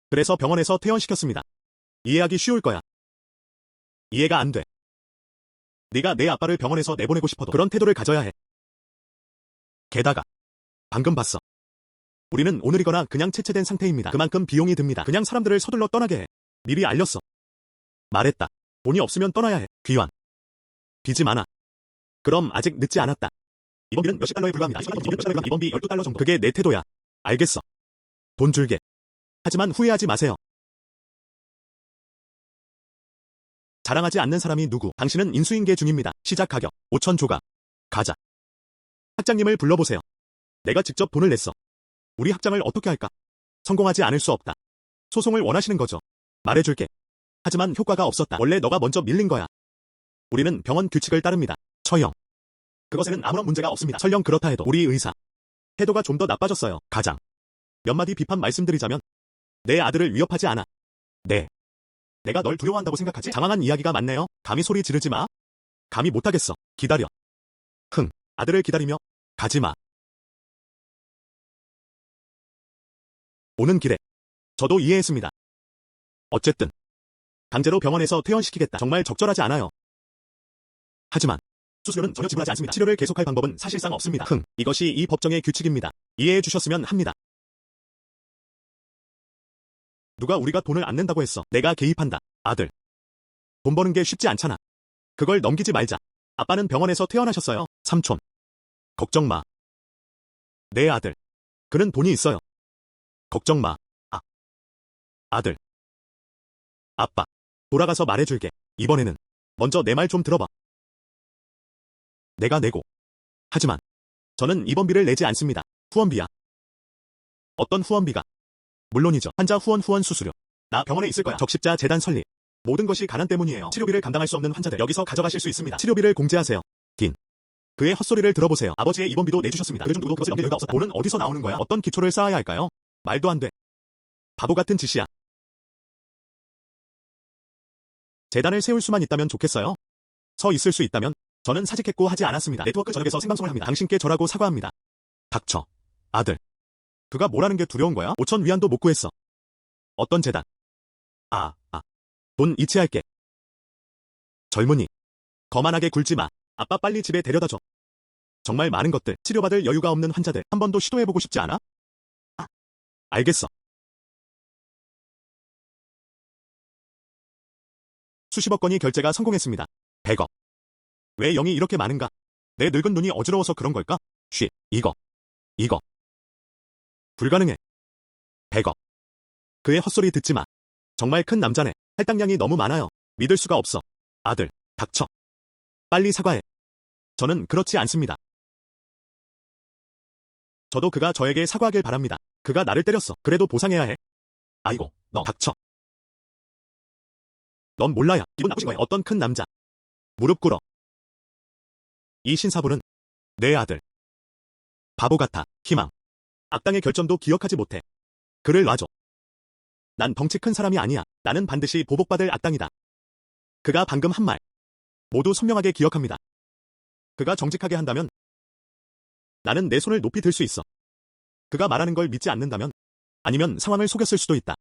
그래서 병원에서 퇴원시켰습니다. 이해하기 쉬울 거야. 이해가 안 돼. 네가 내 아빠를 병원에서 내보내고 싶어도 그런 태도를 가져야 해. 게다가 방금 봤어. 우리는 오늘이거나 그냥 채채된 상태입니다. 그만큼 비용이 듭니다. 그냥 사람들을 서둘러 떠나게 해. 미리 알렸어. 말했다. 돈이 없으면 떠나야 해. 귀환. 빚이 많아. 그럼 아직 늦지 않았다. 이번비는 몇십 달러에 불과합니다. 이번비 12달러 정도. 그게 내 태도야. 알겠어. 돈 줄게. 하지만 후회하지 마세요. 자랑하지 않는 사람이 누구? 당신은 인수인계 중입니다. 시작 가격 5천 조각. 가자. 학장님을 불러보세요. 내가 직접 돈을 냈어. 우리 학장을 어떻게 할까? 성공하지 않을 수 없다. 소송을 원하시는 거죠. 말해줄게. 하지만 효과가 없었다. 원래 너가 먼저 밀린 거야. 우리는 병원 규칙을 따릅니다. 처형. 그것에는 아무런 문제가 없습니다. 설령 그렇다 해도 우리 의사. 태도가 좀 더 나빠졌어요. 가장. 몇 마디 비판 말씀드리자면 내 아들을 위협하지 않아. 네. 내가 널 두려워한다고 생각하지? 장황한 이야기가 많네요. 감히 소리 지르지 마. 감히 못하겠어. 기다려. 아들을 기다리며 가지 마. 오는 길에 저도 이해했습니다. 어쨌든 강제로 병원에서 퇴원시키겠다. 정말 적절하지 않아요. 하지만 수수료는 전혀 지불하지 않습니다. 치료를 계속할 방법은 사실상 없습니다. 이것이 이 법정의 규칙입니다. 이해해 주셨으면 합니다. 누가 우리가 돈을 안 낸다고 했어. 내가 개입한다. 아들. 돈 버는 게 쉽지 않잖아. 그걸 넘기지 말자. 아빠는 병원에서 퇴원하셨어요. 삼촌. 걱정 마. 내 아들. 그는 돈이 있어요. 걱정 마. 아들. 아빠. 돌아가서 말해줄게. 이번에는 먼저 내 말 좀 들어봐. 내가 내고. 하지만 저는 입원비를 내지 않습니다. 후원비야. 어떤 후원비가? 물론이죠. 환자 후원 수수료. 나 병원에 있을 거야. 적십자 재단 설립. 모든 것이 가난 때문이에요. 치료비를 감당할 수 없는 환자들 여기서 가져가실 수 있습니다. 치료비를 공제하세요. 딘. 그의 헛소리를 들어보세요. 아버지의 입원비도 내주셨습니다. 그중 누구도 그것을 넘길 여유가 없었다. 돈은 어디서 나오는 거야? 어떤 기초를 쌓아야 할까요? 말도 안 돼. 바보 같은 짓이야. 재단을 세울 수만 있다면 좋겠어요. 서 있을 수 있다면 저는 사직했고 하지 않았습니다. 네트워크 전역에서 생방송을 합니다. 당신께 절하고 사과합니다. 닥쳐. 아들. 그가 뭐라는 게 두려운 거야? 5천 위안도 못 구했어. 어떤 재단? 돈 이체할게. 젊은이. 거만하게 굴지 마. 아빠 빨리 집에 데려다줘. 정말 많은 것들, 치료받을 여유가 없는 환자들, 한 번도 시도해보고 싶지 않아? 알겠어. 수십억 건이 결제가 성공했습니다. 100억. 왜 0이 이렇게 많은가? 내 늙은 눈이 어지러워서 그런 걸까? 이거. 불가능해. 100억. 그의 헛소리 듣지 마. 정말 큰 남자네. 할당량이 너무 많아요. 믿을 수가 없어. 아들, 닥쳐. 빨리 사과해. 저는 그렇지 않습니다. 저도 그가 저에게 사과하길 바랍니다. 그가 나를 때렸어. 그래도 보상해야 해. 아이고, 너 닥쳐. 넌 몰라야. 기분 나쁘신 거야. 어떤 큰 남자. 무릎 꿇어. 이 신사부는 내 아들. 바보 같아. 희망. 악당의 결점도 기억하지 못해. 그를 놔줘. 난 덩치 큰 사람이 아니야. 나는 반드시 보복받을 악당이다. 그가 방금 한 말. 모두 선명하게 기억합니다. 그가 정직하게 한다면 나는 내 손을 높이 들 수 있어. 그가 말하는 걸 믿지 않는다면 아니면 상황을 속였을 수도 있다.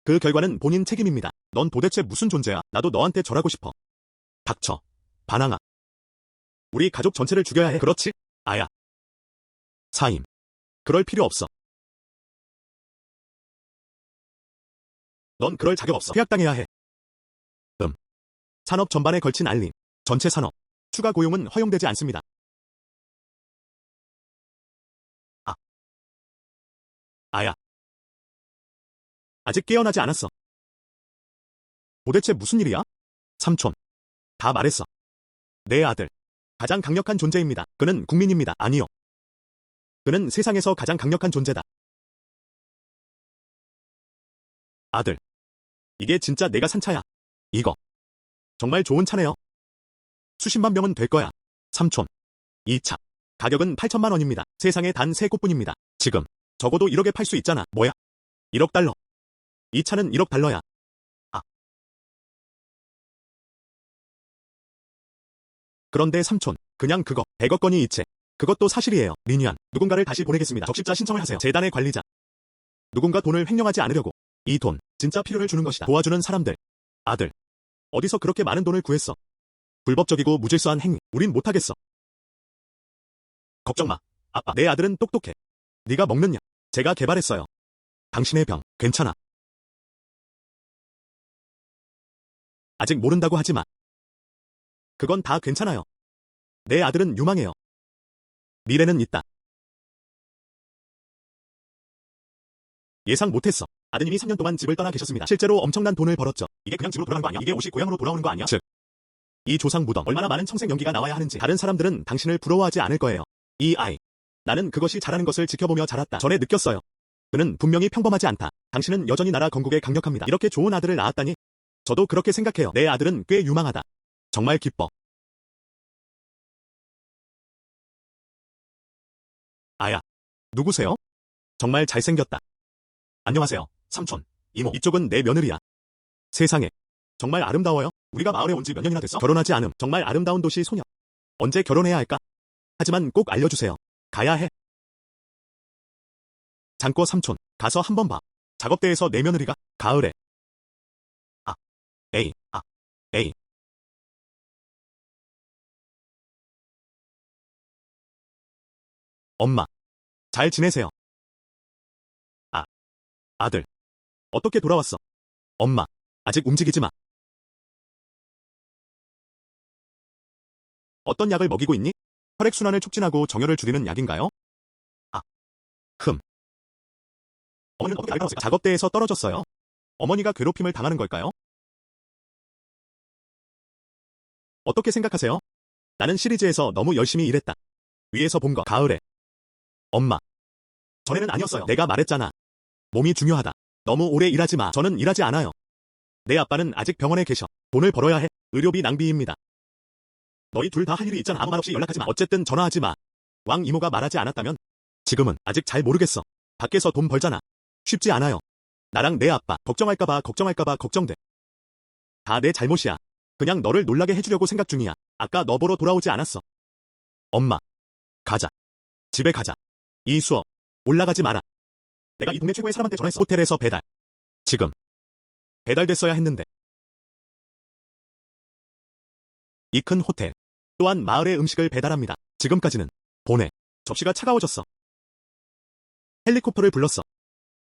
그 결과는 본인 책임입니다. 넌 도대체 무슨 존재야? 나도 너한테 절하고 싶어. 닥쳐. 반항아. 우리 가족 전체를 죽여야 해. 그렇지? 아야. 사임. 그럴 필요 없어. 넌 그럴 자격 없어. 퇴학당해야 해. 산업 전반에 걸친 알림. 전체 산업. 추가 고용은 허용되지 않습니다. 아야. 아직 깨어나지 않았어. 도대체 무슨 일이야? 삼촌. 다 말했어. 내 아들. 가장 강력한 존재입니다. 그는 국민입니다. 아니요. 그는 세상에서 가장 강력한 존재다. 아들. 이게 진짜 내가 산 차야. 이거. 정말 좋은 차네요. 수십만 명은 될 거야. 삼촌. 이 차. 가격은 8천만 원입니다. 세상에 단 3곳뿐입니다. 지금. 적어도 1억에 팔 수 있잖아. 뭐야? 1억 달러. 이 차는 1억 달러야. 그런데 삼촌. 그냥 그거. 100억 건이 이체. 그것도 사실이에요. 리뉴안. 누군가를 다시 보내겠습니다. 적십자 신청을 하세요. 재단의 관리자. 누군가 돈을 횡령하지 않으려고. 이 돈. 진짜 필요를 주는 것이다. 도와주는 사람들. 아들. 어디서 그렇게 많은 돈을 구했어? 불법적이고 무질서한 행위. 우린 못하겠어. 걱정 마. 아빠, 내 아들은 똑똑해. 네가 먹는 약, 제가 개발했어요. 당신의 병, 괜찮아. 아직 모른다고 하지 마. 그건 다 괜찮아요. 내 아들은 유망해요. 미래는 있다. 예상 못했어. 아드님이 3년 동안 집을 떠나 계셨습니다. 실제로 엄청난 돈을 벌었죠. 이게 그냥 집으로 돌아간 거 아니야? 이게 옷이 고향으로 돌아오는 거 아니야? 즉, 이 조상 무덤, 얼마나 많은 청색 연기가 나와야 하는지 다른 사람들은 당신을 부러워하지 않을 거예요. 이 아이. 나는 그것이 잘하는 것을 지켜보며 자랐다. 전에 느꼈어요. 그는 분명히 평범하지 않다. 당신은 여전히 나라 건국에 강력합니다. 이렇게 좋은 아들을 낳았다니. 저도 그렇게 생각해요. 내 아들은 꽤 유망하다. 정말 기뻐. 아야. 누구세요? 정말 잘생겼다. 안녕하세요. 삼촌, 이모. 이쪽은 내 며느리야. 세상에. 정말 아름다워요. 우리가 마을에 온 지 몇 년이나 됐어? 결혼하지 않음. 정말 아름다운 도시 소녀. 언제 결혼해야 할까? 하지만 꼭 알려주세요. 가야 해. 장꼬 삼촌, 가서 한번 봐. 작업대에서 내 며느리가 가을에. 아, 에이, 에이. 엄마, 잘 지내세요? 아, 아들. 어떻게 돌아왔어? 엄마, 아직 움직이지 마. 어떤 약을 먹이고 있니? 혈액순환을 촉진하고 정열을 줄이는 약인가요? 아, 흠. 어머니는 어떻게 알았을까? 작업대에서 떨어졌어요. 어머니가 괴롭힘을 당하는 걸까요? 어떻게 생각하세요? 나는 시리즈에서 너무 열심히 일했다. 위에서 본 거, 가을에. 엄마. 전에는 아니었어요. 내가 말했잖아. 몸이 중요하다. 너무 오래 일하지 마. 저는 일하지 않아요. 내 아빠는 아직 병원에 계셔. 돈을 벌어야 해. 의료비 낭비입니다. 너희 둘 다 할 일이 있잖아. 아무 말 없이 연락하지 마. 어쨌든 전화하지 마. 왕 이모가 말하지 않았다면? 지금은 아직 잘 모르겠어. 밖에서 돈 벌잖아. 쉽지 않아요. 나랑 내 아빠 걱정할까봐 걱정돼. 다 내 잘못이야. 그냥 너를 놀라게 해주려고 생각 중이야. 아까 너 보러 돌아오지 않았어. 엄마. 가자. 집에 가자. 이수업. 올라가지 마라. 내가 이 동네 최고의 사람한테 전화했어. 호텔에서 배달. 지금. 배달됐어야 했는데. 이 큰 호텔. 또한 마을의 음식을 배달합니다. 지금까지는. 보내. 접시가 차가워졌어. 헬리콥터를 불렀어.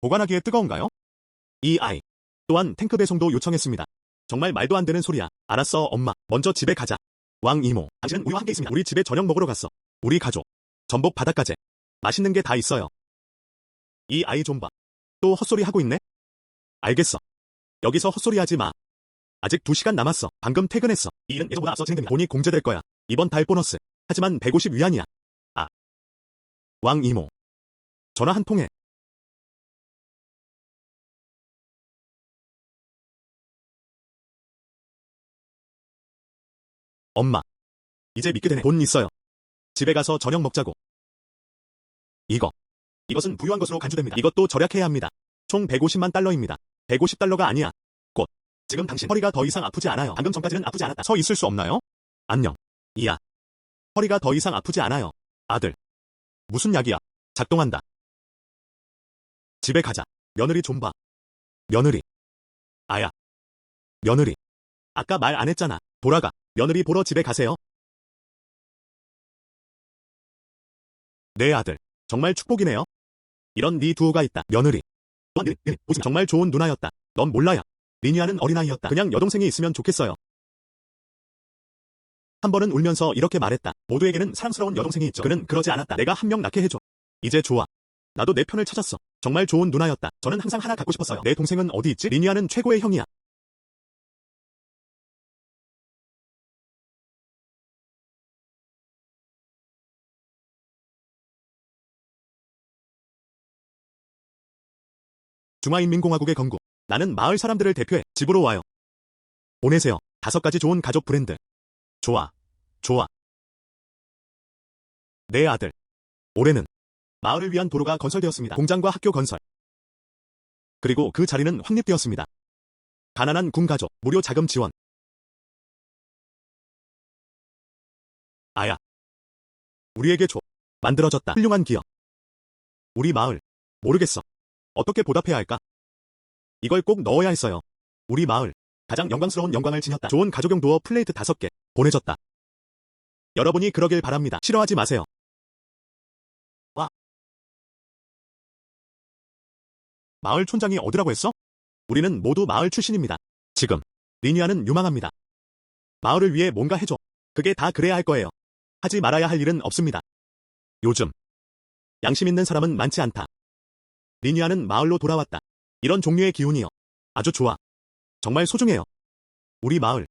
보관하기에 뜨거운가요? 이 아이. 또한 탱크 배송도 요청했습니다. 정말 말도 안 되는 소리야. 알았어, 엄마. 먼저 집에 가자. 왕 이모. 당신은 우리와 함께 있습니다. 우리 집에 저녁 먹으러 갔어. 우리 가족. 전복 바닷가재. 맛있는 게 다 있어요. 이 아이 좀 봐. 또 헛소리 하고 있네? 알겠어. 여기서 헛소리 하지 마. 아직 2시간 남았어. 방금 퇴근했어. 이 일은 예전보다 앞서 진행됩니다. 돈이 공제될 거야. 이번 달 보너스. 하지만 150위안이야. 아. 왕 이모. 전화 한 통해. 엄마. 이제 믿게 되네. 돈 있어요. 집에 가서 저녁 먹자고. 이것은 부유한 것으로 간주됩니다. 이것도 절약해야 합니다. 총 150만 달러입니다. 150달러가 아니야. 곧. 지금 당신 허리가 더 이상 아프지 않아요. 방금 전까지는 아프지 않았다. 서 있을 수 없나요? 안녕. 이야. 허리가 더 이상 아프지 않아요. 아들. 무슨 약이야? 작동한다. 집에 가자. 며느리 좀 봐. 며느리. 아야. 며느리. 아까 말 안 했잖아. 돌아가. 며느리 보러 집에 가세요. 내 아들. 정말 축복이네요. 이런 네 두호가 있다. 며느리. 보지 정말 좋은 누나였다. 넌 몰라야. 리니아는 어린아이였다. 그냥 여동생이 있으면 좋겠어요. 한 번은 울면서 이렇게 말했다. 모두에게는 사랑스러운 여동생이 있죠. 그는 그러지 않았다. 내가 한 명 낳게 해줘. 이제 좋아. 나도 내 편을 찾았어. 정말 좋은 누나였다. 저는 항상 하나 갖고 싶었어요. 내 동생은 어디 있지? 리니아는 최고의 형이야. 중화인민공화국의 건국. 나는 마을 사람들을 대표해 집으로 와요. 보내세요. 5가지 좋은 가족 브랜드. 좋아. 좋아. 내 아들. 올해는 마을을 위한 도로가 건설되었습니다. 공장과 학교 건설. 그리고 그 자리는 확립되었습니다. 가난한 군 가족, 무료 자금 지원. 아야. 우리에게 줘. 만들어졌다. 훌륭한 기업. 우리 마을. 모르겠어. 어떻게 보답해야 할까? 이걸 꼭 넣어야 했어요. 우리 마을. 가장 영광스러운 영광을 지녔다. 좋은 가족용 도어 플레이트 5개. 보내줬다. 여러분이 그러길 바랍니다. 싫어하지 마세요. 마을 촌장이 어디라고 했어? 우리는 모두 마을 출신입니다. 지금 리니아는 유망합니다. 마을을 위해 뭔가 해줘. 그게 다 그래야 할 거예요. 하지 말아야 할 일은 없습니다. 요즘 양심 있는 사람은 많지 않다. 리니아는 마을로 돌아왔다. 이런 종류의 기운이요. 아주 좋아. 정말 소중해요. 우리 마을.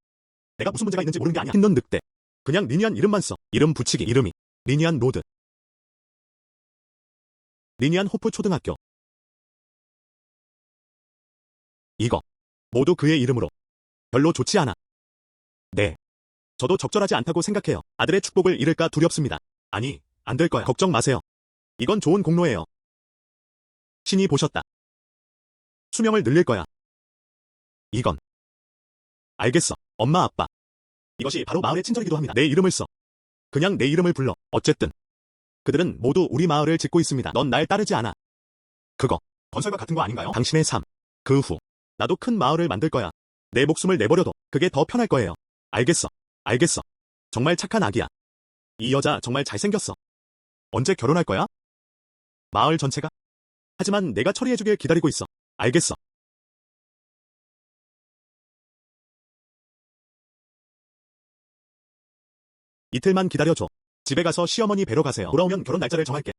내가 무슨 문제가 있는지 모르는 게 아니야. 흰눈 늑대. 그냥 리니안 이름만 써. 이름 붙이기. 이름이 리니안 로드. 리니안 호프 초등학교. 이거 모두 그의 이름으로. 별로 좋지 않아. 네. 저도 적절하지 않다고 생각해요. 아들의 축복을 잃을까 두렵습니다. 아니, 안 될 거야. 걱정 마세요. 이건 좋은 공로예요. 신이 보셨다. 수명을 늘릴 거야. 이건. 알겠어. 엄마 아빠. 이것이 바로 마을의 친절이기도 합니다. 내 이름을 써. 그냥 내 이름을 불러. 어쨌든. 그들은 모두 우리 마을을 짓고 있습니다. 넌 날 따르지 않아. 그거. 건설과 같은 거 아닌가요? 당신의 삶. 그 후. 나도 큰 마을을 만들 거야. 내 목숨을 내버려둬. 그게 더 편할 거예요. 알겠어. 알겠어. 정말 착한 아기야. 이 여자 정말 잘생겼어. 언제 결혼할 거야? 마을 전체가? 하지만 내가 처리해주길 기다리고 있어. 알겠어. 이틀만 기다려줘. 집에 가서 시어머니 뵈러 가세요. 돌아오면 결혼 날짜를 정할게.